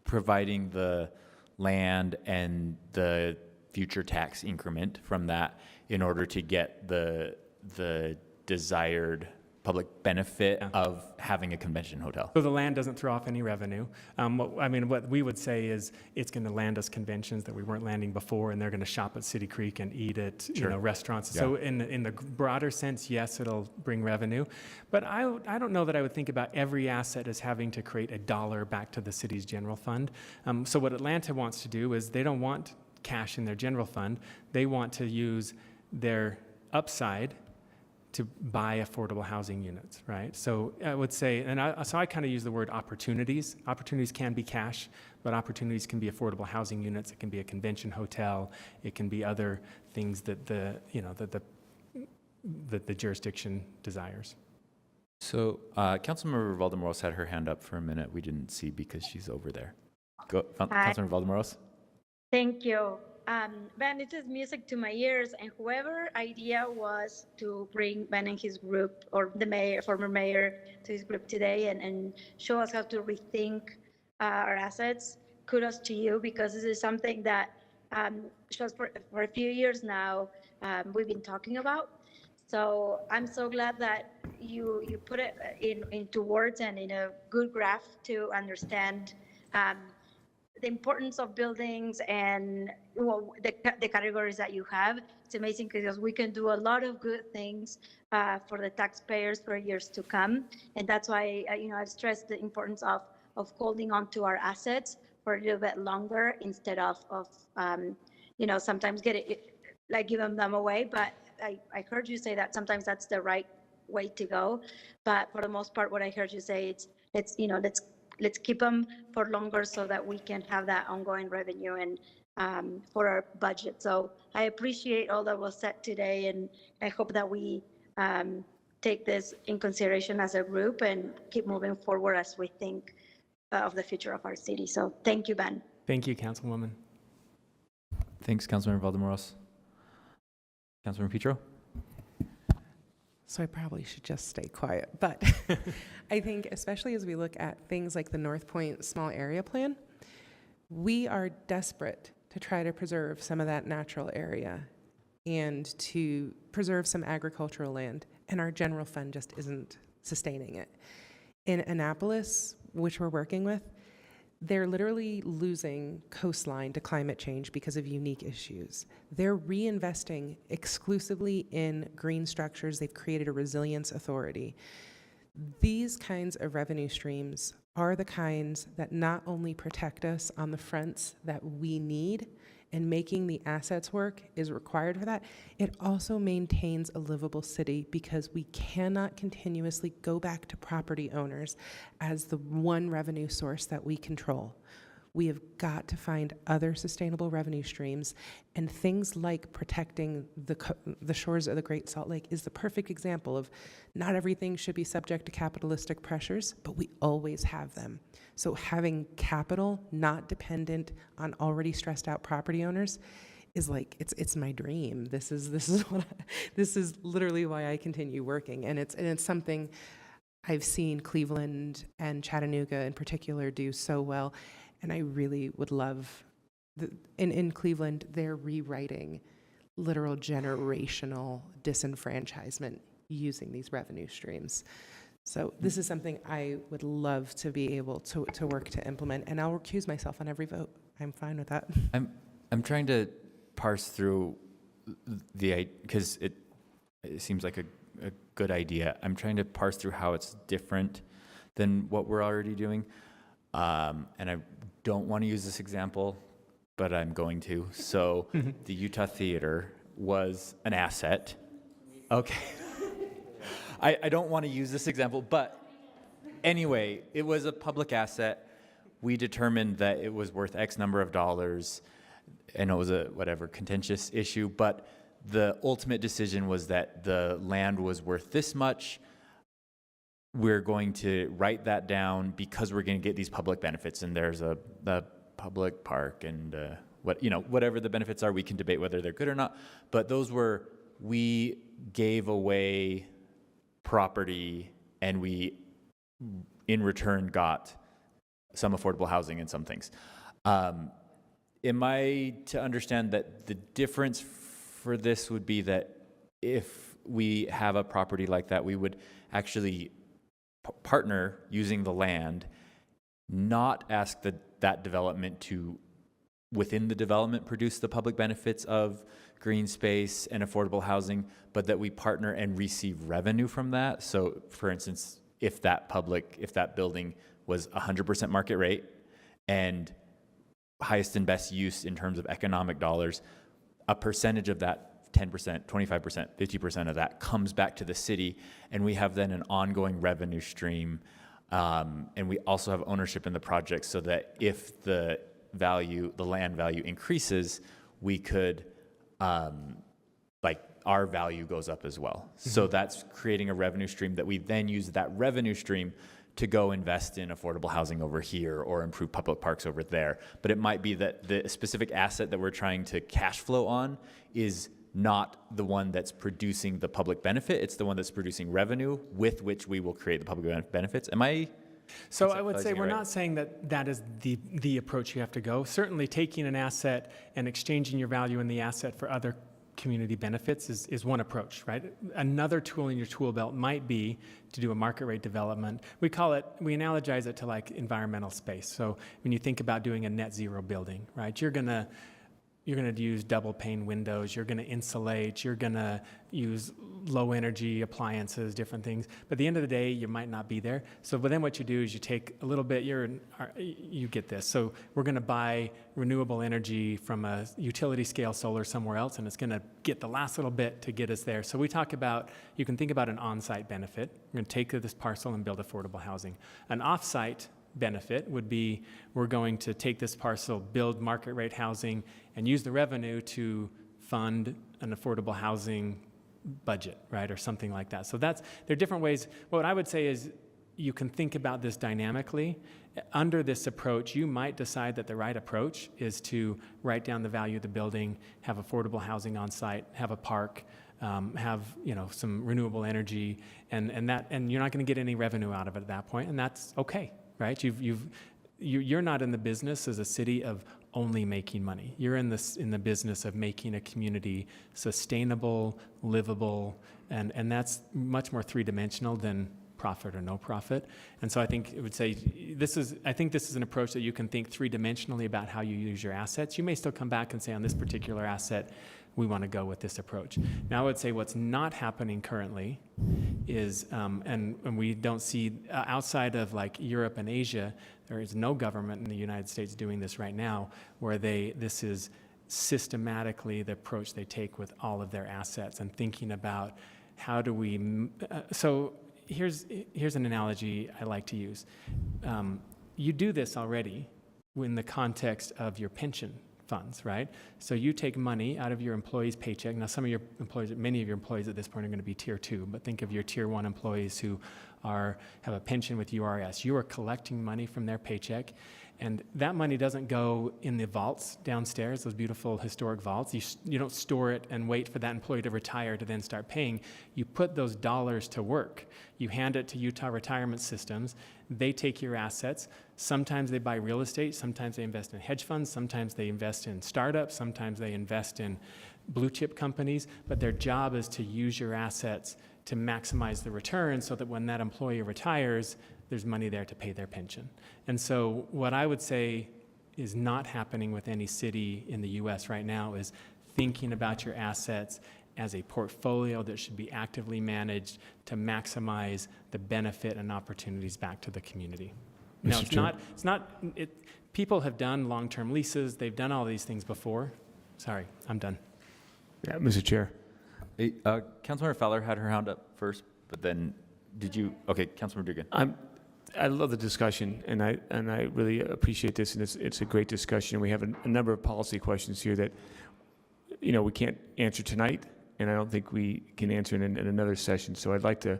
providing the land and the future tax increment from that in order to get the desired public benefit of having a convention hotel? So the land doesn't throw off any revenue. What we would say is it's going to land us conventions that we weren't landing before, and they're going to shop at City Creek and eat at restaurants. Yeah. So in the broader sense, yes, it'll bring revenue. But I don't know that I would think about every asset as having to create $1 back to the city's general fund. So what Atlanta wants to do is they don't want cash in their general fund. They want to use their upside to buy affordable housing units, right? So I would say, so I kind of use the word opportunities. Opportunities can be cash, but opportunities can be affordable housing units. It can be a convention hotel. It can be other things that the jurisdiction desires. So Councilmember Valdemoros had her hand up for a minute. We didn't see because she's over there. Go, Councilmember Valdemoros. Thank you. Ben, it is music to my ears, and whoever idea was to bring Ben and his group, or the mayor, former mayor, to his group today and show us how to rethink our assets, kudos to you, because this is something that shows for a few years now we've been talking about. So I'm so glad that you put it into words and in a good graph to understand the importance of buildings and the categories that you have. It's amazing because we can do a lot of good things for the taxpayers for years to come. And that's why, I've stressed the importance of holding on to our assets for a little bit longer instead of sometimes giving them away. But I heard you say that sometimes that's the right way to go. But for the most part, what I heard you say, let's keep them for longer so that we can have that ongoing revenue and for our budget. So I appreciate all that was said today, and I hope that we take this in consideration as a group and keep moving forward as we think of the future of our city. So thank you, Ben. Thank you, Councilwoman. Thanks, Councilmember Valdemoros. Councilmember Petro? So I probably should just stay quiet. But I think especially as we look at things like the North Point Small Area Plan, we are desperate to try to preserve some of that natural area. and to preserve some agricultural land, and our general fund just isn't sustaining it. In Annapolis, which we're working with, they're literally losing coastline to climate change because of unique issues. They're reinvesting exclusively in green structures. They've created a resilience authority. These kinds of revenue streams are the kinds that not only protect us on the fronts that we need, and making the assets work is required for that, it also maintains a livable city, because we cannot continuously go back to property owners as the one revenue source that we control. We have got to find other sustainable revenue streams, and things like protecting the shores of the Great Salt Lake is the perfect example of not everything should be subject to capitalistic pressures, but we always have them. So having capital not dependent on already stressed out property owners is like, it's my dream. This is literally why I continue working, and it's something I've seen Cleveland and Chattanooga in particular do so well. And I really would love, in Cleveland, they're rewriting literal generational disenfranchisement using these revenue streams. So this is something I would love to be able to work to implement, and I'll recuse myself on every vote. I'm fine with that. I'm trying to parse through because it seems like a good idea. I'm trying to parse through how it's different than what we're already doing. And I don't want to use this example, but I'm going to. So the Utah Theater was an asset. Okay. I don't want to use this example, but anyway, it was a public asset. We determined that it was worth X number of dollars, and it was a contentious issue, but the ultimate decision was that the land was worth this much. We're going to write that down because we're going to get these public benefits, and there's a public park and whatever the benefits are, we can debate whether they're good or not. But we gave away property, and we in return got some affordable housing and some things. Am I to understand that the difference for this would be that if we have a property like that, we would actually partner using the land, not ask that development to, within the development, produce the public benefits of green space and affordable housing, but that we partner and receive revenue from that? So for instance, if that building was 100% market rate and highest and best use in terms of economic dollars, a percentage of that, 10%, 25%, 50% of that comes back to the city, and we have then an ongoing revenue stream, and we also have ownership in the project, so that if the land value increases, we could, our value goes up as well. Mm-hmm. So that's creating a revenue stream that we then use that revenue stream to go invest in affordable housing over here or improve public parks over there. But it might be that the specific asset that we're trying to cash flow on is not the one that's producing the public benefit. It's the one that's producing revenue with which we will create the public benefits. Am I? So I would say we're not saying that is the approach you have to go. Certainly taking an asset and exchanging your value in the asset for other community benefits is one approach, right? Another tool in your tool belt might be to do a market rate development. We analogize it to like environmental space. So when you think about doing a net zero building, right? You're gonna use double pane windows, you're gonna insulate, you're gonna use low energy appliances, different things. But at the end of the day, you might not be there. But then what you do is you take a little bit, you get this. So we're gonna buy renewable energy from a utility scale solar somewhere else, and it's gonna get the last little bit to get us there. So we talk about, you can think about an on-site benefit. We're gonna take this parcel and build affordable housing. An off-site benefit would be, we're going to take this parcel, build market rate housing, and use the revenue to fund an affordable housing budget, right, or something like that. So there are different ways. What I would say is you can think about this dynamically. Under this approach, you might decide that the right approach is to write down the value of the building, have affordable housing on site, have a park, have some renewable energy, and you're not going to get any revenue out of it at that point, and that's okay. Right? You're not in the business as a city of only making money. You're in the business of making a community sustainable, livable, and that's much more three-dimensional than profit or no profit. And so I think it would say this is an approach that you can think three-dimensionally about how you use your assets. You may still come back and say on this particular asset, we want to go with this approach. Now I would say what's not happening currently is, and we don't see, outside of like Europe and Asia, there is no government in the United States doing this right now, where this is systematically the approach they take with all of their assets and thinking about how do we, so here's an analogy I like to use. You do this already in the context of your pension funds, right? So you take money out of your employee's paycheck. Now, many of your employees at this point are going to be tier 2, but think of your tier 1 employees who have a pension with URS. You are collecting money from their paycheck, and that money doesn't go in the vaults downstairs, those beautiful historic vaults. You don't store it and wait for that employee to retire to then start paying. You put those dollars to work. You hand it to Utah Retirement Systems. They take your assets. Sometimes they buy real estate. Sometimes they invest in hedge funds. Sometimes they invest in startups. Sometimes they invest in blue chip companies. But their job is to use your assets to maximize the return so that when that employee retires, there's money there to pay their pension. And so what I would say is not happening with any city in the US right now is thinking about your assets as a portfolio that should be actively managed to maximize the benefit and opportunities back to the community. Now, people have done long-term leases. They've done all these things before. Sorry, I'm done. Yeah, Mr. Chair. Hey, Councilmember Fowler had her hand up first, but then okay, Councilmember Dugan. I love the discussion, and I really appreciate this, and it's a great discussion. We have a number of policy questions here that, we can't answer tonight, and I don't think we can answer in another session. So I'd like to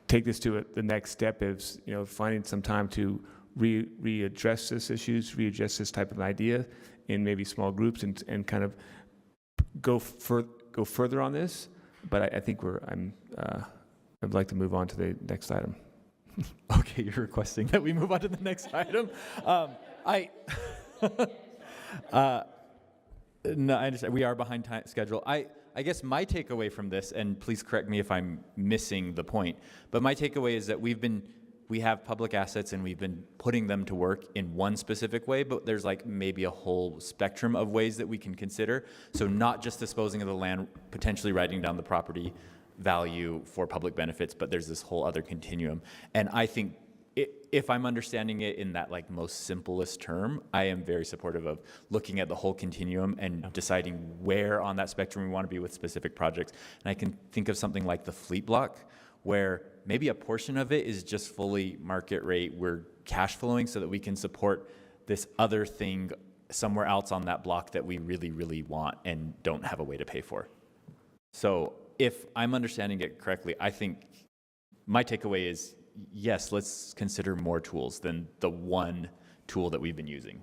take this to the next step is, finding some time to readdress this issues, readdress this type of idea in maybe small groups and kind of go further on this. But I think I'd like to move on to the next item. Okay, you're requesting that we move on to the next item. No, I understand. We are behind schedule. I guess my takeaway from this, and please correct me if I'm missing the point, but my takeaway is that we have public assets and we've been putting them to work in one specific way, but there's like maybe a whole spectrum of ways that we can consider. So not just disposing of the land, potentially writing down the property value for public benefits, but there's this whole other continuum. And I think if I'm understanding it in that like most simplest term, I am very supportive of looking at the whole continuum and deciding where on that spectrum we want to be with specific projects. And I can think of something like the fleet block, where maybe a portion of it is just fully market rate. We're cash flowing so that we can support this other thing somewhere else on that block that we really, really want and don't have a way to pay for. So if I'm understanding it correctly, I think my takeaway is, yes, let's consider more tools than the one tool that we've been using.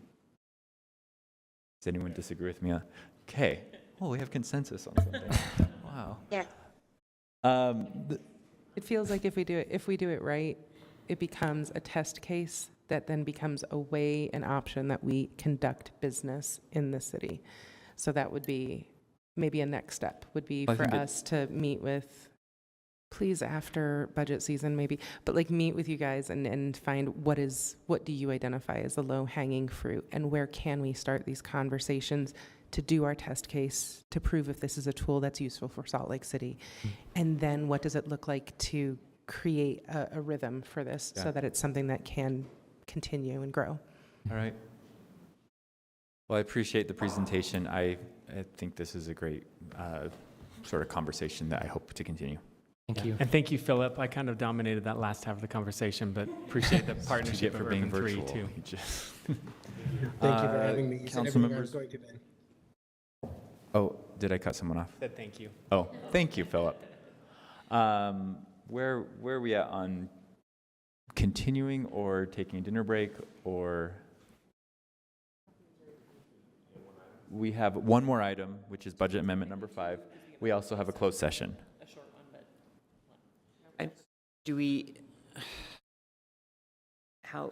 Does anyone disagree with me? Okay. Oh, we have consensus on something. Wow. Yeah. It feels like if we do it right, it becomes a test case that then becomes a way, an option that we conduct business in the city. So that would be maybe a next step would be for us to meet with, please after budget season maybe, but like meet with you guys and find what do you identify as the low hanging fruit and where can we start these conversations to do our test case to prove if this is a tool that's useful for Salt Lake City. And then what does it look like to create a rhythm for this so that it's something that can continue and grow. All right. Well, I appreciate the presentation. I think this is a great sort of conversation that I hope to continue. Thank you. And thank you, Philip. I kind of dominated that last half of the conversation, but appreciate the partnership for of being Urban virtual. 3 too. Thank you for having me. You said Council everything I members. was going to, Ben. Oh, did I cut someone off? Said thank you. Oh, thank you, Philip. Where are we at on continuing or taking a dinner break, or we have one more item, which is budget amendment number 5. We also have a closed session. A short one, but Do we? How?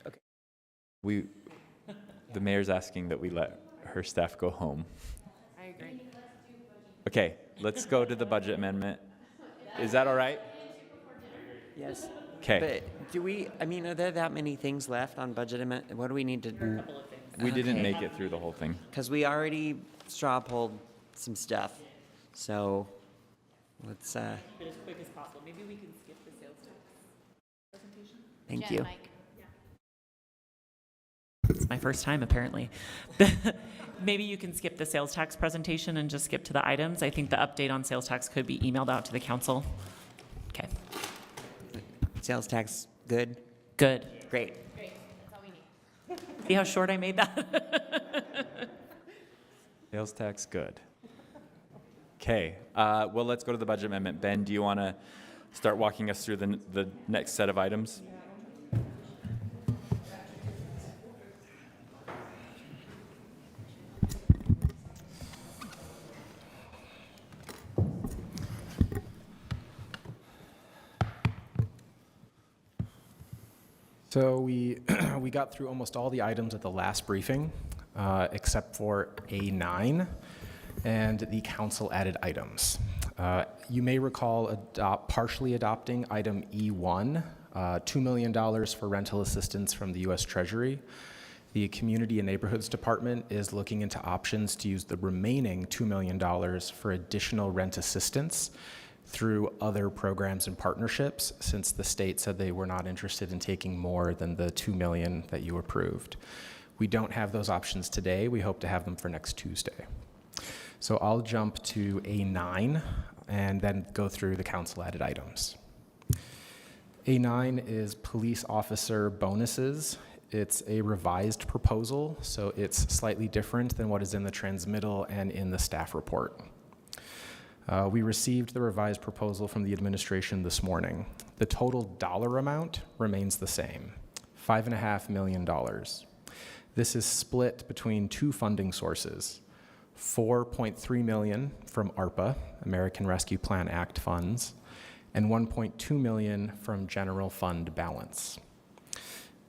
Okay. We The mayor's asking that we let her staff go home. I agree. Okay, let's go to the budget amendment. Is that all right? Yes. Okay. But do we, I mean, are there that many things left on budget amendment? What do we need to do? We didn't make it through the whole thing. Because we already straw polled some stuff. So let's, As quick as possible. Maybe we can skip the sales tax presentation. thank you. It's my first time, apparently. Maybe you can skip the sales tax presentation and just skip to the items. I think the update on sales tax could be emailed out to the council. Okay. Sales tax, good? Good. Great. See how short I made that? Sales tax, good. Okay, well, let's go to the budget amendment. Ben, do you want to start walking us through the next set of items? So we got through almost all the items at the last briefing, except for A9 and the council added items. You may recall partially adopting item E1, $2 million for rental assistance from the U.S. Treasury. The Community and Neighborhoods Department is looking into options to use the remaining $2 million for additional rent assistance through other programs and partnerships, since the state said they were not interested in taking more than the $2 million that you approved. We don't have those options today. We hope to have them for next Tuesday. So I'll jump to A9 and then go through the council added items. A9 is police officer bonuses. It's a revised proposal, so it's slightly different than what is in the transmittal and in the staff report. We received the revised proposal from the administration this morning. The total dollar amount remains the same, $5.5 million. This is split between two funding sources, $4.3 million from ARPA, American Rescue Plan Act funds, and $1.2 million from general fund balance.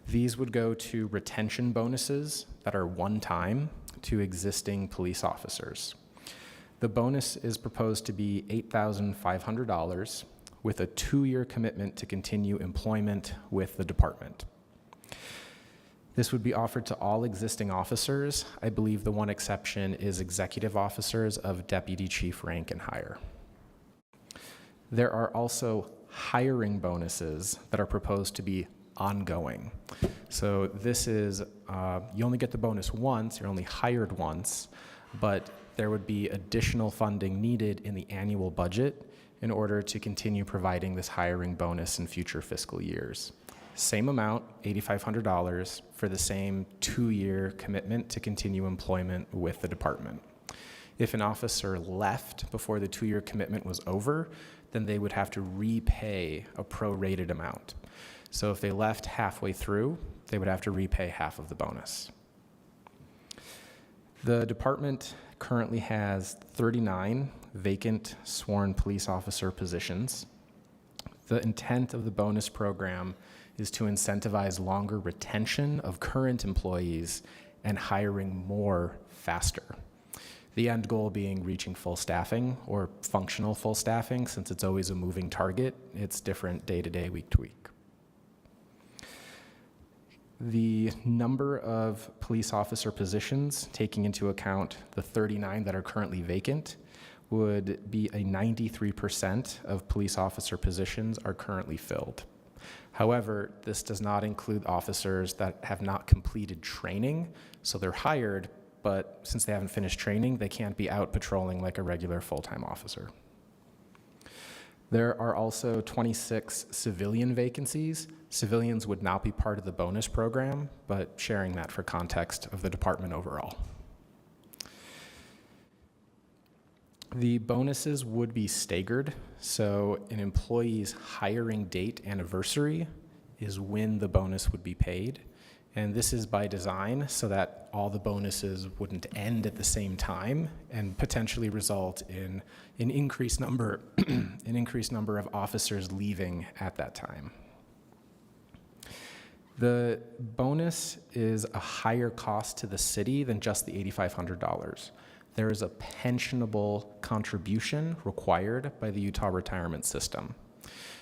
These would go to retention bonuses that are one-time to existing police officers. The bonus is proposed to be $8,500 with a 2-year commitment to continue employment with the department. This would be offered to all existing officers. I believe the one exception is executive officers of deputy chief rank and higher. There are also hiring bonuses that are proposed to be ongoing. So this is, you only get the bonus once, you're only hired once, but there would be additional funding needed in the annual budget in order to continue providing this hiring bonus in future fiscal years. Same amount, $8,500, for the same 2-year commitment to continue employment with the department. If an officer left before the 2-year commitment was over, then they would have to repay a prorated amount. So if they left halfway through, they would have to repay half of the bonus. The department currently has 39 vacant sworn police officer positions. The intent of the bonus program is to incentivize longer retention of current employees and hiring more faster. The end goal being reaching full staffing or functional full staffing, since it's always a moving target. It's different day to day, week to week. The number of police officer positions, taking into account the 39 that are currently vacant, would be a 93% of police officer positions are currently filled. However, this does not include officers that have not completed training, so they're hired, but since they haven't finished training, they can't be out patrolling like a regular full-time officer. There are also 26 civilian vacancies. Civilians would not be part of the bonus program, but sharing that for context of the department overall. The bonuses would be staggered, so an employee's hiring date anniversary is when the bonus would be paid. And this is by design so that all the bonuses wouldn't end at the same time and potentially result in an increased number, of officers leaving at that time. The bonus is a higher cost to the city than just the $8,500. There is a pensionable contribution required by the Utah retirement system.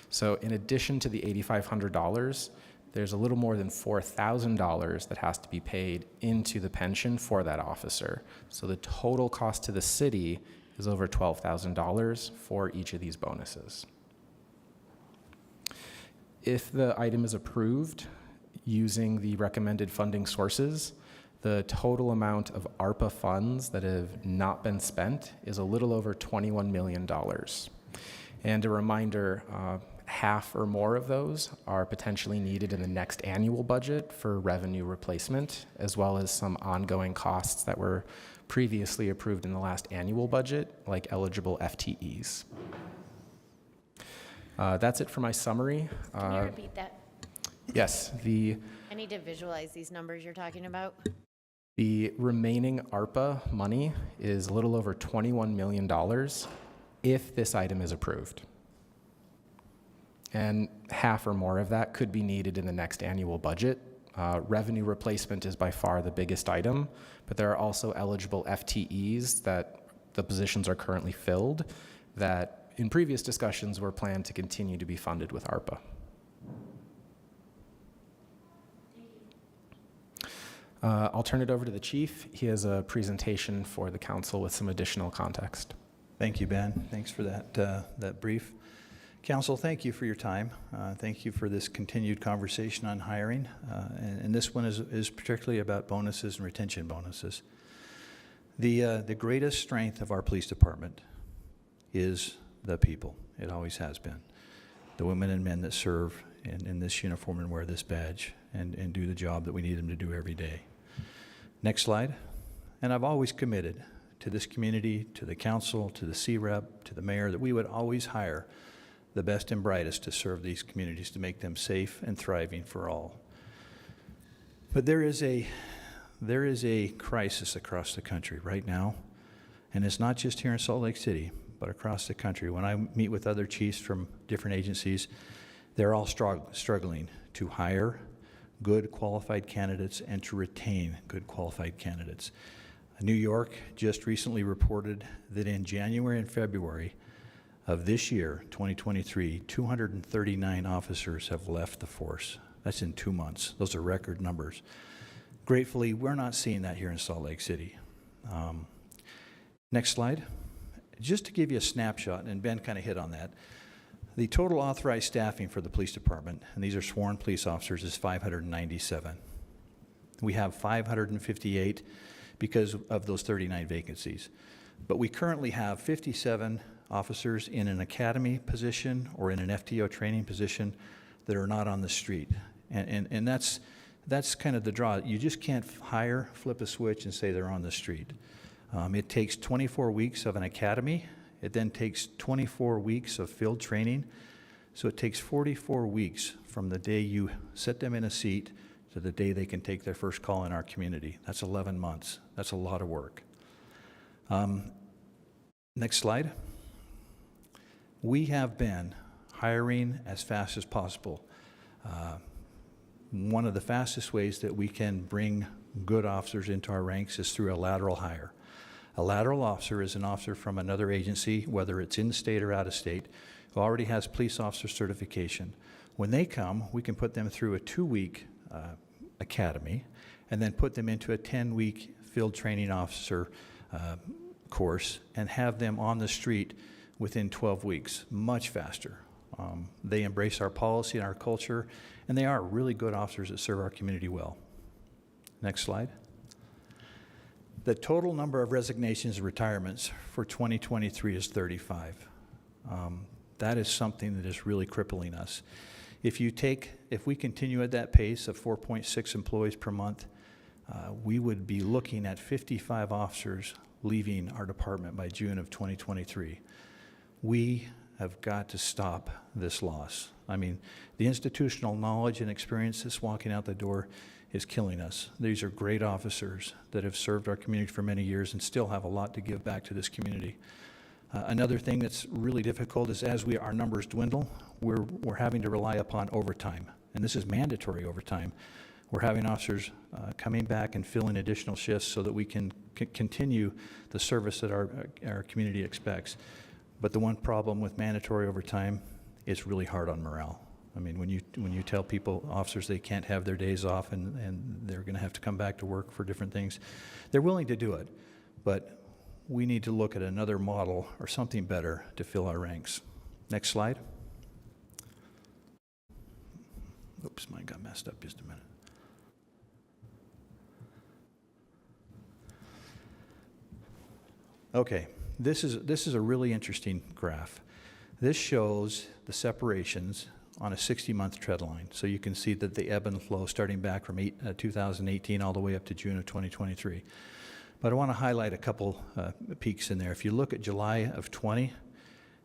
So in addition to the $8,500, there's a little more than $4,000 that has to be paid into the pension for that officer. So the total cost to the city is over $12,000 for each of these bonuses. If the item is approved using the recommended funding sources, the total amount of ARPA funds that have not been spent is a little over $21 million. And a reminder, half or more of those are potentially needed in the next annual budget for revenue replacement, as well as some ongoing costs that were previously approved in the last annual budget, like eligible FTEs. That's it for my summary. Can you repeat that? Yes, I need to visualize these numbers you're talking about. the remaining ARPA money is a little over $21 million if this item is approved. And half or more of that could be needed in the next annual budget. Revenue replacement is by far the biggest item, but there are also eligible FTEs that the positions are currently filled that in previous discussions were planned to continue to be funded with ARPA. I'll turn it over to the chief. He has a presentation for the council with some additional context. Thank you, Ben. Thanks for that brief. Council, thank you for your time. Thank you for this continued conversation on hiring. And this one is particularly about bonuses and retention bonuses. The greatest strength of our police department is the people. It always has been. The women and men that serve in this uniform and wear this badge and do the job that we need them to do every day. Next slide. And I've always committed to this community, to the council, to the C-Rep, to the mayor, that we would always hire the best and brightest to serve these communities, to make them safe and thriving for all. But there is a crisis across the country right now, and it's not just here in Salt Lake City, but across the country. When I meet with other chiefs from different agencies, they're all struggling to hire good qualified candidates and to retain good qualified candidates. New York just recently reported that in January and February of this year, 2023, 239 officers have left the force. That's in 2 months. Those are record numbers. Gratefully, we're not seeing that here in Salt Lake City. Next slide. Just to give you a snapshot, and Ben kind of hit on that, the total authorized staffing for the police department, and these are sworn police officers, is 597. We have 558 because of those 39 vacancies. But we currently have 57 officers in an academy position or in an FTO training position that are not on the street. And that's kind of the draw. You just can't hire, flip a switch, and say they're on the street. It takes 24 weeks of an academy. It then takes 24 weeks of field training. So it takes 44 weeks from the day you set them in a seat to the day they can take their first call in our community. That's 11 months. That's a lot of work. Next slide. We have been hiring as fast as possible. One of the fastest ways that we can bring good officers into our ranks is through a lateral hire. A lateral officer is an officer from another agency, whether it's in state or out of state, who already has police officer certification. When they come, we can put them through a 2-week academy and then put them into a 10-week field training officer course and have them on the street within 12 weeks, much faster. They embrace our policy and our culture, and they are really good officers that serve our community well. Next slide. The total number of resignations and retirements for 2023 is 35. That is something that is really crippling us. If we continue at that pace of 4.6 employees per month, we would be looking at 55 officers leaving our department by June of 2023. We have got to stop this loss. I mean, the institutional knowledge and experience that's walking out the door is killing us. These are great officers that have served our community for many years and still have a lot to give back to this community. Another thing that's really difficult is as our numbers dwindle, we're having to rely upon overtime. and this is mandatory overtime. We're having officers coming back and filling additional shifts so that we can continue the service that our community expects. But the one problem with mandatory overtime, it's really hard on morale. I mean, when you tell people, officers, they can't have their days off and they're going to have to come back to work for different things, they're willing to do it. But we need to look at another model or something better to fill our ranks. Next slide. Oops, mine got messed up just a minute. Okay, this is a really interesting graph. This shows the separations on a 60-month trend line. So you can see that the ebb and flow starting back from 2018 all the way up to June of 2023. But I want to highlight a couple peaks in there. If you look at July of 20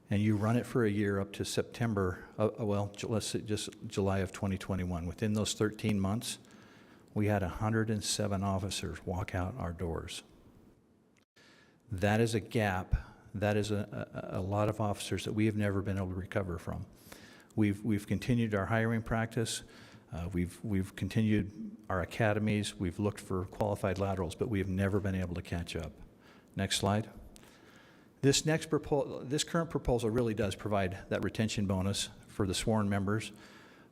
and you run it for a year up to September, let's say just July of 2021, within those 13 months, we had 107 officers walk out our doors. That is a gap. That is a lot of officers that we have never been able to recover from. We've continued our hiring practice. We've continued our academies. We've looked for qualified laterals, but we have never been able to catch up. Next slide. This current proposal really does provide that retention bonus for the sworn members,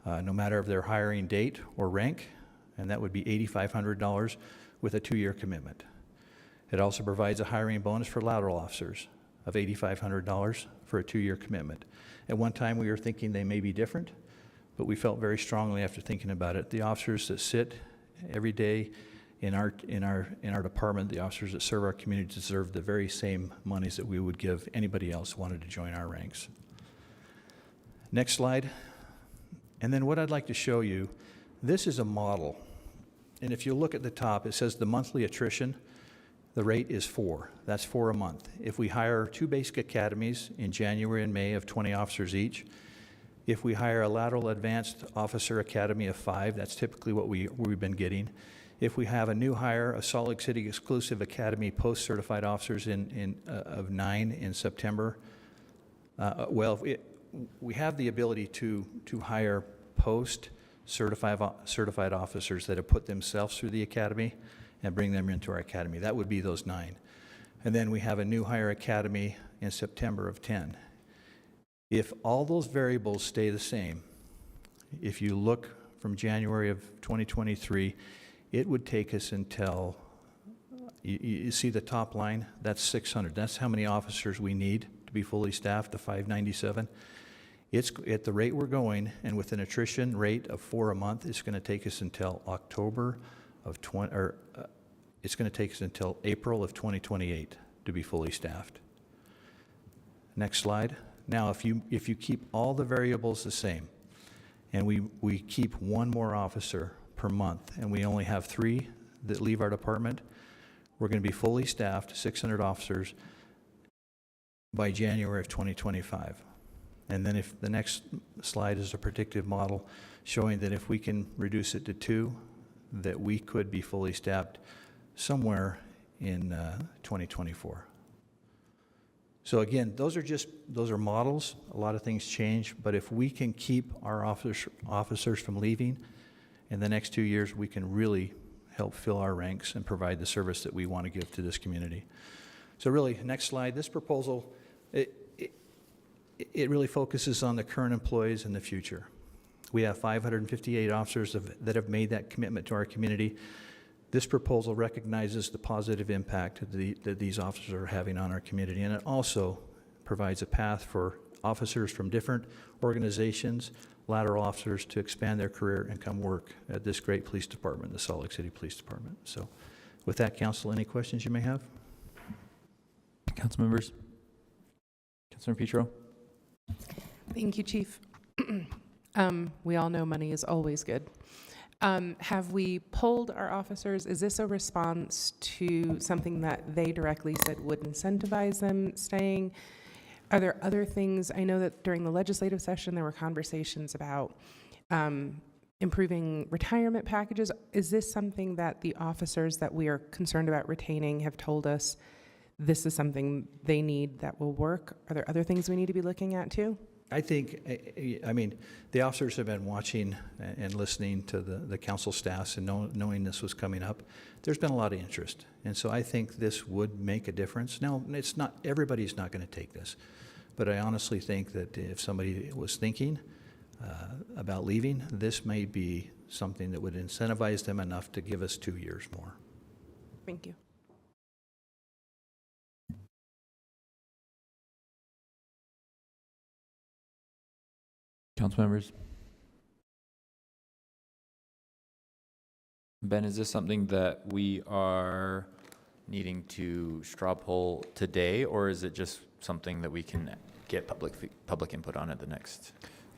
no matter of their hiring date or rank, and that would be $8,500 with a 2-year commitment. It also provides a hiring bonus for lateral officers of $8,500 for a 2-year commitment. At one time, we were thinking they may be different, but we felt very strongly after thinking about it. The officers that sit every day in our department, the officers that serve our community, deserve the very same monies that we would give anybody else who wanted to join our ranks. Next slide. And then what I'd like to show you, this is a model. And if you look at the top, it says the monthly attrition. The rate is 4. That's 4 a month. If we hire 2 basic academies in January and May of 20 officers each, if we hire a lateral advanced officer academy of 5, that's typically what we've been getting. If we have a new hire, a Salt Lake City exclusive academy post-certified officers of 9 in September, we have the ability to hire post-certified officers that have put themselves through the academy and bring them into our academy. That would be those 9. And then we have a new hire academy in September of 10. If all those variables stay the same, if you look from January of 2023, it would take us until, you see the top line? That's 600. That's how many officers we need to be fully staffed, the 597. It's at the rate we're going, and with an attrition rate of 4 a month, it's going to take us until it's going to take us until April of 2028 to be fully staffed. Next slide. Now, if you keep all the variables the same, and we keep 1 more officer per month, and we only have 3 that leave our department, we're going to be fully staffed, 600 officers, by January of 2025. And then if the next slide is a predictive model showing that if we can reduce it to 2, that we could be fully staffed somewhere in 2024. So again, those are models. A lot of things change, but if we can keep our officers from leaving in the next 2 years, we can really help fill our ranks and provide the service that we want to give to this community. So really, next slide. This proposal, it really focuses on the current employees and the future. We have 558 officers that have made that commitment to our community. This proposal recognizes the positive impact that these officers are having on our community, and it also provides a path for officers from different organizations, lateral officers, to expand their career and come work at this great police department, the Salt Lake City Police Department. So with that, Council, any questions you may have? Council members? Councilor Petro? Thank you, Chief. We all know money is always good. Have we polled our officers? Is this a response to something that they directly said would incentivize them staying? Are there other things? I know that during the legislative session, there were conversations about improving retirement packages. Is this something that the officers that we are concerned about retaining have told us this is something they need that will work? Are there other things we need to be looking at too? I think, I mean, the officers have been watching and listening to the council staffs and knowing this was coming up. There's been a lot of interest. And so I think this would make a difference. Now, it's not, everybody's not going to take this. But I honestly think that if somebody was thinking about leaving, this may be something that would incentivize them enough to give us 2 years more. Thank you. Council members? Ben, is this something that we are needing to straw poll today, or is it just something that we can get public input on at the next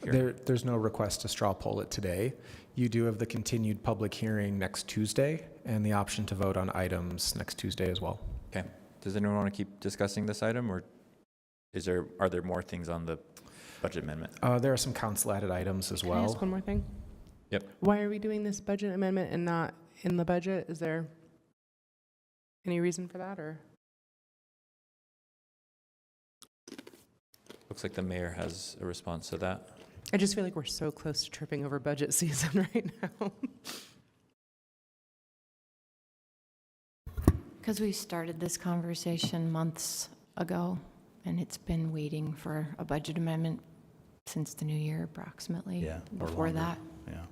hearing? There's no request to straw poll it today. You do have the continued public hearing next Tuesday and the option to vote on items next Tuesday as well. Okay. Does anyone want to keep discussing this item, or are there more things on the budget amendment? There are some council added items as well. Can I ask one more thing? Yep. Why are we doing this budget amendment and not in the budget? Is there any reason for that, or? Looks like the mayor has a response to that. I just feel like we're so close to tripping over budget season right now. Because we started this conversation months ago, and it's been waiting for a budget amendment since the new year approximately. Yeah, or before longer. that. Yeah.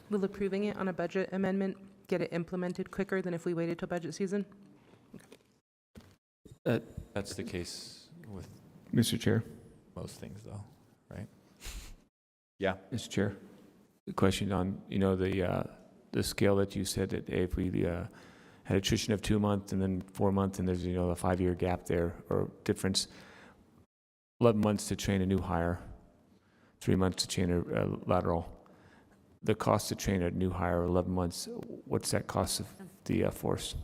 Will approving it on a budget amendment get it implemented quicker than if we waited till budget season? That's the case with Mr. Chair. most things, though, right? Yeah. Mr. Chair, the question on, the scale that you said that if we had attrition of 2 months and then 4 months and there's, a 5-year gap there or difference, 11 months to train a new hire, 3 months to train a lateral. The cost to train a new hire, 11 months, what's that cost of the force?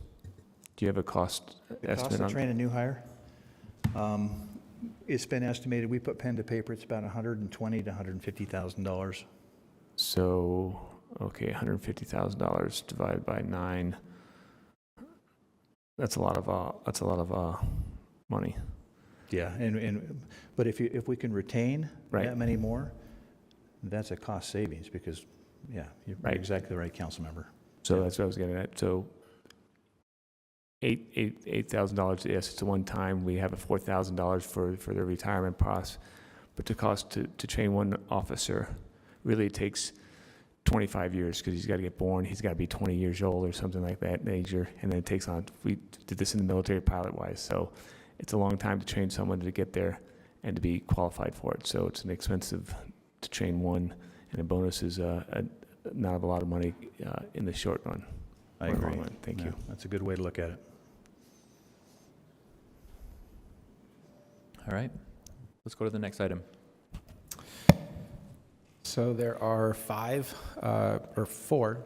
Do you have a cost The estimate cost on? to train a new hire, it's been estimated, we put pen to paper, it's about $120,000 to $150,000. So, okay, $150,000 divided by 9. That's a lot of money. Yeah, but if we can retain Right. that many more, that's a cost savings because, yeah, you're Right. exactly right, council member. So that's what I was getting at. So $8,000, yes, it's a one time. We have a $4,000 for the retirement process. But the cost to train one officer really takes 25 years because he's got to get born. He's got to be 20 years old or something like that major. And then it takes on, we did this in the military pilot wise. So it's a long time to train someone to get there and to be qualified for it. So it's an expensive to train one, and a bonus is not a lot of money in the short run. I or long agree. run. Thank Yeah, you. That's a good way to look at it. All right. Let's go to the next item. So there are four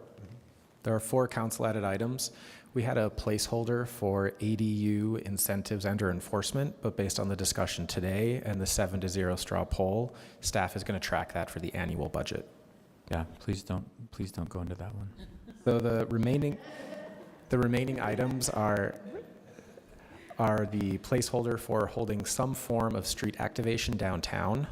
council added items. We had a placeholder for ADU incentives and/or enforcement, but based on the discussion today and the 7-0 straw poll, staff is going to track that for the annual budget. Yeah, please don't go into that one. So the remaining items are the placeholder for holding some form of street activation downtown.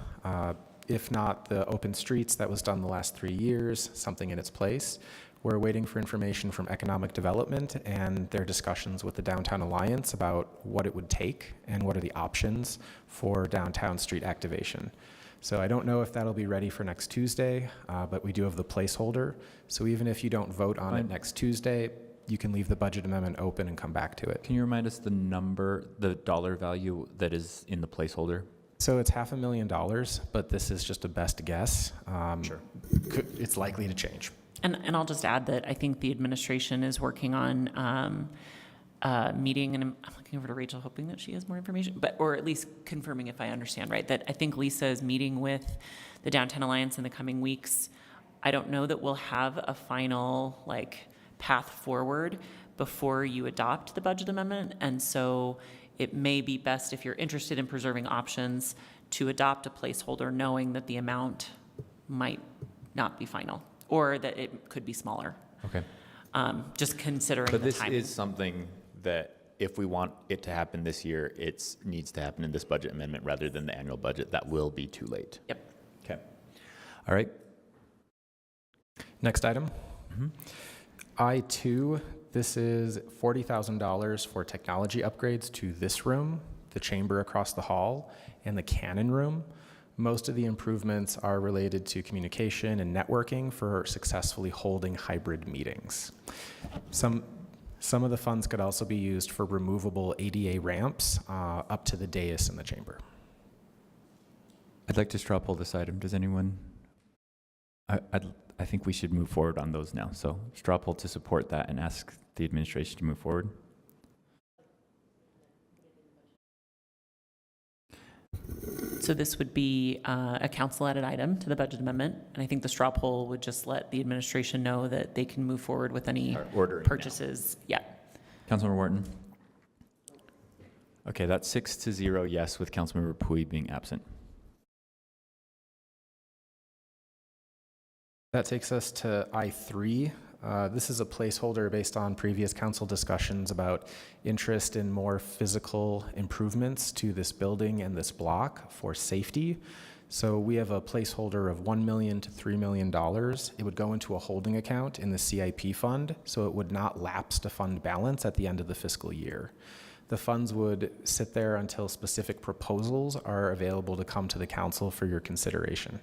If not the open streets that was done the last 3 years, something in its place. We're waiting for information from Economic Development and their discussions with the Downtown Alliance about what it would take and what are the options for downtown street activation. So I don't know if that'll be ready for next Tuesday, but we do have the placeholder. So even if you don't vote on it next Tuesday, you can leave the budget amendment open and come back to it. Can you remind us the dollar value that is in the placeholder? So it's $500,000, but this is just a best guess. Sure. It's likely to change. And I'll just add that I think the administration is working on meeting, and I'm looking over to Rachel, hoping that she has more information, or at least confirming if I understand right, that I think Lisa is meeting with the Downtown Alliance in the coming weeks. I don't know that we'll have a final path forward before you adopt the budget amendment, and so it may be best, if you're interested in preserving options, to adopt a placeholder knowing that the amount might not be final, or that it could be smaller. Okay. Just considering But the this timing. is something that if we want it to happen this year, it needs to happen in this budget amendment rather than the annual budget. That will be too late. Yep. Okay. All right. Next item. I-2, this is $40,000 for technology upgrades to this room, the chamber across the hall, and the Cannon room. Most of the improvements are related to communication and networking for successfully holding hybrid meetings. Some of the funds could also be used for removable ADA ramps up to the dais in the chamber. I'd like to straw poll this item. Does anyone? I think we should move forward on those now. So straw poll to support that and ask the administration to move forward. So this would be a council-added item to the budget amendment, and I think the straw poll would just let the administration know that they can move forward with any purchases. Yeah. Councilmember Wharton. Okay, that's 6-0 yes, with Councilmember Pui being absent. That takes us to I-3. This is a placeholder based on previous council discussions about interest in more physical improvements to this building and this block for safety. So we have a placeholder of $1 million to $3 million. It would go into a holding account in the CIP fund, so it would not lapse to fund balance at the end of the fiscal year. The funds would sit there until specific proposals are available to come to the council for your consideration.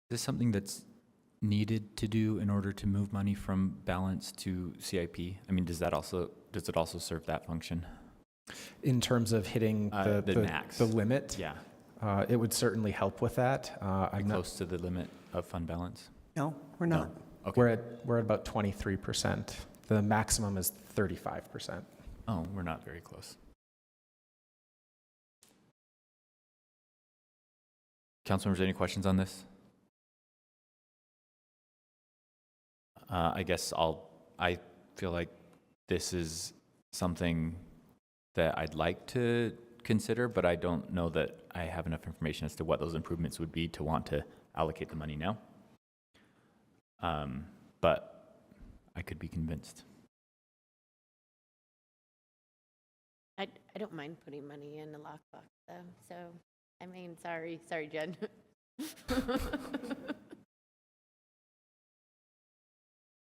Is this something that's needed to do in order to move money from balance to CIP? I mean, does it also serve that function? In terms of hitting the max, the limit? Yeah. It would certainly help with that. I'm close to the limit of fund balance? No, we're not. No. Okay. We're at about 23%. The maximum is 35%. Oh, we're not very close. Councilmembers, any questions on this? I guess I feel like this is something that I'd like to consider, but I don't know that I have enough information as to what those improvements would be to want to allocate the money now. But I could be convinced. I don't mind putting money in a lockbox though. So, I mean, sorry, Jen.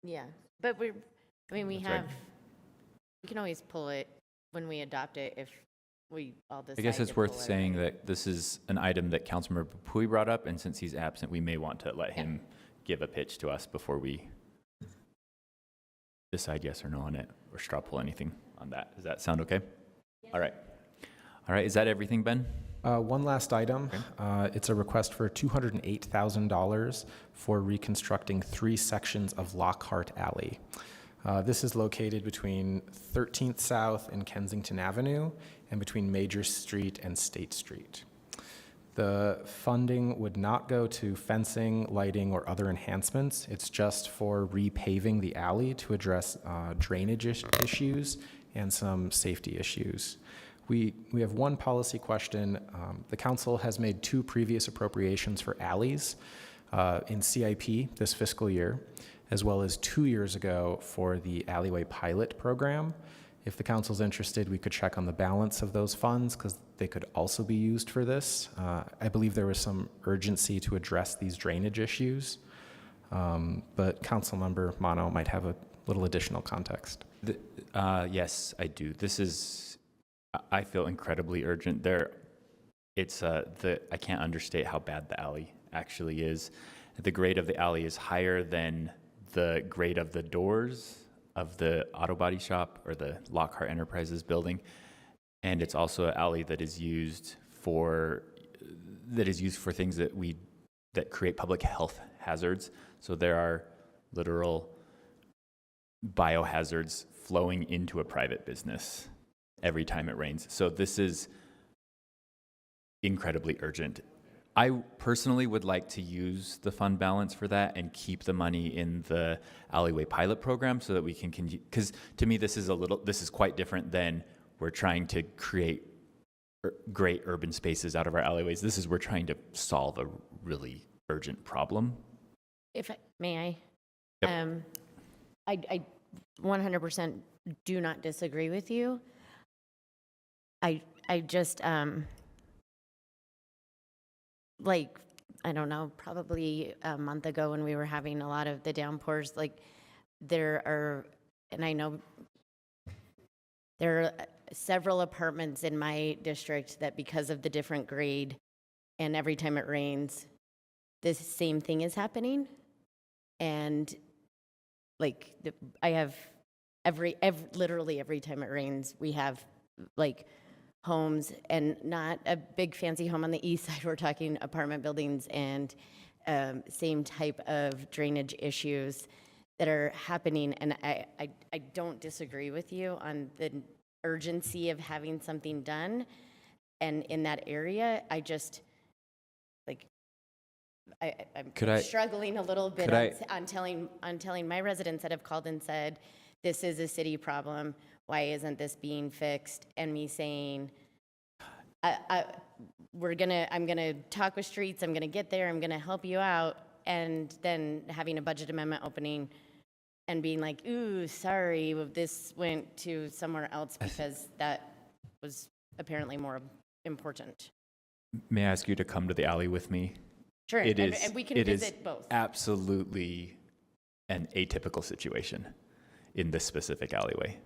Yeah, but we That's have, right. we can always pull it when we adopt it if we all decide I guess it's to pull worth it, saying right? that this is an item that Councilmember Pui brought up, and since he's absent, we may want to let him give a pitch to us before we decide yes or no on it, or straw poll anything on that. Does that sound okay? All right. All right, is that everything, Ben? One last item. It's a request for $208,000 for reconstructing 3 sections of Lockhart Alley. This is located between 13th South and Kensington Avenue and between Major Street and State Street. The funding would not go to fencing, lighting, or other enhancements. It's just for repaving the alley to address drainage issues and some safety issues. We have one policy question. The council has made 2 previous appropriations for alleys in CIP this fiscal year, as well as 2 years ago for the alleyway pilot program. If the council's interested, we could check on the balance of those funds because they could also be used for this. I believe there was some urgency to address these drainage issues, but Councilmember Mano might have a little additional context. Yes, I do. I feel incredibly urgent there. I can't understate how bad the alley actually is. The grade of the alley is higher than the grade of the doors of the auto body shop or the Lockhart Enterprises building. And it's also an alley that is used for things that create public health hazards. So there are literal biohazards flowing into a private business every time it rains. So this is incredibly urgent. I personally would like to use the fund balance for that and keep the money in the alleyway pilot program so that we can, because to me this is quite different than we're trying to create great urban spaces out of our alleyways. We're trying to solve a really urgent problem. May I? Yep. I 100% do not disagree with you. I just, like, I don't know, probably a month ago when we were having a lot of the downpours, like, there are, and I know there are several apartments in my district that because of the different grade and every time it rains, this same thing is happening. And like, I have literally every time it rains, we have like homes, and not a big fancy home on the east side. We're talking apartment buildings and same type of drainage issues that are happening. And I don't disagree with you on the urgency of having something done. And in that area, I just, like, I'm struggling a little bit on telling my residents that have called and said, this is a city problem, why isn't this being fixed? And me saying, I'm gonna talk with streets, I'm gonna get there, I'm gonna help you out, and then having a budget amendment opening and being like, ooh, sorry, this went to somewhere else because that was apparently more important. May I ask you to come to the alley with me? Sure, It is, and we can it is visit both. absolutely an atypical situation in this specific alleyway.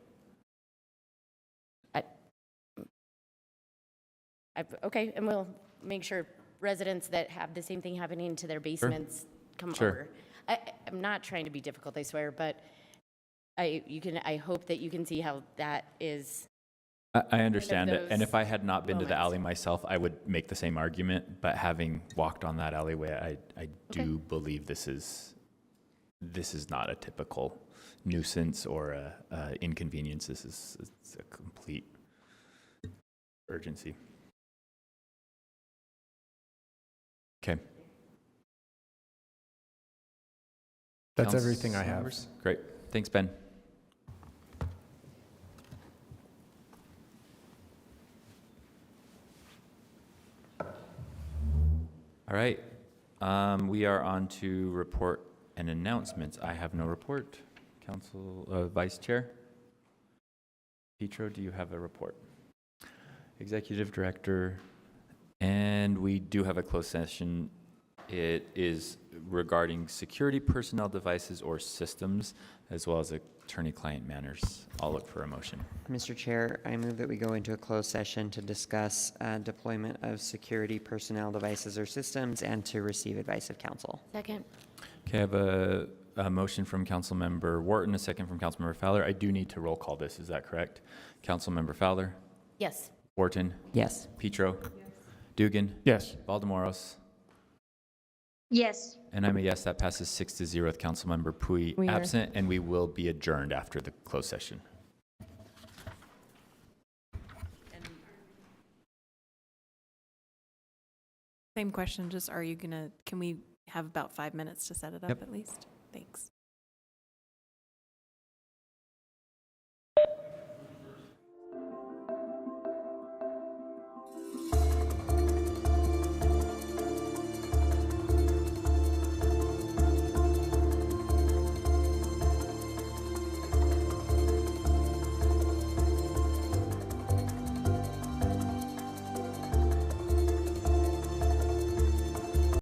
Okay, and we'll make sure residents that have the same thing happening to their basements come over. I'm not trying to be difficult, I swear, but I hope that you can see how that is. I understand it, and those if I had not been to the moments. alley myself, I would make the same argument, but having walked on that alleyway, I do believe this is not a typical nuisance or a inconvenience. It's a complete urgency. Okay. That's everything I have. Members? Great. Thanks, Ben. All right. We are on to report and announcements. I have no report. Council Vice Chair Petro, do you have a report? Executive Director, and we do have a closed session. It is regarding security personnel devices or systems, as well as attorney-client matters. I'll look for a motion. Mr. Chair, I move that we go into a closed session to discuss deployment of security personnel devices or systems and to receive advice of counsel. Second. Okay, I have a motion from Councilmember Wharton, a second from Councilmember Fowler. I do need to roll call this, is that correct? Councilmember Fowler? Yes. Wharton? Yes. Petro? Yes. Dugan? Yes. Baldemoros? Yes. And I'm a yes. That passes 6-0 with Councilmember Pui absent, and we will be adjourned after the closed session. Same question, just can we have about 5 minutes to set it up Yep. at least? Thanks.